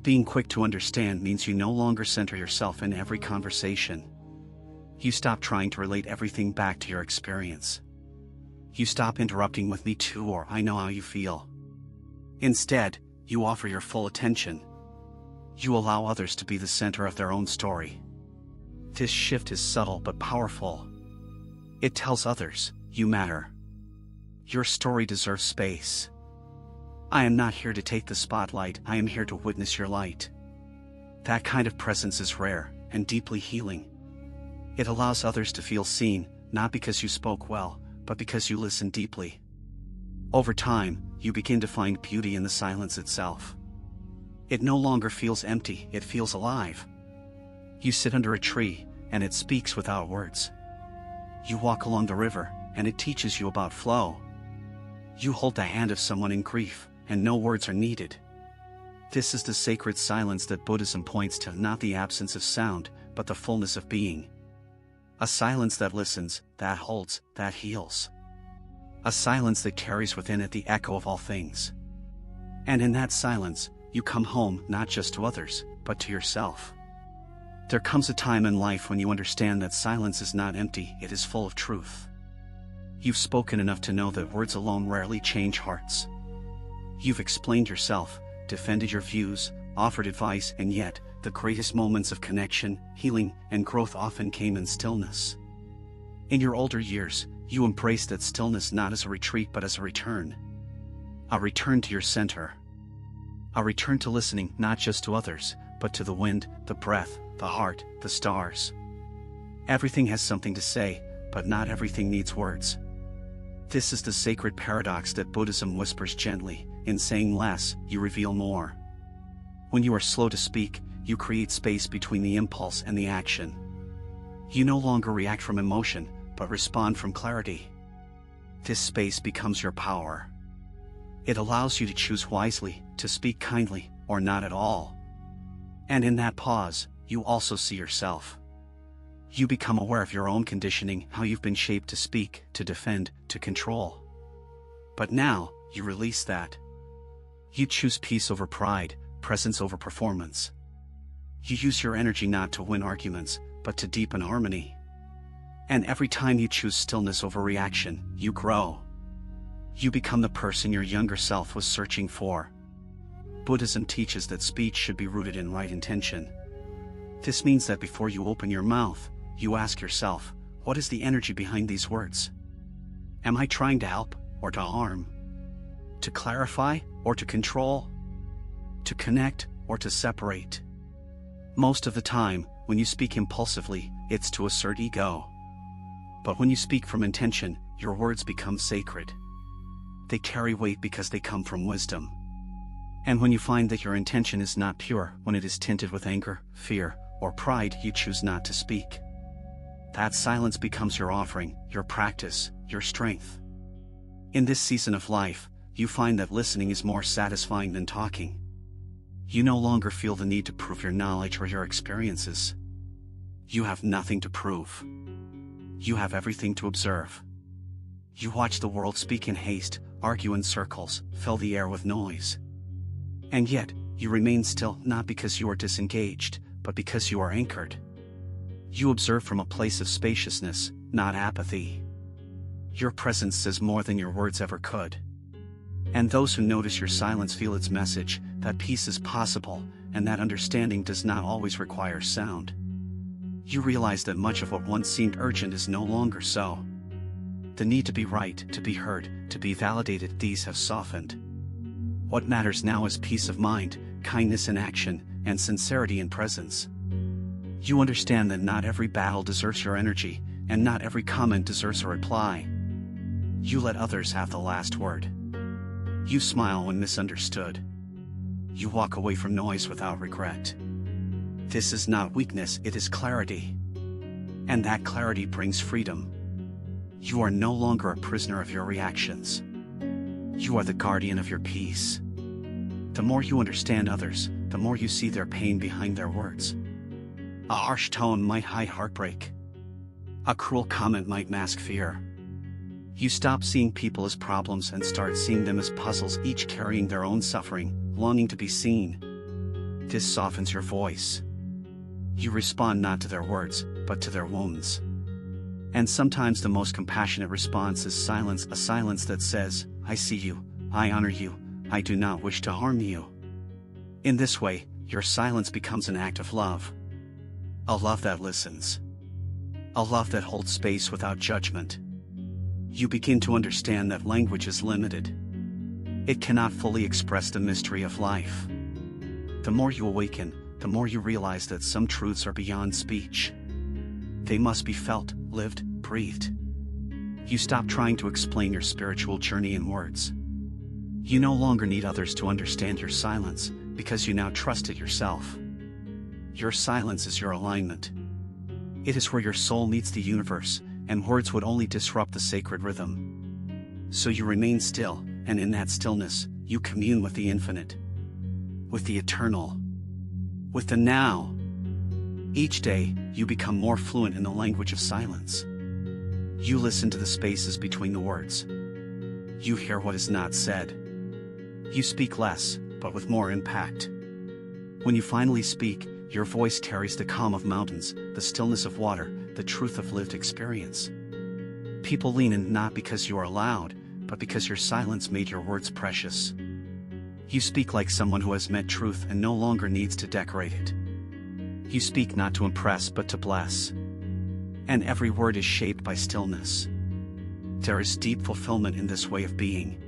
Being quick to understand means you no longer center yourself in every conversation. You stop trying to relate everything back to your experience. You stop interrupting with "me too" or "I know how you feel." Instead, you offer your full attention. You allow others to be the center of their own story. This shift is subtle but powerful. It tells others, you matter. Your story deserves space. I am not here to take the spotlight, I am here to witness your light. That kind of presence is rare and deeply healing. It allows others to feel seen, not because you spoke well, but because you listened deeply. Over time, you begin to find beauty in the silence itself. It no longer feels empty, it feels alive. You sit under a tree, and it speaks without words. You walk along the river, and it teaches you about flow. You hold the hand of someone in grief, and no words are needed. This is the sacred silence that Buddhism points to, not the absence of sound, but the fullness of being. A silence that listens, that holds, that heals. A silence that carries within it the echo of all things. And in that silence, you come home not just to others, but to yourself. There comes a time in life when you understand that silence is not empty, it is full of truth. You've spoken enough to know that words alone rarely change hearts. You've explained yourself, defended your views, offered advice, and yet, the greatest moments of connection, healing, and growth often came in stillness. In your older years, you embraced that stillness not as a retreat but as a return. A return to your center. A return to listening not just to others, but to the wind, the breath, the heart, the stars. Everything has something to say, but not everything needs words. This is the sacred paradox that Buddhism whispers gently. In saying less, you reveal more. When you are slow to speak, you create space between the impulse and the action. You no longer react from emotion, but respond from clarity. This space becomes your power. It allows you to choose wisely, to speak kindly, or not at all. And in that pause, you also see yourself. You become aware of your own conditioning, how you've been shaped to speak, to defend, to control. But now, you release that. You choose peace over pride, presence over performance. You use your energy not to win arguments, but to deepen harmony. And every time you choose stillness over reaction, you grow. You become the person your younger self was searching for. Buddhism teaches that speech should be rooted in right intention. This means that before you open your mouth, you ask yourself, what is the energy behind these words? Am I trying to help, or to harm? To clarify, or to control? To connect, or to separate? Most of the time, when you speak impulsively, it's to assert ego. But when you speak from intention, your words become sacred. They carry weight because they come from wisdom. And when you find that your intention is not pure, when it is tinted with anger, fear, or pride, you choose not to speak. That silence becomes your offering, your practice, your strength. In this season of life, you find that listening is more satisfying than talking. You no longer feel the need to prove your knowledge or your experiences. You have nothing to prove. You have everything to observe. You watch the world speak in haste, argue in circles, fill the air with noise. And yet, you remain still, not because you are disengaged, but because you are anchored. You observe from a place of spaciousness, not apathy. Your presence says more than your words ever could. And those who notice your silence feel its message, that peace is possible, and that understanding does not always require sound. You realize that much of what once seemed urgent is no longer so. The need to be right, to be heard, to be validated, these have softened. What matters now is peace of mind, kindness in action, and sincerity in presence. You understand that not every battle deserves your energy, and not every comment deserves a reply. You let others have the last word. You smile when misunderstood. You walk away from noise without regret. This is not weakness, it is clarity. And that clarity brings freedom. You are no longer a prisoner of your reactions. You are the guardian of your peace. The more you understand others, the more you see their pain behind their words. A harsh tone might hide heartbreak. A cruel comment might mask fear. You stop seeing people as problems and start seeing them as puzzles, each carrying their own suffering, longing to be seen. This softens your voice. You respond not to their words, but to their wounds. And sometimes the most compassionate response is silence, a silence that says, I see you, I honor you, I do not wish to harm you. In this way, your silence becomes an act of love. A love that listens. A love that holds space without judgment. You begin to understand that language is limited. It cannot fully express the mystery of life. The more you awaken, the more you realize that some truths are beyond speech. They must be felt, lived, breathed. You stop trying to explain your spiritual journey in words. You no longer need others to understand your silence, because you now trust it yourself. Your silence is your alignment. It is where your soul meets the universe, and words would only disrupt the sacred rhythm. So you remain still, and in that stillness, you commune with the infinite, with the eternal, with the now. Each day, you become more fluent in the language of silence. You listen to the spaces between the words. You hear what is not said. You speak less, but with more impact. When you finally speak, your voice carries the calm of mountains, the stillness of water, the truth of lived experience. People lean in not because you are loud, but because your silence made your words precious. You speak like someone who has met truth and no longer needs to decorate it. You speak not to impress but to bless. And every word is shaped by stillness. There is deep fulfillment in this way of being.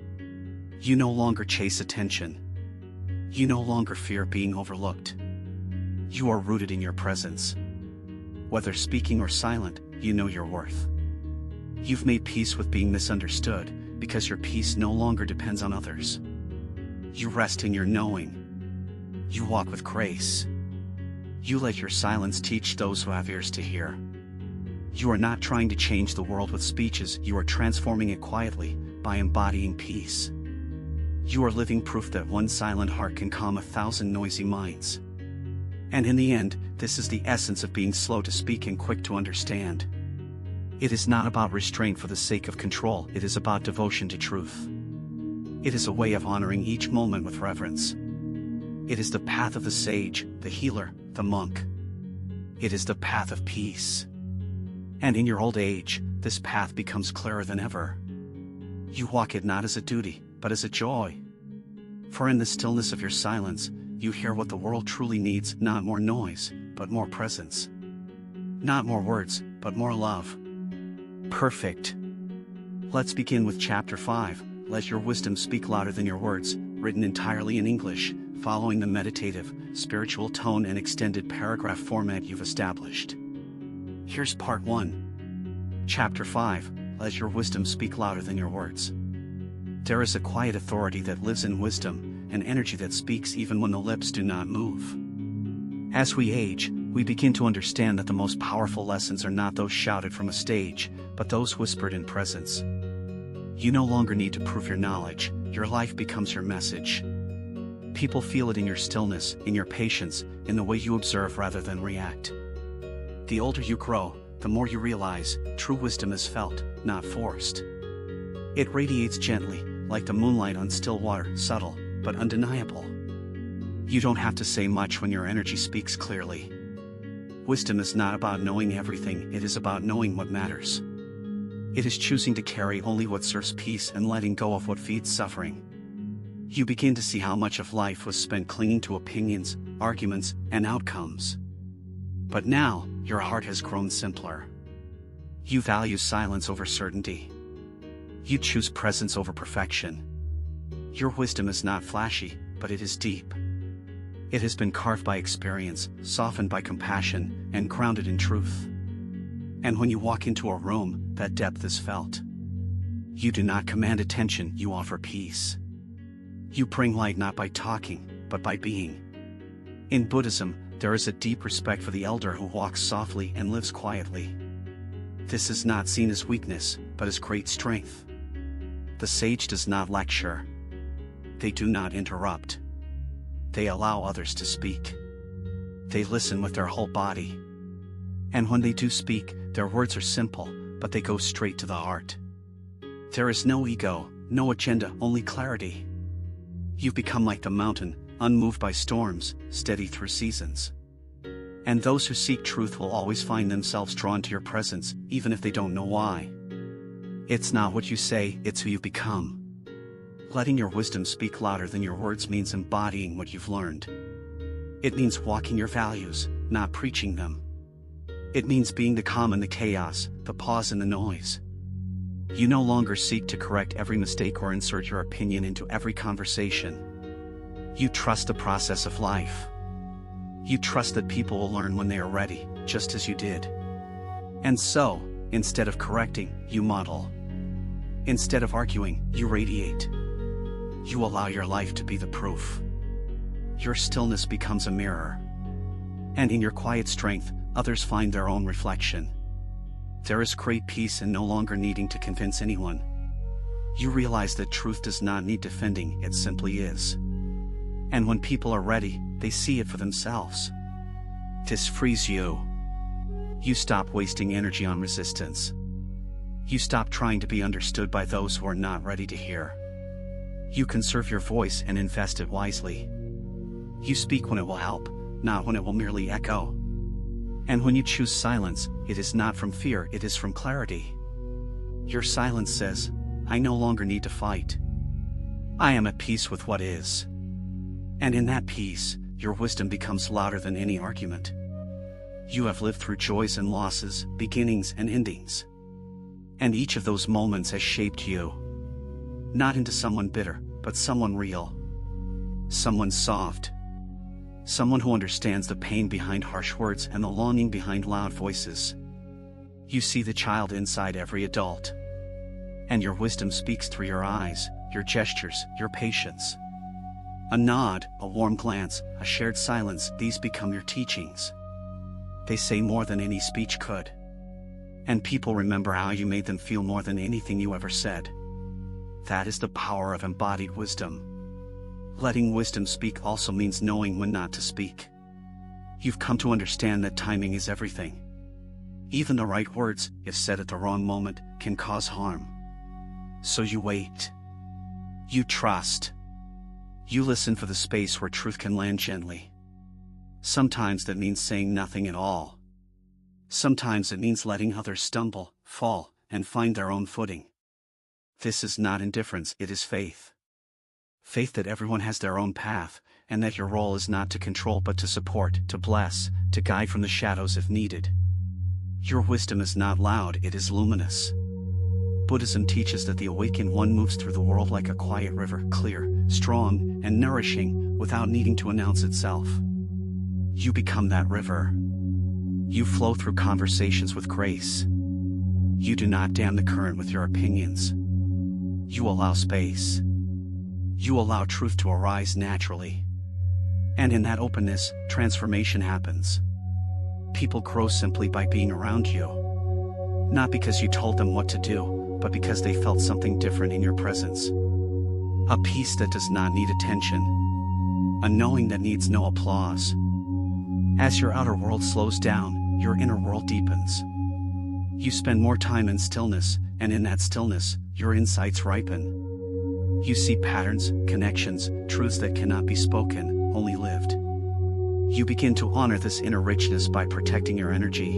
You no longer chase attention. You no longer fear being overlooked. You are rooted in your presence. Whether speaking or silent, you know your worth. You've made peace with being misunderstood, because your peace no longer depends on others. You rest in your knowing. You walk with grace. You let your silence teach those who have ears to hear. You are not trying to change the world with speeches, you are transforming it quietly, by embodying peace. You are living proof that one silent heart can calm 1,000 noisy minds. And in the end, this is the essence of being slow to speak and quick to understand. It is not about restraint for the sake of control, it is about devotion to truth. It is a way of honoring each moment with reverence. It is the path of the sage, the healer, the monk. It is the path of peace. And in your old age, this path becomes clearer than ever. You walk it not as a duty, but as a joy. For in the stillness of your silence, you hear what the world truly needs, not more noise, but more presence. Not more words, but more love. Perfect. Let's begin with Chapter 5, Let Your Wisdom Speak Louder Than Your Words, written entirely in English, following the meditative, spiritual tone and extended paragraph format you've established. Here's Part 1. Chapter 5, Let Your Wisdom Speak Louder Than Your Words. There is a quiet authority that lives in wisdom, an energy that speaks even when the lips do not move. As we age, we begin to understand that the most powerful lessons are not those shouted from a stage, but those whispered in presence. You no longer need to prove your knowledge, your life becomes your message. People feel it in your stillness, in your patience, in the way you observe rather than react. The older you grow, the more you realize, true wisdom is felt, not forced. It radiates gently, like the moonlight on still water, subtle, but undeniable. You don't have to say much when your energy speaks clearly. Wisdom is not about knowing everything, it is about knowing what matters. It is choosing to carry only what serves peace and letting go of what feeds suffering. You begin to see how much of life was spent clinging to opinions, arguments, and outcomes. But now, your heart has grown simpler. You value silence over certainty. You choose presence over perfection. Your wisdom is not flashy, but it is deep. It has been carved by experience, softened by compassion, and grounded in truth. And when you walk into a room, that depth is felt. You do not command attention, you offer peace. You bring light not by talking, but by being. In Buddhism, there is a deep respect for the elder who walks softly and lives quietly. This is not seen as weakness, but as great strength. The sage does not lecture. They do not interrupt. They allow others to speak. They listen with their whole body. And when they do speak, their words are simple, but they go straight to the heart. There is no ego, no agenda, only clarity. You've become like the mountain, unmoved by storms, steady through seasons. And those who seek truth will always find themselves drawn to your presence, even if they don't know why. It's not what you say, it's who you've become. Letting your wisdom speak louder than your words means embodying what you've learned. It means walking your values, not preaching them. It means being the calm in the chaos, the pause in the noise. You no longer seek to correct every mistake or insert your opinion into every conversation. You trust the process of life. You trust that people will learn when they are ready, just as you did. And so, instead of correcting, you model. Instead of arguing, you radiate. You allow your life to be the proof. Your stillness becomes a mirror. And in your quiet strength, others find their own reflection. There is great peace in no longer needing to convince anyone. You realize that truth does not need defending, it simply is. And when people are ready, they see it for themselves. This frees you. You stop wasting energy on resistance. You stop trying to be understood by those who are not ready to hear. You conserve your voice and invest it wisely. You speak when it will help, not when it will merely echo. And when you choose silence, it is not from fear, it is from clarity. Your silence says, I no longer need to fight. I am at peace with what is. And in that peace, your wisdom becomes louder than any argument. You have lived through joys and losses, beginnings and endings. And each of those moments has shaped you. Not into someone bitter, but someone real. Someone soft. Someone who understands the pain behind harsh words and the longing behind loud voices. You see the child inside every adult. And your wisdom speaks through your eyes, your gestures, your patience. A nod, a warm glance, a shared silence, these become your teachings. They say more than any speech could. And people remember how you made them feel more than anything you ever said. That is the power of embodied wisdom. Letting wisdom speak also means knowing when not to speak. You've come to understand that timing is everything. Even the right words, if said at the wrong moment, can cause harm. So you wait. You trust. You listen for the space where truth can land gently. Sometimes that means saying nothing at all. Sometimes it means letting others stumble, fall, and find their own footing. This is not indifference, it is faith. Faith that everyone has their own path, and that your role is not to control but to support, to bless, to guide from the shadows if needed. Your wisdom is not loud, it is luminous. Buddhism teaches that the awakened one moves through the world like a quiet river, clear, strong, and nourishing, without needing to announce itself. You become that river. You flow through conversations with grace. You do not dam the current with your opinions. You allow space. You allow truth to arise naturally. And in that openness, transformation happens. People grow simply by being around you. Not because you told them what to do, but because they felt something different in your presence. A peace that does not need attention. A knowing that needs no applause. As your outer world slows down, your inner world deepens. You spend more time in stillness, and in that stillness, your insights ripen. You see patterns, connections, truths that cannot be spoken, only lived. You begin to honor this inner richness by protecting your energy.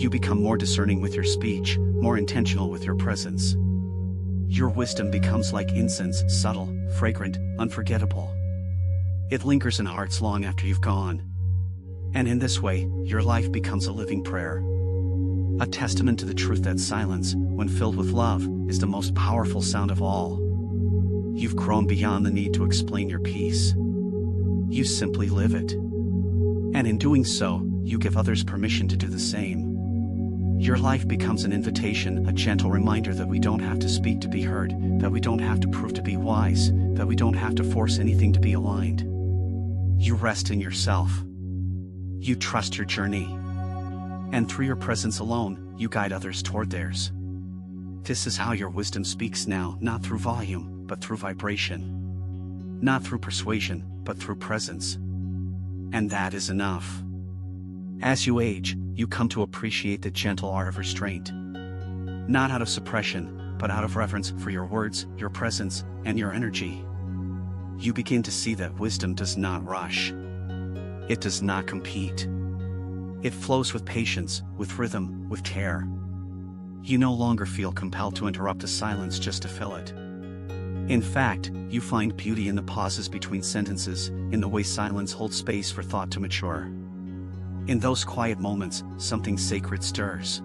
You become more discerning with your speech, more intentional with your presence. Your wisdom becomes like incense, subtle, fragrant, unforgettable. It lingers in hearts long after you've gone. And in this way, your life becomes a living prayer. A testament to the truth that silence, when filled with love, is the most powerful sound of all. You've grown beyond the need to explain your peace. You simply live it. And in doing so, you give others permission to do the same. Your life becomes an invitation, a gentle reminder that we don't have to speak to be heard, that we don't have to prove to be wise, that we don't have to force anything to be aligned. You rest in yourself. You trust your journey. And through your presence alone, you guide others toward theirs. This is how your wisdom speaks now, not through volume, but through vibration. Not through persuasion, but through presence. And that is enough. As you age, you come to appreciate the gentle art of restraint. Not out of suppression, but out of reverence for your words, your presence, and your energy. You begin to see that wisdom does not rush. It does not compete. It flows with patience, with rhythm, with care. You no longer feel compelled to interrupt a silence just to fill it. In fact, you find beauty in the pauses between sentences, in the way silence holds space for thought to mature. In those quiet moments, something sacred stirs.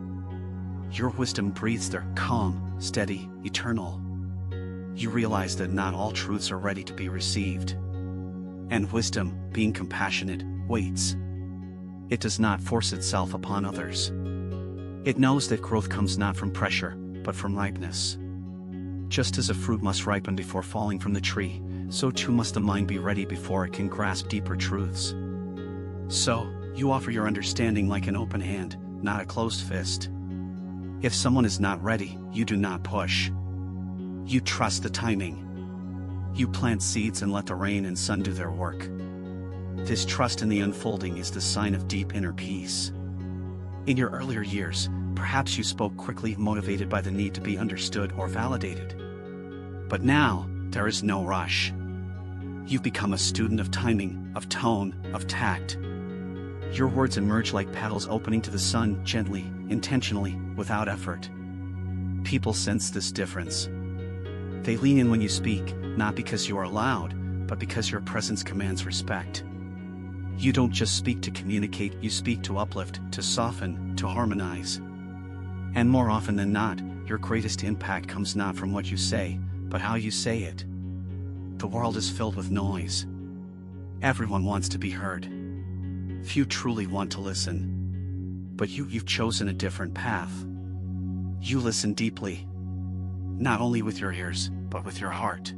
Your wisdom breathes there, calm, steady, eternal. You realize that not all truths are ready to be received. And wisdom, being compassionate, waits. It does not force itself upon others. It knows that growth comes not from pressure, but from ripeness. Just as a fruit must ripen before falling from the tree, so too must the mind be ready before it can grasp deeper truths. So, you offer your understanding like an open hand, not a closed fist. If someone is not ready, you do not push. You trust the timing. You plant seeds and let the rain and sun do their work. This trust in the unfolding is the sign of deep inner peace. In your earlier years, perhaps you spoke quickly, motivated by the need to be understood or validated. But now, there is no rush. You've become a student of timing, of tone, of tact. Your words emerge like petals opening to the sun, gently, intentionally, without effort. People sense this difference. They lean in when you speak, not because you are loud, but because your presence commands respect. You don't just speak to communicate, you speak to uplift, to soften, to harmonize. And more often than not, your greatest impact comes not from what you say, but how you say it. The world is filled with noise. Everyone wants to be heard. Few truly want to listen. But you've chosen a different path. You listen deeply. Not only with your ears, but with your heart.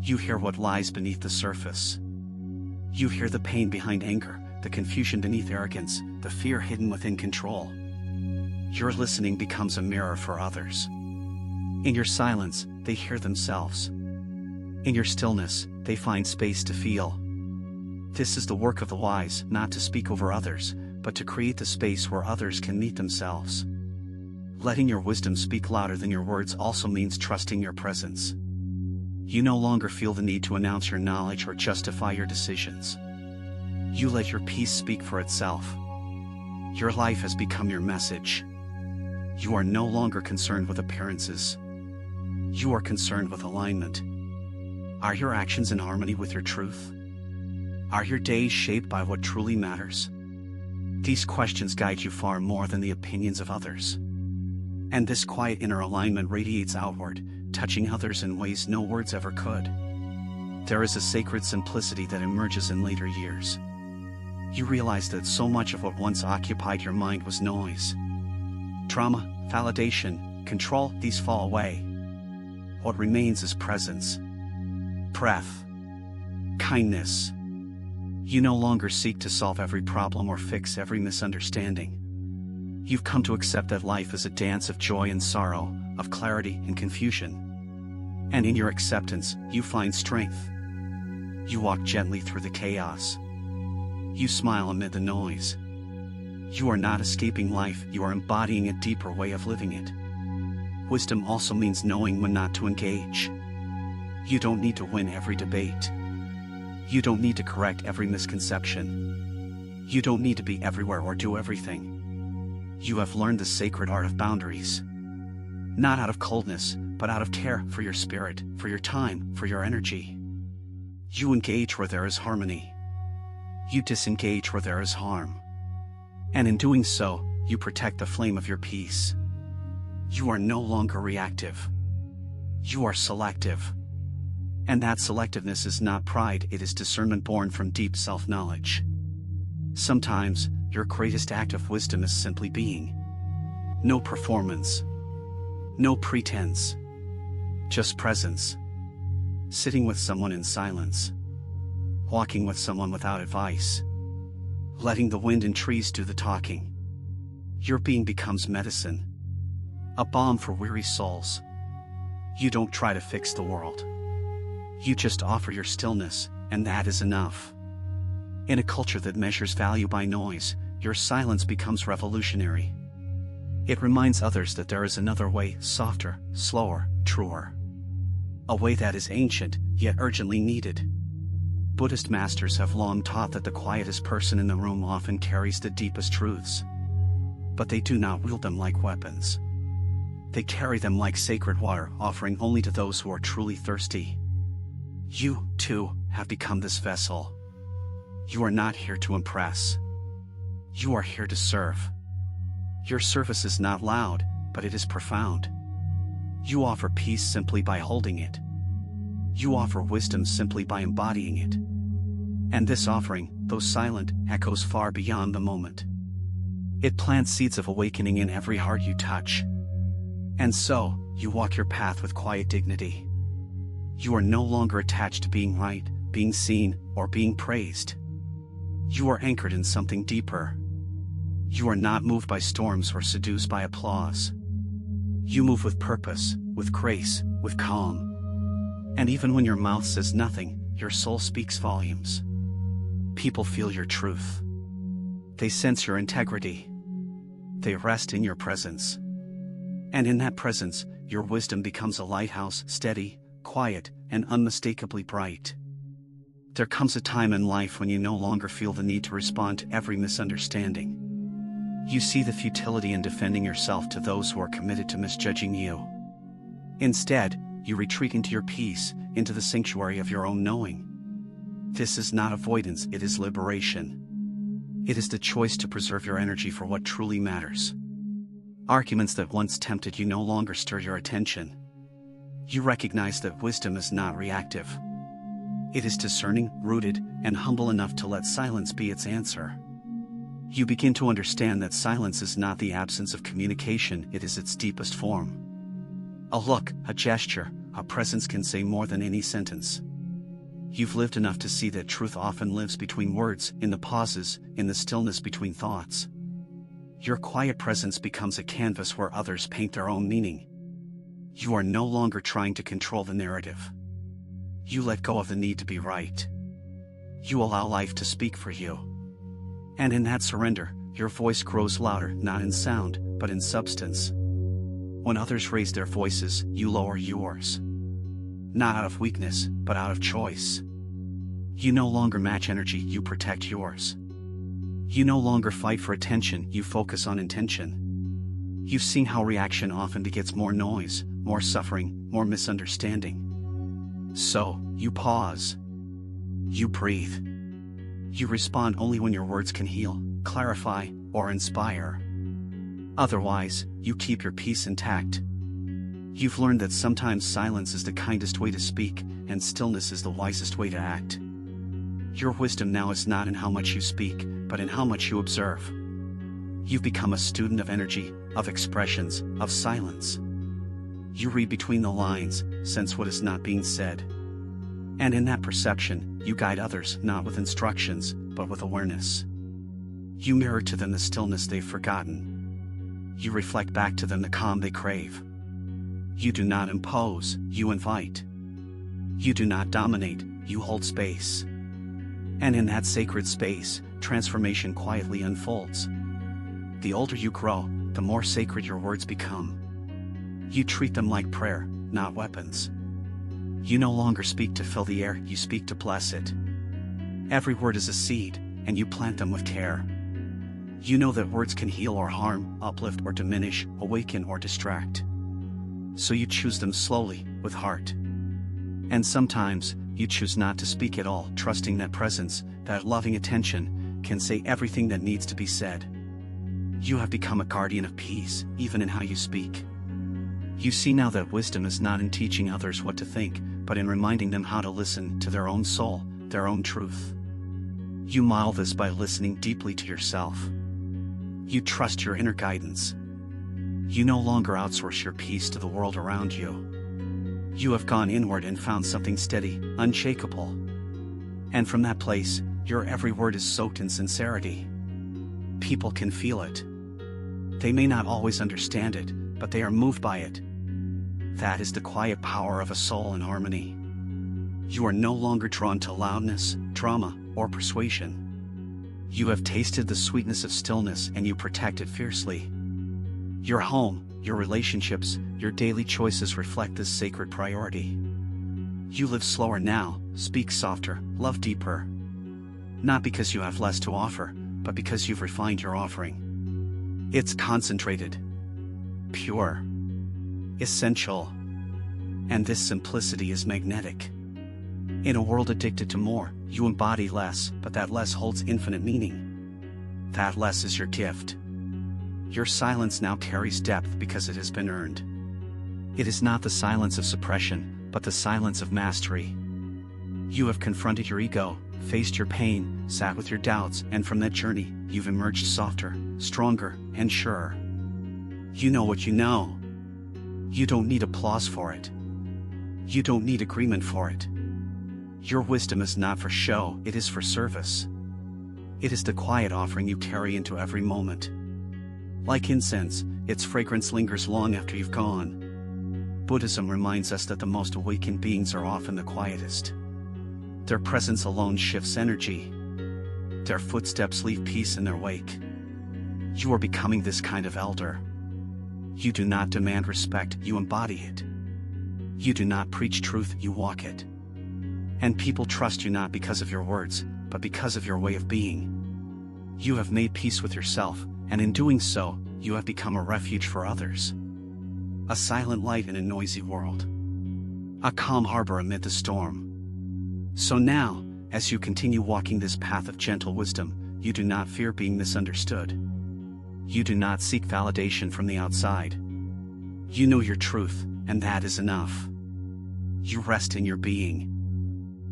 You hear what lies beneath the surface. You hear the pain behind anger, the confusion beneath arrogance, the fear hidden within control. Your listening becomes a mirror for others. In your silence, they hear themselves. In your stillness, they find space to feel. This is the work of the wise, not to speak over others, but to create the space where others can meet themselves. Letting your wisdom speak louder than your words also means trusting your presence. You no longer feel the need to announce your knowledge or justify your decisions. You let your peace speak for itself. Your life has become your message. You are no longer concerned with appearances. You are concerned with alignment. Are your actions in harmony with your truth? Are your days shaped by what truly matters? These questions guide you far more than the opinions of others. And this quiet inner alignment radiates outward, touching others in ways no words ever could. There is a sacred simplicity that emerges in later years. You realize that so much of what once occupied your mind was noise. Trauma, validation, control, these fall away. What remains is presence, breath, kindness. You no longer seek to solve every problem or fix every misunderstanding. You've come to accept that life is a dance of joy and sorrow, of clarity and confusion. And in your acceptance, you find strength. You walk gently through the chaos. You smile amid the noise. You are not escaping life, you are embodying a deeper way of living it. Wisdom also means knowing when not to engage. You don't need to win every debate. You don't need to correct every misconception. You don't need to be everywhere or do everything. You have learned the sacred art of boundaries. Not out of coldness, but out of care for your spirit, for your time, for your energy. You engage where there is harmony. You disengage where there is harm. And in doing so, you protect the flame of your peace. You are no longer reactive. You are selective. And that selectiveness is not pride, it is discernment born from deep self-knowledge. Sometimes, your greatest act of wisdom is simply being. No performance. No pretense. Just presence. Sitting with someone in silence. Walking with someone without advice. Letting the wind and trees do the talking. Your being becomes medicine. A balm for weary souls. You don't try to fix the world. You just offer your stillness, and that is enough. In a culture that measures value by noise, your silence becomes revolutionary. It reminds others that there is another way, softer, slower, truer. A way that is ancient, yet urgently needed. Buddhist masters have long taught that the quietest person in the room often carries the deepest truths. But they do not wield them like weapons. They carry them like sacred water, offering only to those who are truly thirsty. You, too, have become this vessel. You are not here to impress. You are here to serve. Your service is not loud, but it is profound. You offer peace simply by holding it. You offer wisdom simply by embodying it. And this offering, though silent, echoes far beyond the moment. It plants seeds of awakening in every heart you touch. And so, you walk your path with quiet dignity. You are no longer attached to being right, being seen, or being praised. You are anchored in something deeper. You are not moved by storms or seduced by applause. You move with purpose, with grace, with calm. And even when your mouth says nothing, your soul speaks volumes. People feel your truth. They sense your integrity. They rest in your presence. And in that presence, your wisdom becomes a lighthouse, steady, quiet, and unmistakably bright. There comes a time in life when you no longer feel the need to respond to every misunderstanding. You see the futility in defending yourself to those who are committed to misjudging you. Instead, you retreat into your peace, into the sanctuary of your own knowing. This is not avoidance, it is liberation. It is the choice to preserve your energy for what truly matters. Arguments that once tempted you no longer stir your attention. You recognize that wisdom is not reactive. It is discerning, rooted, and humble enough to let silence be its answer. You begin to understand that silence is not the absence of communication, it is its deepest form. A look, a gesture, a presence can say more than any sentence. You've lived enough to see that truth often lives between words, in the pauses, in the stillness between thoughts. Your quiet presence becomes a canvas where others paint their own meaning. You are no longer trying to control the narrative. You let go of the need to be right. You allow life to speak for you. And in that surrender, your voice grows louder, not in sound, but in substance. When others raise their voices, you lower yours. Not out of weakness, but out of choice. You no longer match energy, you protect yours. You no longer fight for attention, you focus on intention. You've seen how reaction often begets more noise, more suffering, more misunderstanding. So, you pause. You breathe. You respond only when your words can heal, clarify, or inspire. Otherwise, you keep your peace intact. You've learned that sometimes silence is the kindest way to speak, and stillness is the wisest way to act. Your wisdom now is not in how much you speak, but in how much you observe. You've become a student of energy, of expressions, of silence. You read between the lines, sense what is not being said. And in that perception, you guide others not with instructions, but with awareness. You mirror to them the stillness they've forgotten. You reflect back to them the calm they crave. You do not impose, you invite. You do not dominate, you hold space. And in that sacred space, transformation quietly unfolds. The older you grow, the more sacred your words become. You treat them like prayer, not weapons. You no longer speak to fill the air, you speak to bless it. Every word is a seed, and you plant them with care. You know that words can heal or harm, uplift or diminish, awaken or distract. So you choose them slowly, with heart. And sometimes, you choose not to speak at all, trusting that presence, that loving attention, can say everything that needs to be said. You have become a guardian of peace, even in how you speak. You see now that wisdom is not in teaching others what to think, but in reminding them how to listen to their own soul, their own truth. You model this by listening deeply to yourself. You trust your inner guidance. You no longer outsource your peace to the world around you. You have gone inward and found something steady, unshakable. And from that place, your every word is soaked in sincerity. People can feel it. They may not always understand it, but they are moved by it. That is the quiet power of a soul in harmony. You are no longer drawn to loudness, drama, or persuasion. You have tasted the sweetness of stillness and you protect it fiercely. Your home, your relationships, your daily choices reflect this sacred priority. You live slower now, speak softer, love deeper. Not because you have less to offer, but because you've refined your offering. It's concentrated, pure, essential. And this simplicity is magnetic. In a world addicted to more, you embody less, but that less holds infinite meaning. That less is your gift. Your silence now carries depth because it has been earned. It is not the silence of suppression, but the silence of mastery. You have confronted your ego, faced your pain, sat with your doubts, and from that journey, you've emerged softer, stronger, and surer. You know what you know. You don't need applause for it. You don't need agreement for it. Your wisdom is not for show, it is for service. It is the quiet offering you carry into every moment. Like incense, its fragrance lingers long after you've gone. Buddhism reminds us that the most awakened beings are often the quietest. Their presence alone shifts energy. Their footsteps leave peace in their wake. You are becoming this kind of elder. You do not demand respect, you embody it. You do not preach truth, you walk it. And people trust you not because of your words, but because of your way of being. You have made peace with yourself, and in doing so, you have become a refuge for others. A silent light in a noisy world. A calm harbor amid the storm. So now, as you continue walking this path of gentle wisdom, you do not fear being misunderstood. You do not seek validation from the outside. You know your truth, and that is enough. You rest in your being.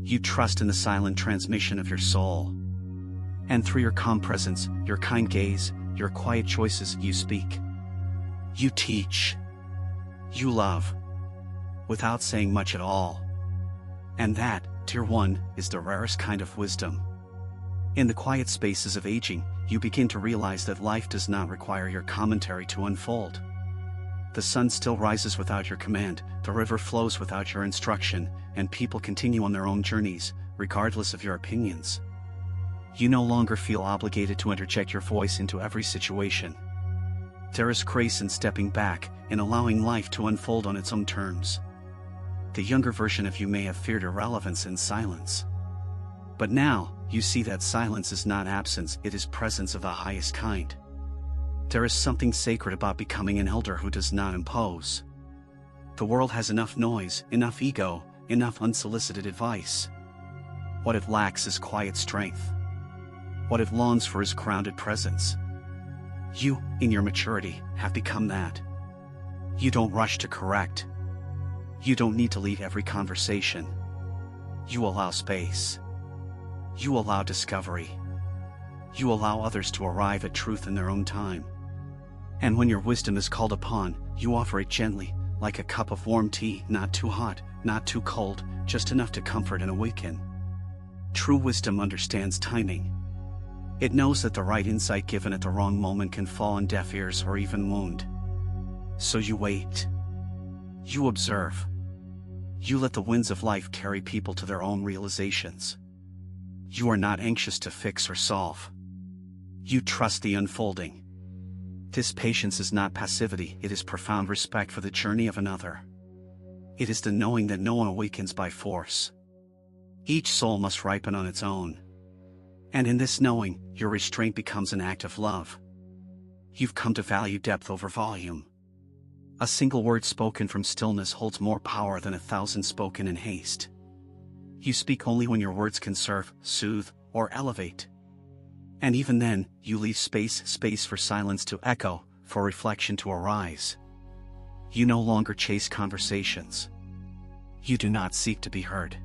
You trust in the silent transmission of your soul. And through your calm presence, your kind gaze, your quiet choices, you speak. You teach. You love. Without saying much at all. And that, dear one, is the rarest kind of wisdom. In the quiet spaces of aging, you begin to realize that life does not require your commentary to unfold. The sun still rises without your command, the river flows without your instruction, and people continue on their own journeys, regardless of your opinions. You no longer feel obligated to interject your voice into every situation. There is grace in stepping back, in allowing life to unfold on its own terms. The younger version of you may have feared irrelevance and silence. But now, you see that silence is not absence, it is presence of the highest kind. There is something sacred about becoming an elder who does not impose. The world has enough noise, enough ego, enough unsolicited advice. What it lacks is quiet strength. What it longs for is grounded presence. You, in your maturity, have become that. You don't rush to correct. You don't need to lead every conversation. You allow space. You allow discovery. You allow others to arrive at truth in their own time. And when your wisdom is called upon, you offer it gently, like a cup of warm tea, not too hot, not too cold, just enough to comfort and awaken. True wisdom understands timing. It knows that the right insight given at the wrong moment can fall on deaf ears or even wound. So you wait. You observe. You let the winds of life carry people to their own realizations. You are not anxious to fix or solve. You trust the unfolding. This patience is not passivity, it is profound respect for the journey of another. It is the knowing that no one awakens by force. Each soul must ripen on its own. And in this knowing, your restraint becomes an act of love. You've come to value depth over volume. A single word spoken from stillness holds more power than 1,000 spoken in haste. You speak only when your words can serve, soothe, or elevate. And even then, you leave space for silence to echo, for reflection to arise. You no longer chase conversations. You do not seek to be heard.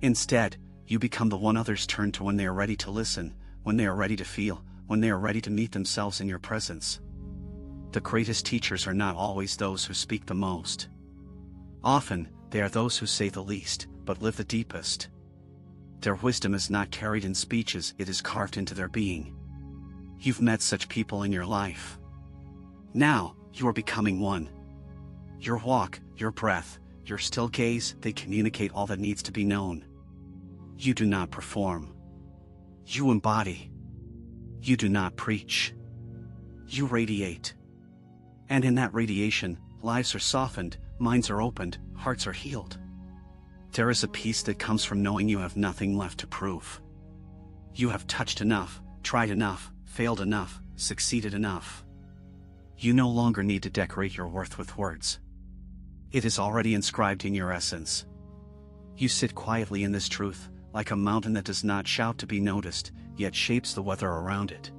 Instead, you become the one others turn to when they are ready to listen, when they are ready to feel, when they are ready to meet themselves in your presence. The greatest teachers are not always those who speak the most. Often, they are those who say the least, but live the deepest. Their wisdom is not carried in speeches, it is carved into their being. You've met such people in your life. Now, you are becoming one. Your walk, your breath, your still gaze, they communicate all that needs to be known. You do not perform. You embody. You do not preach. You radiate. And in that radiation, lives are softened, minds are opened, hearts are healed. There is a peace that comes from knowing you have nothing left to prove. You have touched enough, tried enough, failed enough, succeeded enough. You no longer need to decorate your worth with words. It is already inscribed in your essence. You sit quietly in this truth, like a mountain that does not shout to be noticed, yet shapes the weather around it.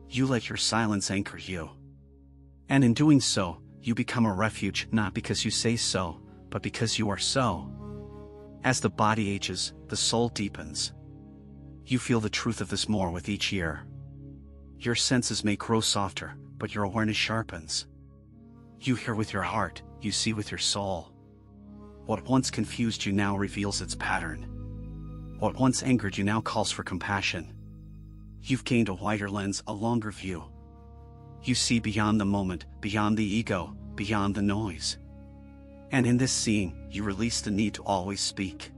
You let your silence anchor you. And in doing so, you become a refuge not because you say so, but because you are so. As the body ages, the soul deepens. You feel the truth of this more with each year. Your senses may grow softer, but your awareness sharpens. You hear with your heart, you see with your soul. What once confused you now reveals its pattern. What once angered you now calls for compassion. You've gained a wider lens, a longer view. You see beyond the moment, beyond the ego, beyond the noise. And in this seeing, you release the need to always speak.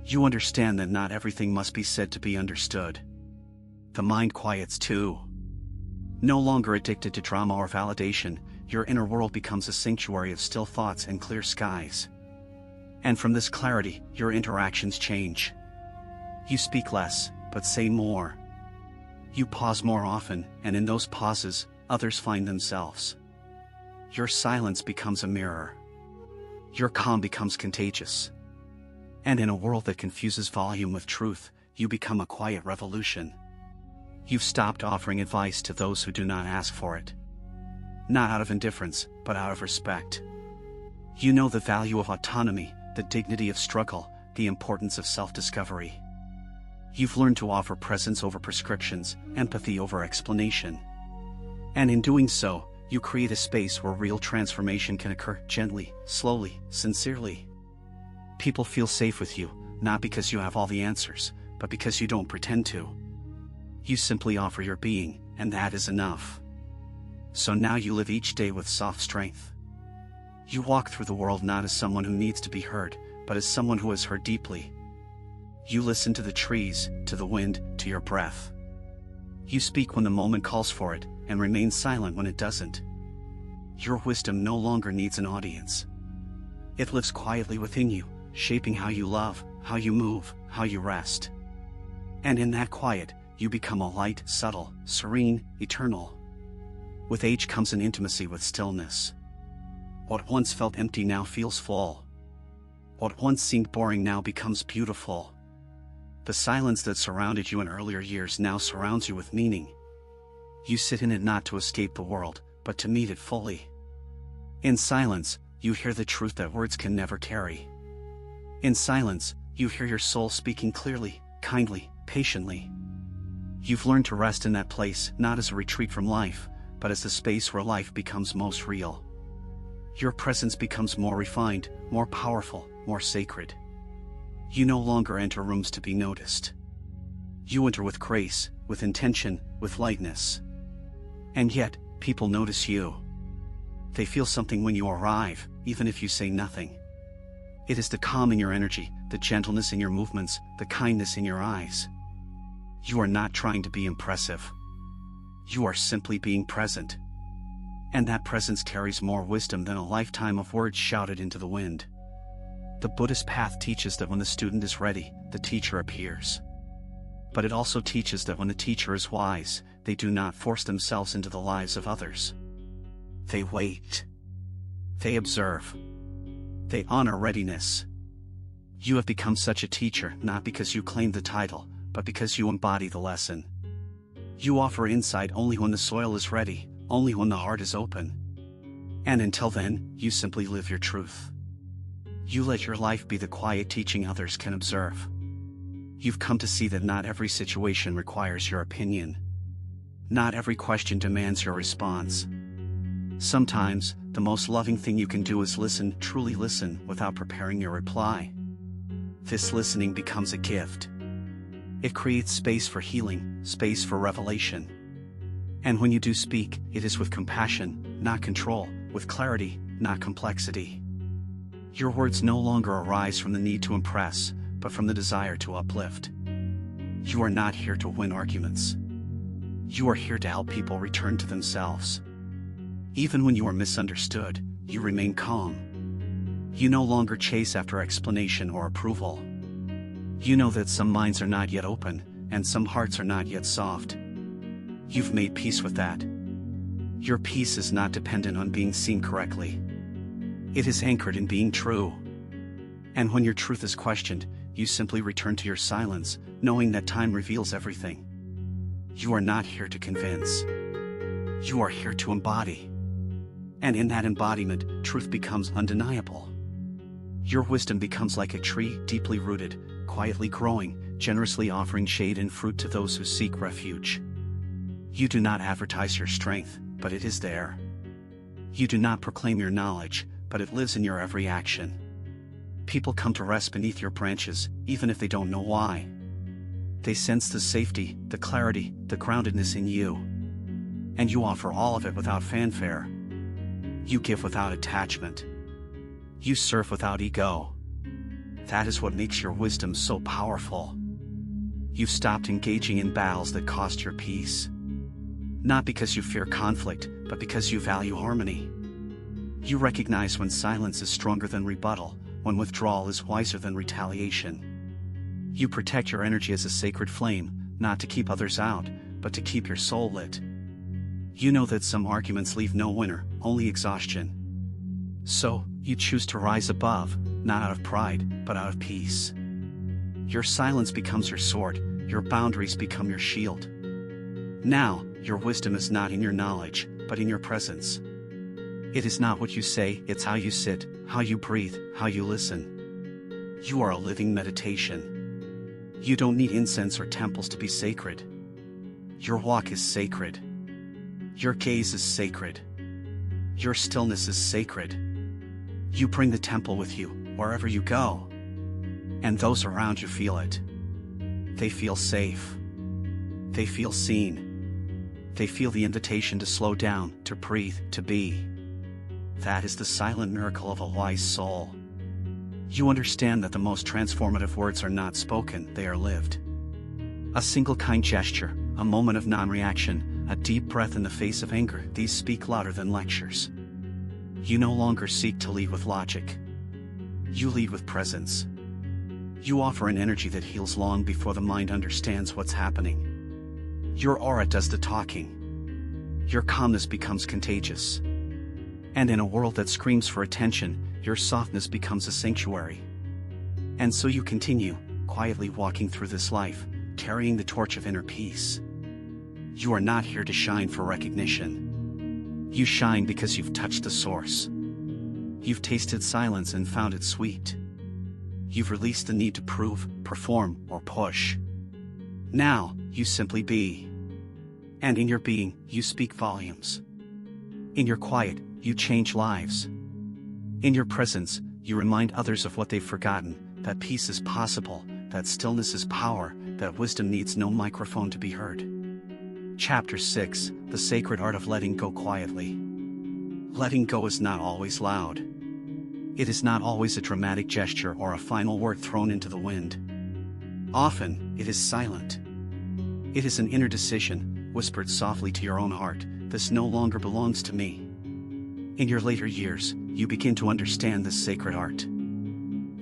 You understand that not everything must be said to be understood. The mind quiets too. No longer addicted to drama or validation, your inner world becomes a sanctuary of still thoughts and clear skies. And from this clarity, your interactions change. You speak less, but say more. You pause more often, and in those pauses, others find themselves. Your silence becomes a mirror. Your calm becomes contagious. And in a world that confuses volume with truth, you become a quiet revolution. You've stopped offering advice to those who do not ask for it. Not out of indifference, but out of respect. You know the value of autonomy, the dignity of struggle, the importance of self-discovery. You've learned to offer presence over prescriptions, empathy over explanation. And in doing so, you create a space where real transformation can occur gently, slowly, sincerely. People feel safe with you, not because you have all the answers, but because you don't pretend to. You simply offer your being, and that is enough. So now you live each day with soft strength. You walk through the world not as someone who needs to be heard, but as someone who has heard deeply. You listen to the trees, to the wind, to your breath. You speak when the moment calls for it, and remain silent when it doesn't. Your wisdom no longer needs an audience. It lives quietly within you, shaping how you love, how you move, how you rest. And in that quiet, you become a light, subtle, serene, eternal. With age comes an intimacy with stillness. What once felt empty now feels full. What once seemed boring now becomes beautiful. The silence that surrounded you in earlier years now surrounds you with meaning. You sit in it not to escape the world, but to meet it fully. In silence, you hear the truth that words can never carry. In silence, you hear your soul speaking clearly, kindly, patiently. You've learned to rest in that place, not as a retreat from life, but as the space where life becomes most real. Your presence becomes more refined, more powerful, more sacred. You no longer enter rooms to be noticed. You enter with grace, with intention, with lightness. And yet, people notice you. They feel something when you arrive, even if you say nothing. It is the calm in your energy, the gentleness in your movements, the kindness in your eyes. You are not trying to be impressive. You are simply being present. And that presence carries more wisdom than a lifetime of words shouted into the wind. The Buddhist path teaches that when the student is ready, the teacher appears. But it also teaches that when the teacher is wise, they do not force themselves into the lives of others. They wait. They observe. They honor readiness. You have become such a teacher not because you claim the title, but because you embody the lesson. You offer insight only when the soil is ready, only when the heart is open. And until then, you simply live your truth. You let your life be the quiet teaching others can observe. You've come to see that not every situation requires your opinion. Not every question demands your response. Sometimes, the most loving thing you can do is listen, truly listen, without preparing your reply. This listening becomes a gift. It creates space for healing, space for revelation. And when you do speak, it is with compassion, not control, with clarity, not complexity. Your words no longer arise from the need to impress, but from the desire to uplift. You are not here to win arguments. You are here to help people return to themselves. Even when you are misunderstood, you remain calm. You no longer chase after explanation or approval. You know that some minds are not yet open, and some hearts are not yet soft. You've made peace with that. Your peace is not dependent on being seen correctly. It is anchored in being true. And when your truth is questioned, you simply return to your silence, knowing that time reveals everything. You are not here to convince. You are here to embody. And in that embodiment, truth becomes undeniable. Your wisdom becomes like a tree, deeply rooted, quietly growing, generously offering shade and fruit to those who seek refuge. You do not advertise your strength, but it is there. You do not proclaim your knowledge, but it lives in your every action. People come to rest beneath your branches, even if they don't know why. They sense the safety, the clarity, the groundedness in you. And you offer all of it without fanfare. You give without attachment. You serve without ego. That is what makes your wisdom so powerful. You've stopped engaging in battles that cost your peace. Not because you fear conflict, but because you value harmony. You recognize when silence is stronger than rebuttal, when withdrawal is wiser than retaliation. You protect your energy as a sacred flame, not to keep others out, but to keep your soul lit. You know that some arguments leave no winner, only exhaustion. So, you choose to rise above, not out of pride, but out of peace. Your silence becomes your sword, your boundaries become your shield. Now, your wisdom is not in your knowledge, but in your presence. It is not what you say, it's how you sit, how you breathe, how you listen. You are a living meditation. You don't need incense or temples to be sacred. Your walk is sacred. Your gaze is sacred. Your stillness is sacred. You bring the temple with you, wherever you go. And those around you feel it. They feel safe. They feel seen. They feel the invitation to slow down, to breathe, to be. That is the silent miracle of a wise soul. You understand that the most transformative words are not spoken, they are lived. A single kind gesture, a moment of non-reaction, a deep breath in the face of anger, these speak louder than lectures. You no longer seek to lead with logic. You lead with presence. You offer an energy that heals long before the mind understands what's happening. Your aura does the talking. Your calmness becomes contagious. And in a world that screams for attention, your softness becomes a sanctuary. And so you continue, quietly walking through this life, carrying the torch of inner peace. You are not here to shine for recognition. You shine because you've touched the source. You've tasted silence and found it sweet. You've released the need to prove, perform, or push. Now, you simply be. And in your being, you speak volumes. In your quiet, you change lives. In your presence, you remind others of what they've forgotten, that peace is possible, that stillness is power, that wisdom needs no microphone to be heard. Chapter 6, The Sacred Art of Letting Go Quietly. Letting go is not always loud. It is not always a dramatic gesture or a final word thrown into the wind. Often, it is silent. It is an inner decision, whispered softly to your own heart, this no longer belongs to me. In your later years, you begin to understand this sacred art.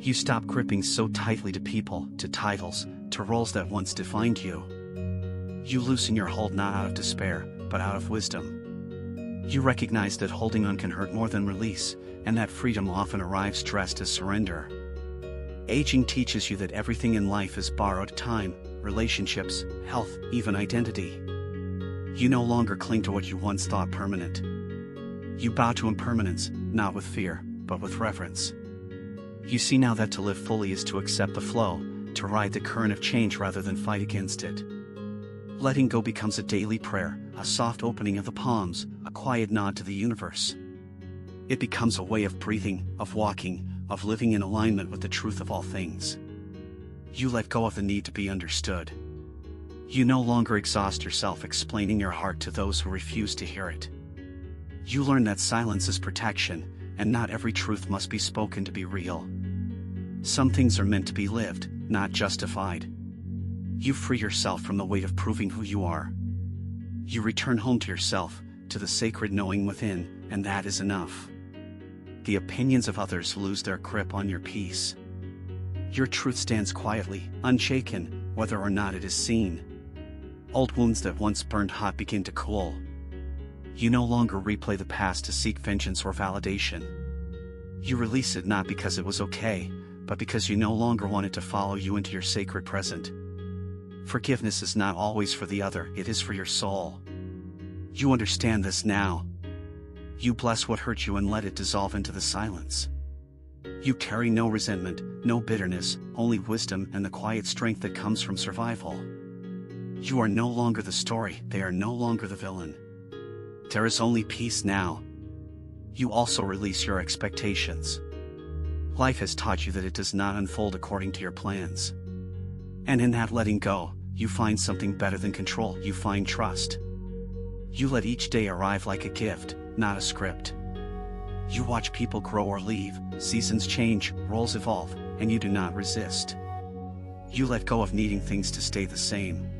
You stop gripping so tightly to people, to titles, to roles that once defined you. You loosen your hold not out of despair, but out of wisdom. You recognize that holding on can hurt more than release, and that freedom often arrives dressed as surrender. Aging teaches you that everything in life is borrowed time, relationships, health, even identity. You no longer cling to what you once thought permanent. You bow to impermanence, not with fear, but with reverence. You see now that to live fully is to accept the flow, to ride the current of change rather than fight against it. Letting go becomes a daily prayer, a soft opening of the palms, a quiet nod to the universe. It becomes a way of breathing, of walking, of living in alignment with the truth of all things. You let go of the need to be understood. You no longer exhaust yourself explaining your heart to those who refuse to hear it. You learn that silence is protection, and not every truth must be spoken to be real. Some things are meant to be lived, not justified. You free yourself from the weight of proving who you are. You return home to yourself, to the sacred knowing within, and that is enough. The opinions of others lose their grip on your peace. Your truth stands quietly, unshaken, whether or not it is seen. Old wounds that once burned hot begin to cool. You no longer replay the past to seek vengeance or validation. You release it not because it was okay, but because you no longer want it to follow you into your sacred present. Forgiveness is not always for the other, it is for your soul. You understand this now. You bless what hurt you and let it dissolve into the silence. You carry no resentment, no bitterness, only wisdom and the quiet strength that comes from survival. You are no longer the story, they are no longer the villain. There is only peace now. You also release your expectations. Life has taught you that it does not unfold according to your plans. And in that letting go, you find something better than control, you find trust. You let each day arrive like a gift, not a script. You watch people grow or leave, seasons change, roles evolve, and you do not resist. You let go of needing things to stay the same.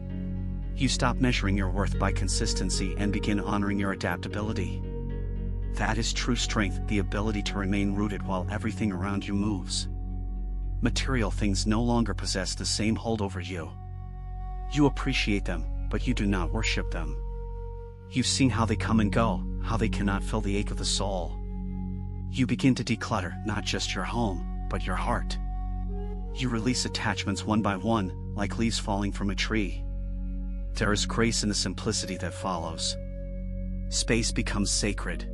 You stop measuring your worth by consistency and begin honoring your adaptability. That is true strength, the ability to remain rooted while everything around you moves. Material things no longer possess the same hold over you. You appreciate them, but you do not worship them. You've seen how they come and go, how they cannot fill the ache of the soul. You begin to declutter not just your home, but your heart. You release attachments one by one, like leaves falling from a tree. There is grace in the simplicity that follows. Space becomes sacred.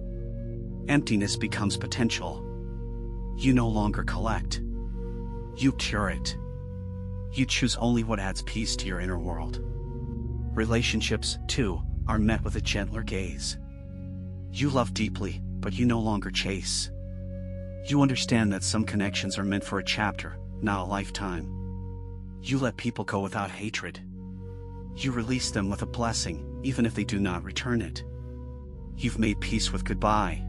Emptiness becomes potential. You no longer collect. You curate. You choose only what adds peace to your inner world. Relationships, too, are met with a gentler gaze. You love deeply, but you no longer chase. You understand that some connections are meant for a chapter, not a lifetime. You let people go without hatred. You release them with a blessing, even if they do not return it. You've made peace with goodbye.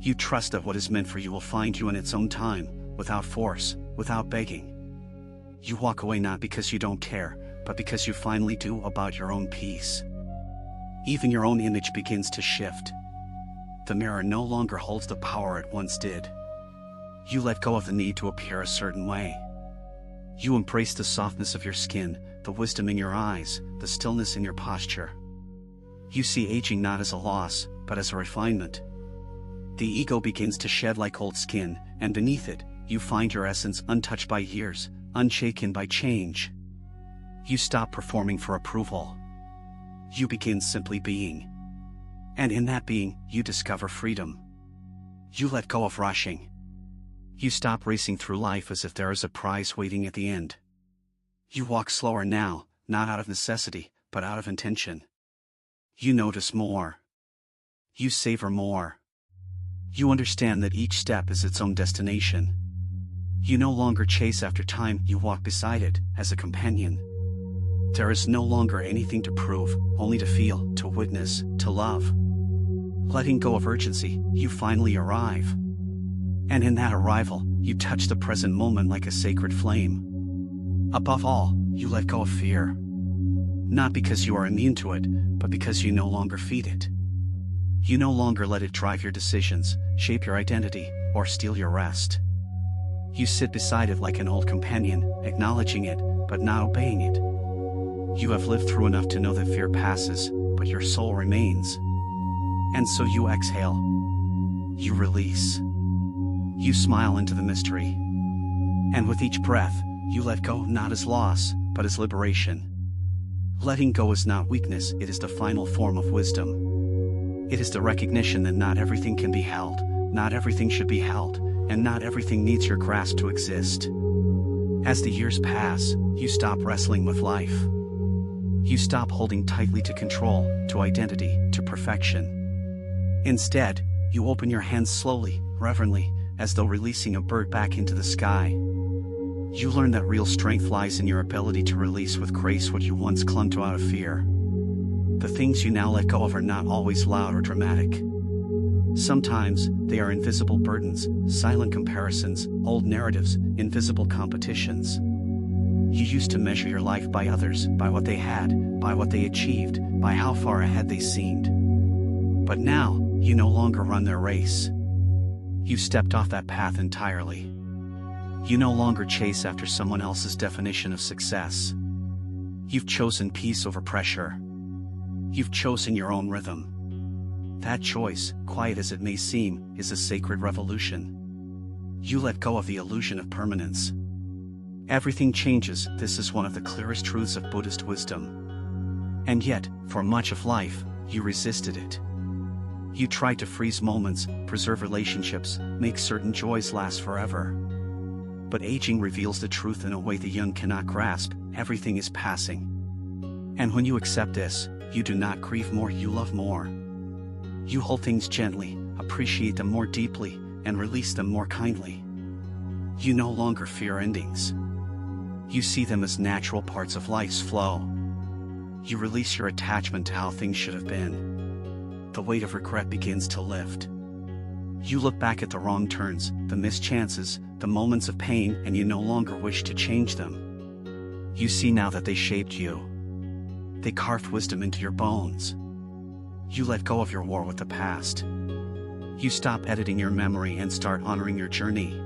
You trust that what is meant for you will find you in its own time, without force, without begging. You walk away not because you don't care, but because you finally do about your own peace. Even your own image begins to shift. The mirror no longer holds the power it once did. You let go of the need to appear a certain way. You embrace the softness of your skin, the wisdom in your eyes, the stillness in your posture. You see aging not as a loss, but as a refinement. The ego begins to shed like old skin, and beneath it, you find your essence untouched by years, unshaken by change. You stop performing for approval. You begin simply being. And in that being, you discover freedom. You let go of rushing. You stop racing through life as if there is a prize waiting at the end. You walk slower now, not out of necessity, but out of intention. You notice more. You savor more. You understand that each step is its own destination. You no longer chase after time, you walk beside it, as a companion. There is no longer anything to prove, only to feel, to witness, to love. Letting go of urgency, you finally arrive. And in that arrival, you touch the present moment like a sacred flame. Above all, you let go of fear. Not because you are immune to it, but because you no longer feed it. You no longer let it drive your decisions, shape your identity, or steal your rest. You sit beside it like an old companion, acknowledging it, but not obeying it. You have lived through enough to know that fear passes, but your soul remains. And so you exhale. You release. You smile into the mystery. And with each breath, you let go not as loss, but as liberation. Letting go is not weakness, it is the final form of wisdom. It is the recognition that not everything can be held, not everything should be held, and not everything needs your grasp to exist. As the years pass, you stop wrestling with life. You stop holding tightly to control, to identity, to perfection. Instead, you open your hands slowly, reverently, as though releasing a bird back into the sky. You learn that real strength lies in your ability to release with grace what you once clung to out of fear. The things you now let go of are not always loud or dramatic. Sometimes, they are invisible burdens, silent comparisons, old narratives, invisible competitions. You used to measure your life by others, by what they had, by what they achieved, by how far ahead they seemed. But now, you no longer run their race. You've stepped off that path entirely. You no longer chase after someone else's definition of success. You've chosen peace over pressure. You've chosen your own rhythm. That choice, quiet as it may seem, is a sacred revolution. You let go of the illusion of permanence. Everything changes, this is one of the clearest truths of Buddhist wisdom. And yet, for much of life, you resisted it. You tried to freeze moments, preserve relationships, make certain joys last forever. But aging reveals the truth in a way the young cannot grasp, everything is passing. And when you accept this, you do not grieve more, you love more. You hold things gently, appreciate them more deeply, and release them more kindly. You no longer fear endings. You see them as natural parts of life's flow. You release your attachment to how things should have been. the weight of regret begins to lift. You look back at the wrong turns, the missed chances, the moments of pain, and you no longer wish to change them. You see now that they shaped you. They carved wisdom into your bones. You let go of your war with the past. You stop editing your memory and start honoring your journey.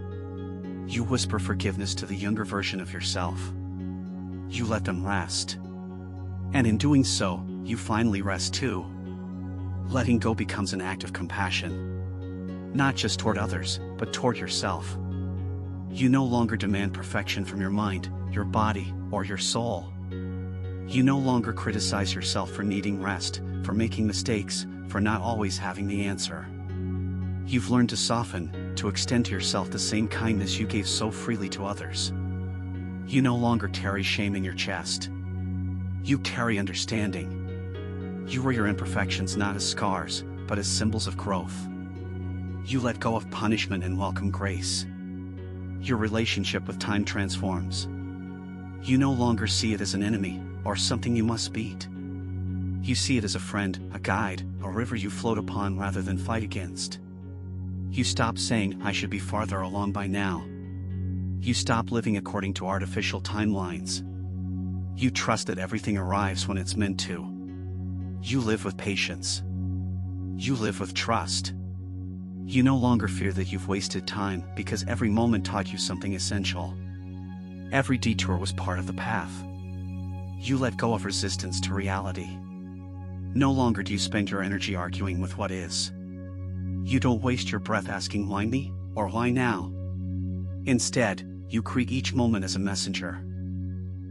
You whisper forgiveness to the younger version of yourself. You let them rest. And in doing so, you finally rest too. Letting go becomes an act of compassion. Not just toward others, but toward yourself. You no longer demand perfection from your mind, your body, or your soul. You no longer criticize yourself for needing rest, for making mistakes, for not always having the answer. You've learned to soften, to extend to yourself the same kindness you gave so freely to others. You no longer carry shame in your chest. You carry understanding. You wear your imperfections not as scars, but as symbols of growth. You let go of punishment and welcome grace. Your relationship with time transforms. You no longer see it as an enemy, or something you must beat. You see it as a friend, a guide, a river you float upon rather than fight against. You stop saying, "I should be farther along by now." You stop living according to artificial timelines. You trust that everything arrives when it's meant to. You live with patience. You live with trust. You no longer fear that you've wasted time, because every moment taught you something essential. Every detour was part of the path. You let go of resistance to reality. No longer do you spend your energy arguing with what is. You don't waste your breath asking why me, or why now. Instead, you greet each moment as a messenger.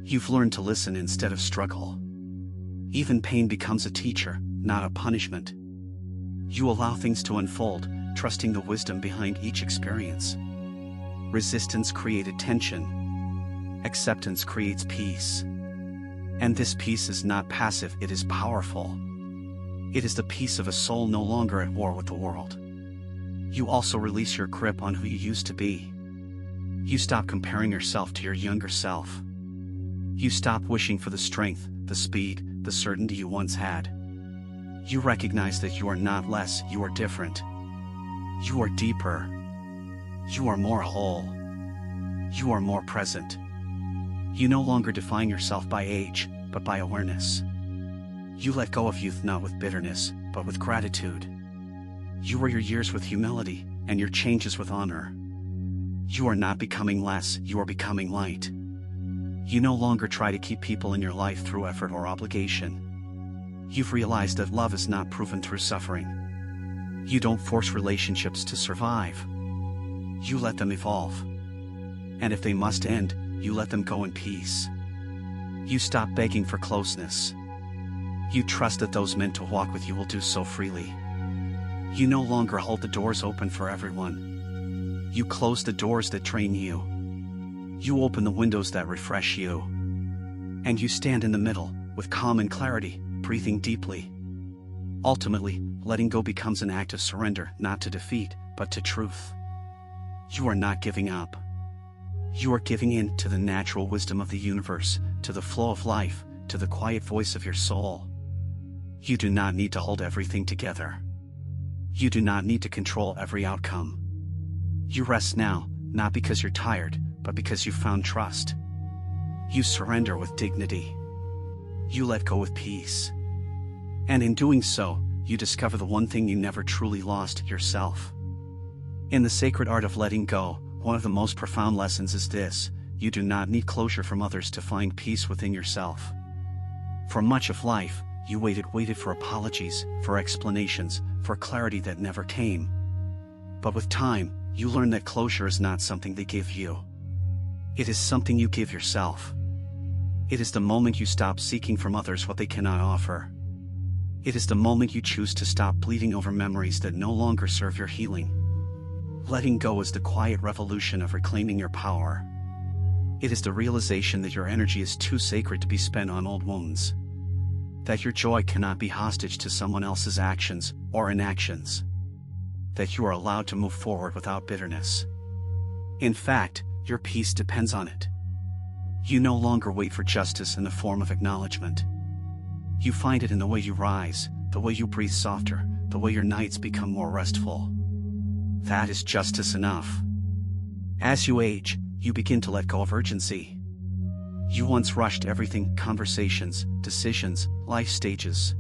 You've learned to listen instead of struggle. Even pain becomes a teacher, not a punishment. You allow things to unfold, trusting the wisdom behind each experience. Resistance created tension. Acceptance creates peace. And this peace is not passive, it is powerful. It is the peace of a soul no longer at war with the world. You also release your grip on who you used to be. You stop comparing yourself to your younger self. You stop wishing for the strength, the speed, the certainty you once had. You recognize that you are not less, you are different. You are deeper. You are more whole. You are more present. You no longer define yourself by age, but by awareness. You let go of youth not with bitterness, but with gratitude. You wear your years with humility, and your changes with honor. You are not becoming less, you are becoming light. You no longer try to keep people in your life through effort or obligation. You've realized that love is not proven through suffering. You don't force relationships to survive. You let them evolve. And if they must end, you let them go in peace. You stop begging for closeness. You trust that those meant to walk with you will do so freely. You no longer hold the doors open for everyone. You close the doors that drain you. You open the windows that refresh you. And you stand in the middle, with calm and clarity, breathing deeply. Ultimately, letting go becomes an act of surrender, not to defeat, but to truth. You are not giving up. You are giving in to the natural wisdom of the universe, to the flow of life, to the quiet voice of your soul. You do not need to hold everything together. You do not need to control every outcome. You rest now, not because you're tired, but because you've found trust. You surrender with dignity. You let go with peace. And in doing so, you discover the one thing you never truly lost, yourself. In the sacred art of letting go, one of the most profound lessons is this: you do not need closure from others to find peace within yourself. For much of life, you waited for apologies, for explanations, for clarity that never came. But with time, you learn that closure is not something they give you. It is something you give yourself. It is the moment you stop seeking from others what they cannot offer. It is the moment you choose to stop bleeding over memories that no longer serve your healing. Letting go is the quiet revolution of reclaiming your power. It is the realization that your energy is too sacred to be spent on old wounds. That your joy cannot be hostage to someone else's actions or inactions. That you are allowed to move forward without bitterness. In fact, your peace depends on it. You no longer wait for justice in the form of acknowledgement. You find it in the way you rise, the way you breathe softer, the way your nights become more restful. That is justice enough. As you age, you begin to let go of urgency. You once rushed everything: conversations, decisions, life stages.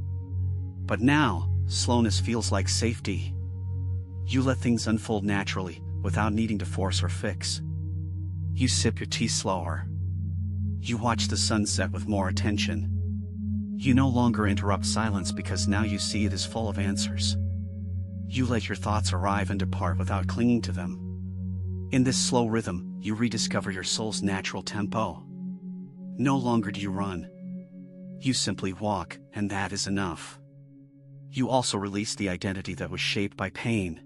But now, slowness feels like safety. You let things unfold naturally, without needing to force or fix. You sip your tea slower. You watch the sunset with more attention. You no longer interrupt silence because now you see it is full of answers. You let your thoughts arrive and depart without clinging to them. In this slow rhythm, you rediscover your soul's natural tempo. No longer do you run. You simply walk, and that is enough. You also release the identity that was shaped by pain.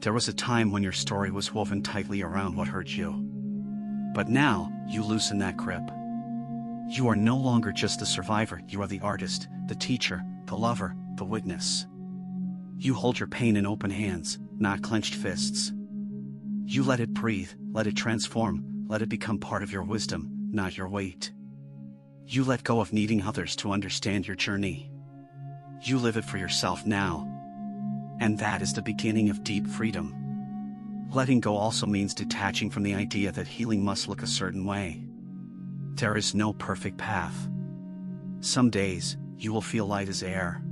There was a time when your story was woven tightly around what hurt you. But now, you loosen that grip. You are no longer just the survivor, you are the artist, the teacher, the lover, the witness. You hold your pain in open hands, not clenched fists. You let it breathe, let it transform, let it become part of your wisdom, not your weight. You let go of needing others to understand your journey. You live it for yourself now. And that is the beginning of deep freedom. Letting go also means detaching from the idea that healing must look a certain way. There is no perfect path. Some days, you will feel light as air.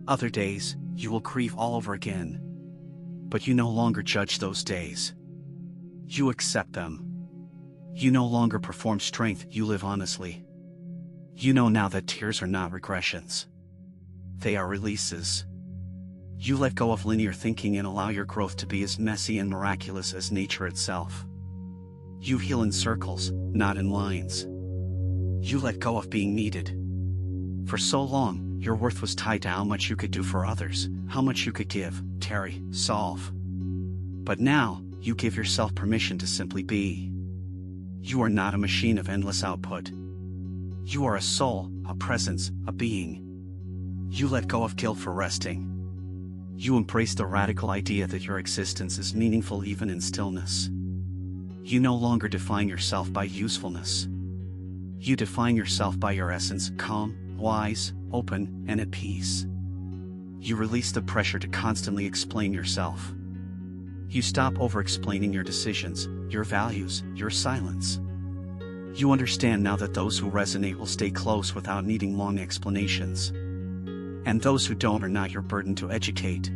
Other days, you will grieve all over again. But you no longer judge those days. You accept them. You no longer perform strength, you live honestly. You know now that tears are not regressions. They are releases. You let go of linear thinking and allow your growth to be as messy and miraculous as nature itself. You heal in circles, not in lines. You let go of being needed. For so long, your worth was tied to how much you could do for others, how much you could give, tarry, solve. But now, you give yourself permission to simply be. You are not a machine of endless output. You are a soul, a presence, a being. You let go of guilt for resting. You embrace the radical idea that your existence is meaningful even in stillness. You no longer define yourself by usefulness. You define yourself by your essence, calm, wise, open, and at peace. You release the pressure to constantly explain yourself. You stop over-explaining your decisions, your values, your silence. You understand now that those who resonate will stay close without needing long explanations. And those who don't are not your burden to educate.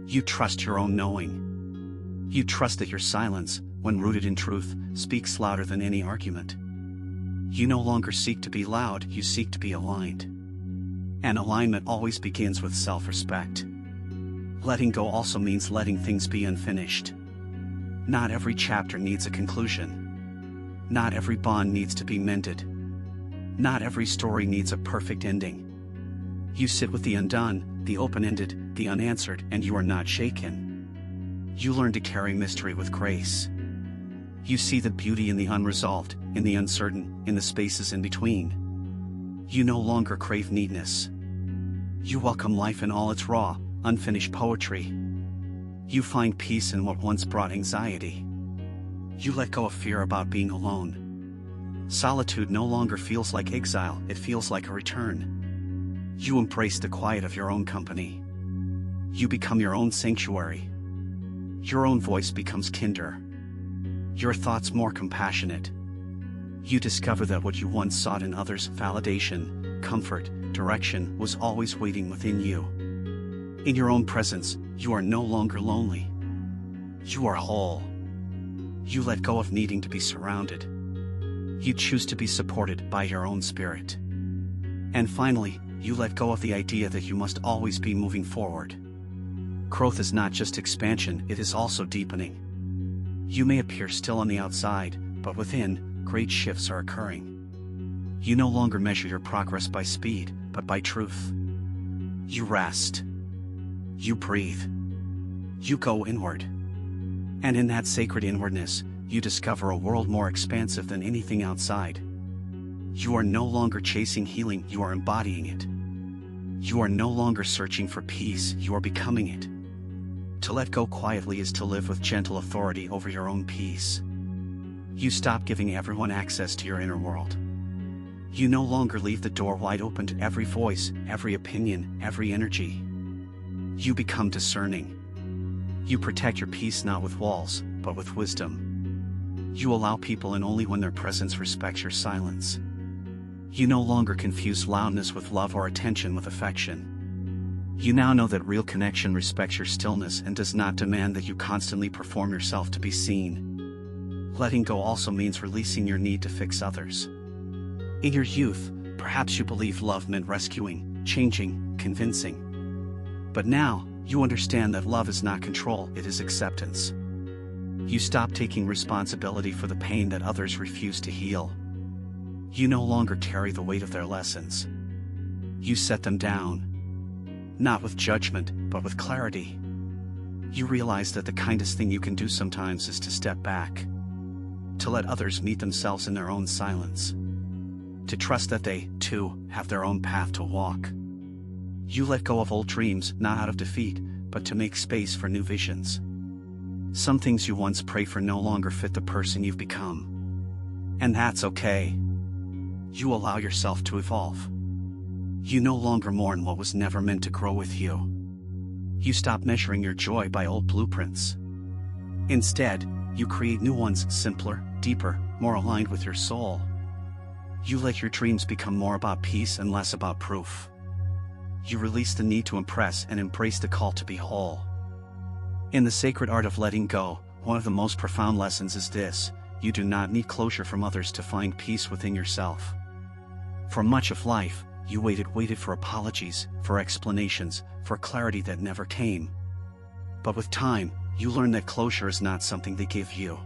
You trust your own knowing. You trust that your silence, when rooted in truth, speaks louder than any argument. You no longer seek to be loud, you seek to be aligned. And alignment always begins with self-respect. Letting go also means letting things be unfinished. Not every chapter needs a conclusion. Not every bond needs to be mended. Not every story needs a perfect ending. You sit with the undone, the open-ended, the unanswered, and you are not shaken. You learn to carry mystery with grace. You see the beauty in the unresolved, in the uncertain, in the spaces in between. You no longer crave neatness. You welcome life in all its raw, unfinished poetry. You find peace in what once brought anxiety. You let go of fear about being alone. Solitude no longer feels like exile, it feels like a return. You embrace the quiet of your own company. You become your own sanctuary. Your own voice becomes kinder. Your thoughts more compassionate. You discover that what you once sought in others, validation, comfort, direction, was always waiting within you. In your own presence, you are no longer lonely. You are whole. You let go of needing to be surrounded. You choose to be supported by your own spirit. And finally, you let go of the idea that you must always be moving forward. Growth is not just expansion, it is also deepening. You may appear still on the outside, but within, great shifts are occurring. You no longer measure your progress by speed, but by truth. You rest. You breathe. You go inward. And in that sacred inwardness, you discover a world more expansive than anything outside. You are no longer chasing healing, you are embodying it. You are no longer searching for peace, you are becoming it. To let go quietly is to live with gentle authority over your own peace. You stop giving everyone access to your inner world. You no longer leave the door wide open to every voice, every opinion, every energy. You become discerning. You protect your peace not with walls, but with wisdom. You allow people in only when their presence respects your silence. You no longer confuse loudness with love or attention with affection. You now know that real connection respects your stillness and does not demand that you constantly perform yourself to be seen. Letting go also means releasing your need to fix others. In your youth, perhaps you believed love meant rescuing, changing, convincing. But now, you understand that love is not control, it is acceptance. You stop taking responsibility for the pain that others refuse to heal. You no longer carry the weight of their lessons. You set them down. Not with judgment, but with clarity. You realize that the kindest thing you can do sometimes is to step back. To let others meet themselves in their own silence. To trust that they, too, have their own path to walk. You let go of old dreams, not out of defeat, but to make space for new visions. Some things you once prayed for no longer fit the person you've become. And that's okay. You allow yourself to evolve. You no longer mourn what was never meant to grow with you. You stop measuring your joy by old blueprints. Instead, you create new ones, simpler, deeper, more aligned with your soul. You let your dreams become more about peace and less about proof. You release the need to impress and embrace the call to be whole. In the sacred art of letting go, one of the most profound lessons is this: you do not need closure from others to find peace within yourself. For much of life, you waited for apologies, for explanations, for clarity that never came. But with time, you learn that closure is not something they give you.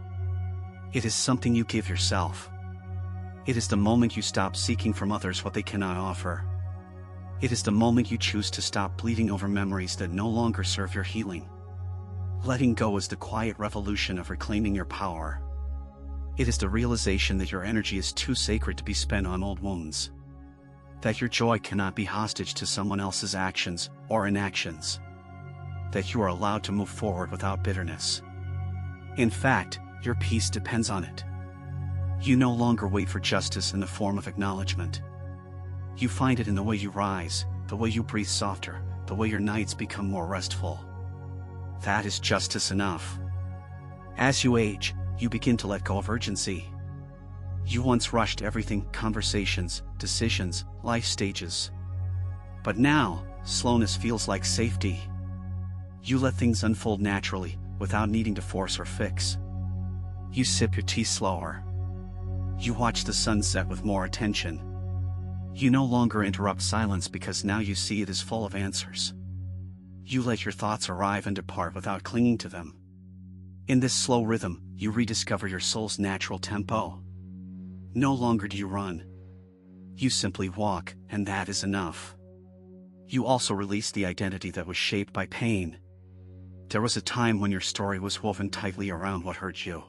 It is something you give yourself. It is the moment you stop seeking from others what they cannot offer. It is the moment you choose to stop bleeding over memories that no longer serve your healing. Letting go is the quiet revolution of reclaiming your power. It is the realization that your energy is too sacred to be spent on old wounds. That your joy cannot be hostage to someone else's actions or inactions. That you are allowed to move forward without bitterness. In fact, your peace depends on it. You no longer wait for justice in the form of acknowledgement. You find it in the way you rise, the way you breathe softer, the way your nights become more restful. That is justice enough. As you age, you begin to let go of urgency. You once rushed everything: conversations, decisions, life stages. But now, slowness feels like safety. You let things unfold naturally, without needing to force or fix. You sip your tea slower. You watch the sunset with more attention. You no longer interrupt silence because now you see it is full of answers. You let your thoughts arrive and depart without clinging to them. In this slow rhythm, you rediscover your soul's natural tempo. No longer do you run. You simply walk, and that is enough. You also release the identity that was shaped by pain. There was a time when your story was woven tightly around what hurt you.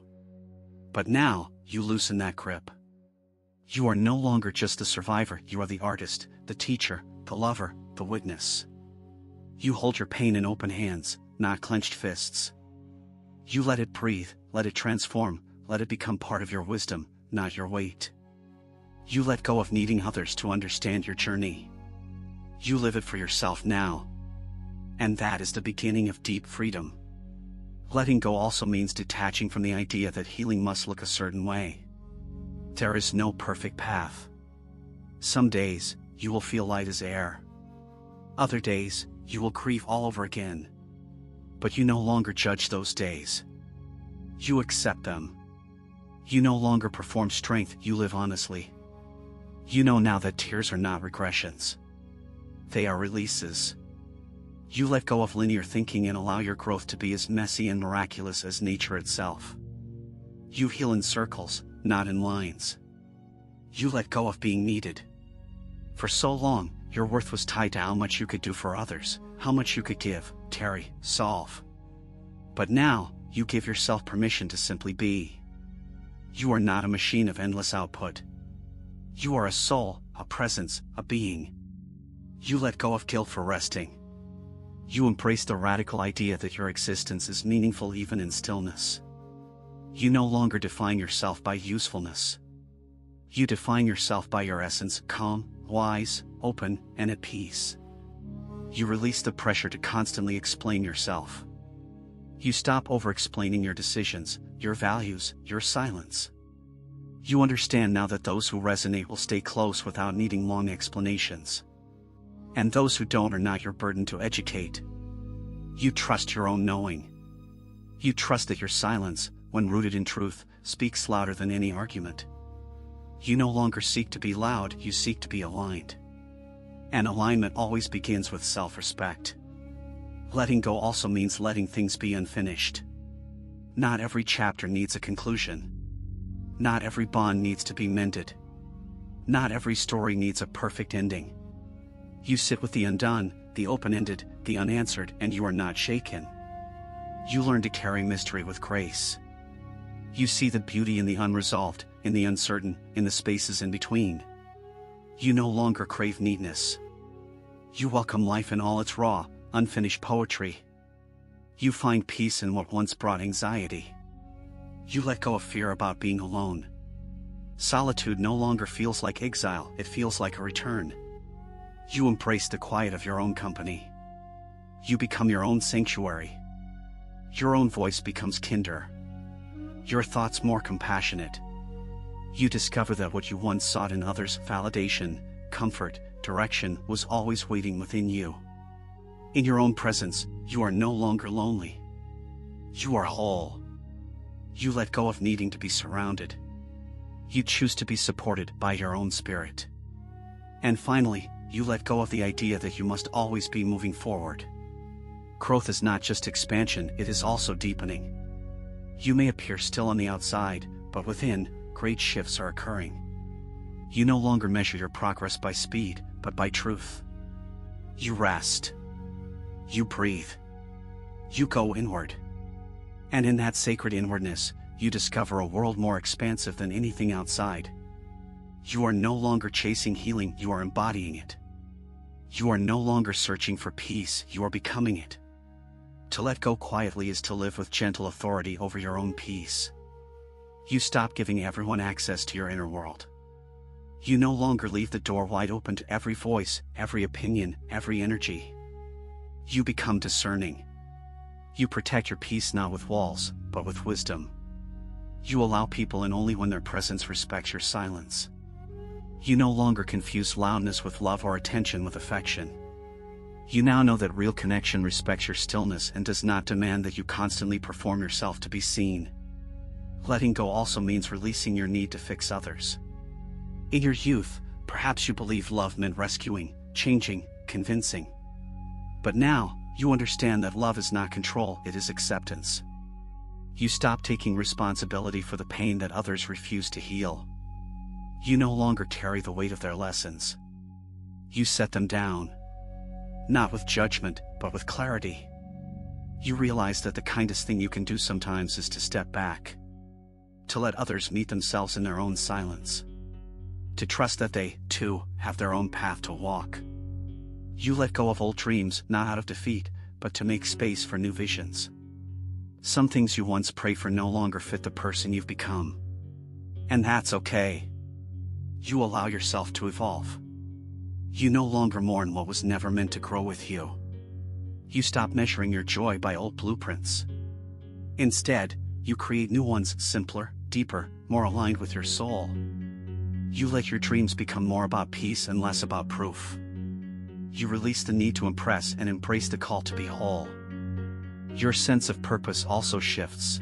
But now, you loosen that grip. You are no longer just the survivor, you are the artist, the teacher, the lover, the witness. You hold your pain in open hands, not clenched fists. You let it breathe, let it transform, let it become part of your wisdom, not your weight. You let go of needing others to understand your journey. You live it for yourself now. And that is the beginning of deep freedom. Letting go also means detaching from the idea that healing must look a certain way. There is no perfect path. Some days, you will feel light as air. Other days, you will grieve all over again. But you no longer judge those days. You accept them. You no longer perform strength, you live honestly. You know now that tears are not regressions. They are releases. You let go of linear thinking and allow your growth to be as messy and miraculous as nature itself. You heal in circles, not in lines. You let go of being needed. For so long, your worth was tied to how much you could do for others, how much you could give, carry, solve. But now, you give yourself permission to simply be. You are not a machine of endless output. You are a soul, a presence, a being. You let go of guilt for resting. You embrace the radical idea that your existence is meaningful even in stillness. You no longer define yourself by usefulness. You define yourself by your essence, calm, wise, open, and at peace. You release the pressure to constantly explain yourself. You stop over-explaining your decisions, your values, your silence. You understand now that those who resonate will stay close without needing long explanations. And those who don't are not your burden to educate. You trust your own knowing. You trust that your silence, when rooted in truth, speaks louder than any argument. You no longer seek to be loud, you seek to be aligned. And alignment always begins with self-respect. Letting go also means letting things be unfinished. Not every chapter needs a conclusion. Not every bond needs to be mended. Not every story needs a perfect ending. You sit with the undone, the open-ended, the unanswered, and you are not shaken. You learn to carry mystery with grace. You see the beauty in the unresolved, in the uncertain, in the spaces in between. You no longer crave neatness. You welcome life in all its raw, unfinished poetry. You find peace in what once brought anxiety. You let go of fear about being alone. Solitude no longer feels like exile, it feels like a return. You embrace the quiet of your own company. You become your own sanctuary. Your own voice becomes kinder. Your thoughts more compassionate. You discover that what you once sought in others, validation, comfort, direction, was always waiting within you. In your own presence, you are no longer lonely. You are whole. You let go of needing to be surrounded. You choose to be supported by your own spirit. And finally, you let go of the idea that you must always be moving forward. Growth is not just expansion, it is also deepening. You may appear still on the outside, but within, great shifts are occurring. You no longer measure your progress by speed, but by truth. You rest. You breathe. You go inward. And in that sacred inwardness, you discover a world more expansive than anything outside. You are no longer chasing healing, you are embodying it. You are no longer searching for peace, you are becoming it. To let go quietly is to live with gentle authority over your own peace. You stop giving everyone access to your inner world. You no longer leave the door wide open to every voice, every opinion, every energy. You become discerning. You protect your peace not with walls, but with wisdom. You allow people in only when their presence respects your silence. You no longer confuse loudness with love or attention with affection. You now know that real connection respects your stillness and does not demand that you constantly perform yourself to be seen. Letting go also means releasing your need to fix others. In your youth, perhaps you believed love meant rescuing, changing, convincing. But now, you understand that love is not control, it is acceptance. You stop taking responsibility for the pain that others refuse to heal. You no longer carry the weight of their lessons. You set them down. Not with judgment, but with clarity. You realize that the kindest thing you can do sometimes is to step back. To let others meet themselves in their own silence. To trust that they, too, have their own path to walk. You let go of old dreams, not out of defeat, but to make space for new visions. Some things you once prayed for no longer fit the person you've become. And that's okay. You allow yourself to evolve. You no longer mourn what was never meant to grow with you. You stop measuring your joy by old blueprints. Instead, you create new ones, simpler, deeper, more aligned with your soul. You let your dreams become more about peace and less about proof. You release the need to impress and embrace the call to be whole. Your sense of purpose also shifts.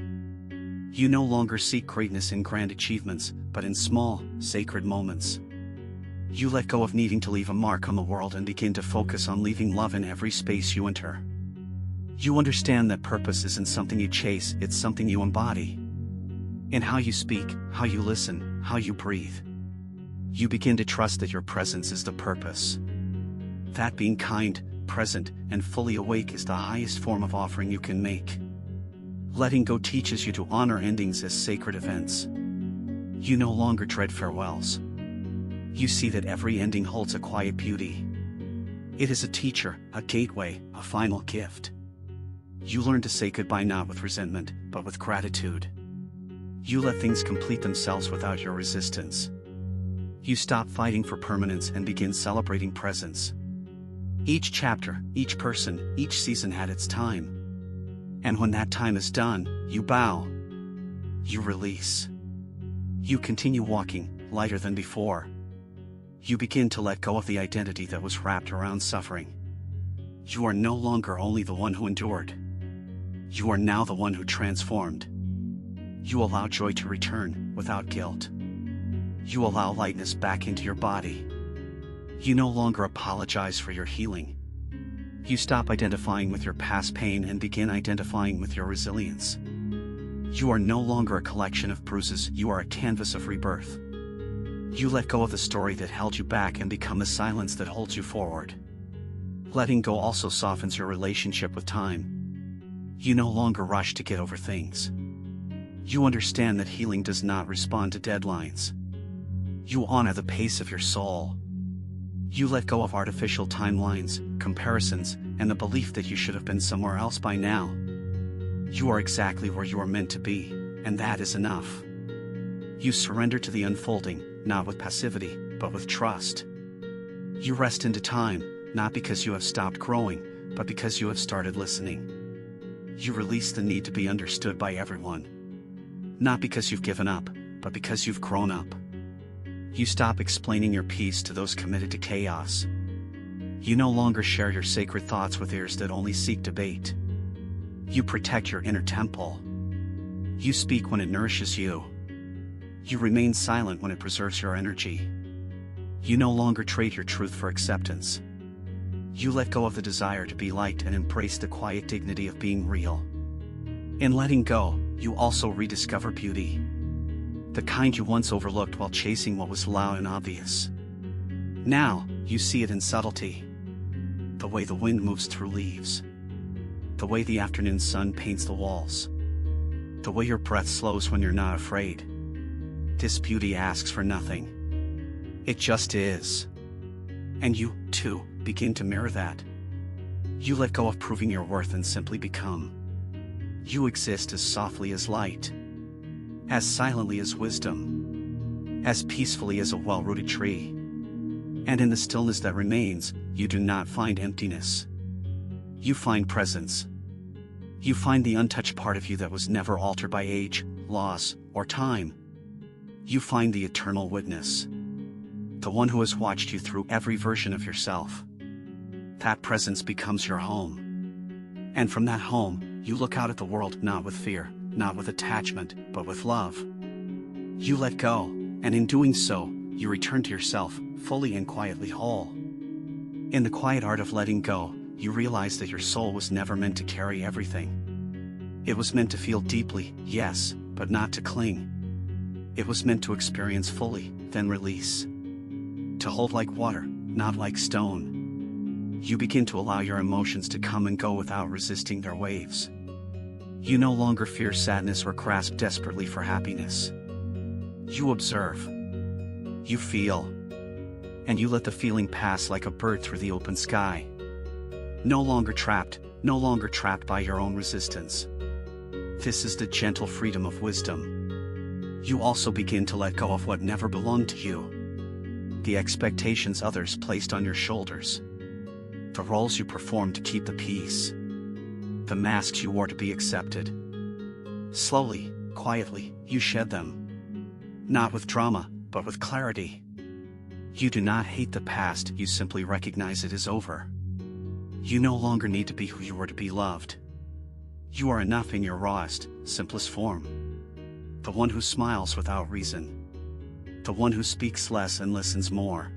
You no longer seek greatness in grand achievements, but in small, sacred moments. You let go of needing to leave a mark on the world and begin to focus on leaving love in every space you enter. You understand that purpose isn't something you chase, it's something you embody. In how you speak, how you listen, how you breathe. You begin to trust that your presence is the purpose. That being kind, present, and fully awake is the highest form of offering you can make. Letting go teaches you to honor endings as sacred events. You no longer dread farewells. You see that every ending holds a quiet beauty. It is a teacher, a gateway, a final gift. You learn to say goodbye not with resentment, but with gratitude. You let things complete themselves without your resistance. You stop fighting for permanence and begin celebrating presence. Each chapter, each person, each season had its time. And when that time is done, you bow. You release. You continue walking, lighter than before. You begin to let go of the identity that was wrapped around suffering. You are no longer only the one who endured. You are now the one who transformed. You allow joy to return, without guilt. You allow lightness back into your body. You no longer apologize for your healing. You stop identifying with your past pain and begin identifying with your resilience. You are no longer a collection of bruises, you are a canvas of rebirth. You let go of the story that held you back and become the silence that holds you forward. Letting go also softens your relationship with time. You no longer rush to get over things. You understand that healing does not respond to deadlines. You honor the pace of your soul. You let go of artificial timelines, comparisons, and the belief that you should have been somewhere else by now. You are exactly where you are meant to be, and that is enough. You surrender to the unfolding, not with passivity, but with trust. You rest into time, not because you have stopped growing, but because you have started listening. You release the need to be understood by everyone. Not because you've given up, but because you've grown up. You stop explaining your peace to those committed to chaos. You no longer share your sacred thoughts with ears that only seek debate. You protect your inner temple. You speak when it nourishes you. You remain silent when it preserves your energy. You no longer trade your truth for acceptance. You let go of the desire to be liked and embrace the quiet dignity of being real. In letting go, you also rediscover beauty. The kind you once overlooked while chasing what was loud and obvious. Now, you see it in subtlety. The way the wind moves through leaves. The way the afternoon sun paints the walls. The way your breath slows when you're not afraid. This beauty asks for nothing. It just is. And you, too, begin to mirror that. You let go of proving your worth and simply become. You exist as softly as light. As silently as wisdom. As peacefully as a well-rooted tree. And in the stillness that remains, you do not find emptiness. You find presence. You find the untouched part of you that was never altered by age, loss, or time. You find the eternal witness. The one who has watched you through every version of yourself. That presence becomes your home. And from that home, you look out at the world not with fear, not with attachment, but with love. You let go, and in doing so, you return to yourself, fully and quietly whole. In the quiet art of letting go, you realize that your soul was never meant to carry everything. It was meant to feel deeply, yes, but not to cling. It was meant to experience fully, then release. To hold like water, not like stone. You begin to allow your emotions to come and go without resisting their waves. You no longer fear sadness or grasp desperately for happiness. You observe. You feel. And you let the feeling pass like a bird through the open sky. No longer trapped by your own resistance. This is the gentle freedom of wisdom. You also begin to let go of what never belonged to you. The expectations others placed on your shoulders. The roles you performed to keep the peace. The masks you wore to be accepted. Slowly, quietly, you shed them. Not with drama, but with clarity. You do not hate the past, you simply recognize it is over. You no longer need to be who you were to be loved. You are enough in your rawest, simplest form. The one who smiles without reason. The one who speaks less and listens more.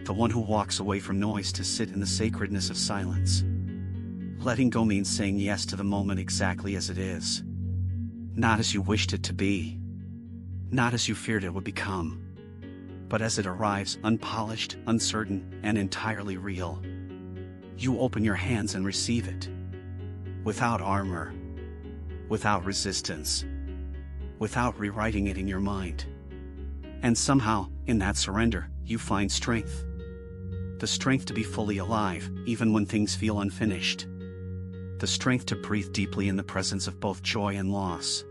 The one who walks away from noise to sit in the sacredness of silence. Letting go means saying yes to the moment exactly as it is. Not as you wished it to be. Not as you feared it would become. But as it arrives, unpolished, uncertain, and entirely real. You open your hands and receive it. Without armor. Without resistance. Without rewriting it in your mind. And somehow, in that surrender, you find strength. The strength to be fully alive, even when things feel unfinished. The strength to breathe deeply in the presence of both joy and loss.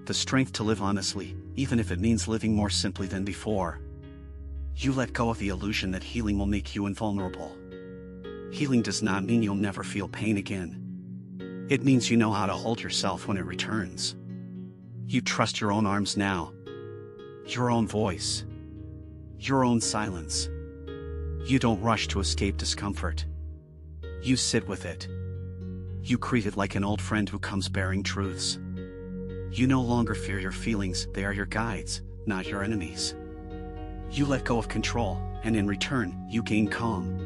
The strength to live honestly, even if it means living more simply than before. You let go of the illusion that healing will make you invulnerable. Healing does not mean you'll never feel pain again. It means you know how to hold yourself when it returns. You trust your own arms now, your own voice, your own silence. You don't rush to escape discomfort. You sit with it. You greet it like an old friend who comes bearing truths. You no longer fear your feelings, they are your guides, not your enemies. You let go of control, and in return, you gain calm.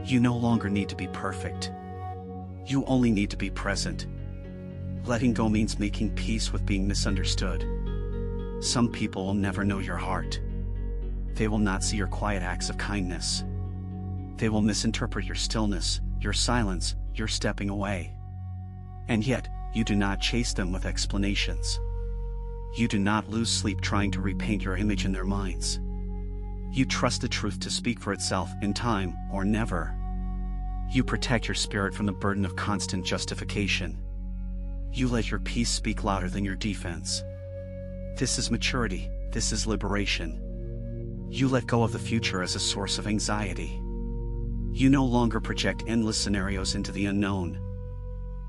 You no longer need to be perfect. You only need to be present. Letting go means making peace with being misunderstood. Some people will never know your heart. They will not see your quiet acts of kindness. They will misinterpret your stillness, your silence, your stepping away. And yet, you do not chase them with explanations. You do not lose sleep trying to repaint your image in their minds. You trust the truth to speak for itself in time or never. You protect your spirit from the burden of constant justification. You let your peace speak louder than your defense. This is maturity, this is liberation. You let go of the future as a source of anxiety. You no longer project endless scenarios into the unknown.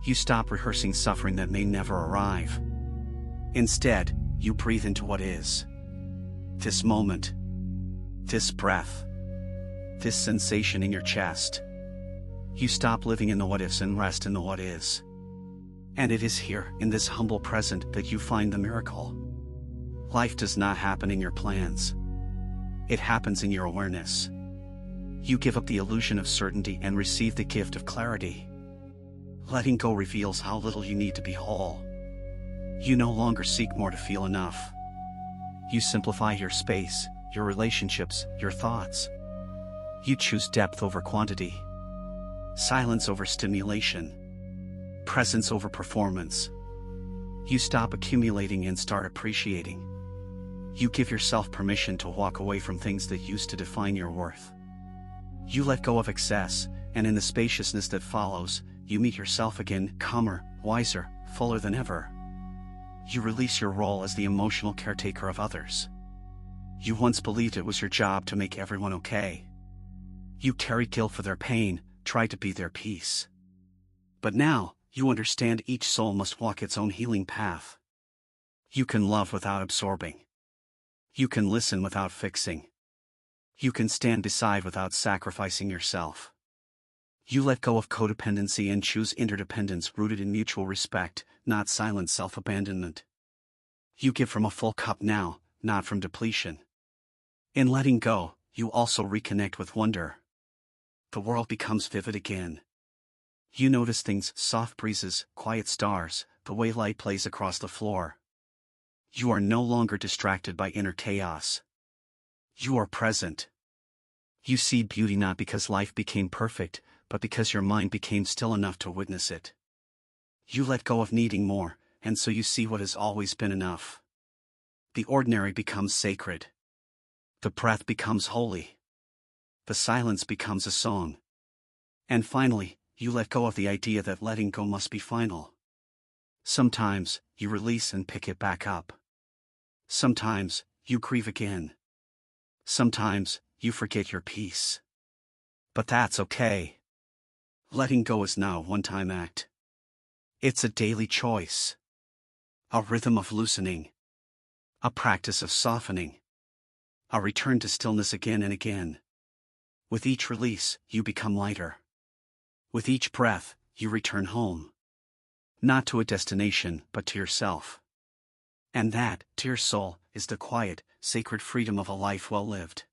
You stop rehearsing suffering that may never arrive. Instead, you breathe into what is. This moment. This breath. This sensation in your chest. You stop living in the what-ifs and rest in the what is. And it is here, in this humble present, that you find the miracle. Life does not happen in your plans. It happens in your awareness. You give up the illusion of certainty and receive the gift of clarity. Letting go reveals how little you need to be whole. You no longer seek more to feel enough. You simplify your space, your relationships, your thoughts. You choose depth over quantity. Silence over stimulation. Presence over performance. You stop accumulating and start appreciating. You give yourself permission to walk away from things that used to define your worth. You let go of excess, and in the spaciousness that follows, you meet yourself again, calmer, wiser, fuller than ever. You release your role as the emotional caretaker of others. You once believed it was your job to make everyone okay. You carried guilt for their pain, tried to be their peace. But now, you understand each soul must walk its own healing path. You can love without absorbing. You can listen without fixing. You can stand beside without sacrificing yourself. You let go of codependency and choose interdependence rooted in mutual respect, not silent self-abandonment. You give from a full cup now, not from depletion. In letting go, you also reconnect with wonder. The world becomes vivid again. You notice things, soft breezes, quiet stars, the way light plays across the floor. You are no longer distracted by inner chaos. You are present. You see beauty not because life became perfect, but because your mind became still enough to witness it. You let go of needing more, and so you see what has always been enough. The ordinary becomes sacred. The breath becomes holy. The silence becomes a song. And finally, you let go of the idea that letting go must be final. Sometimes, you release and pick it back up. Sometimes, you grieve again. Sometimes, you forget your peace. But that's okay. Letting go is not a one-time act. It's a daily choice. A rhythm of loosening. A practice of softening. A return to stillness again and again. With each release, you become lighter. With each breath, you return home. Not to a destination, but to yourself. And that, to your soul, is the quiet, sacred freedom of a life well lived.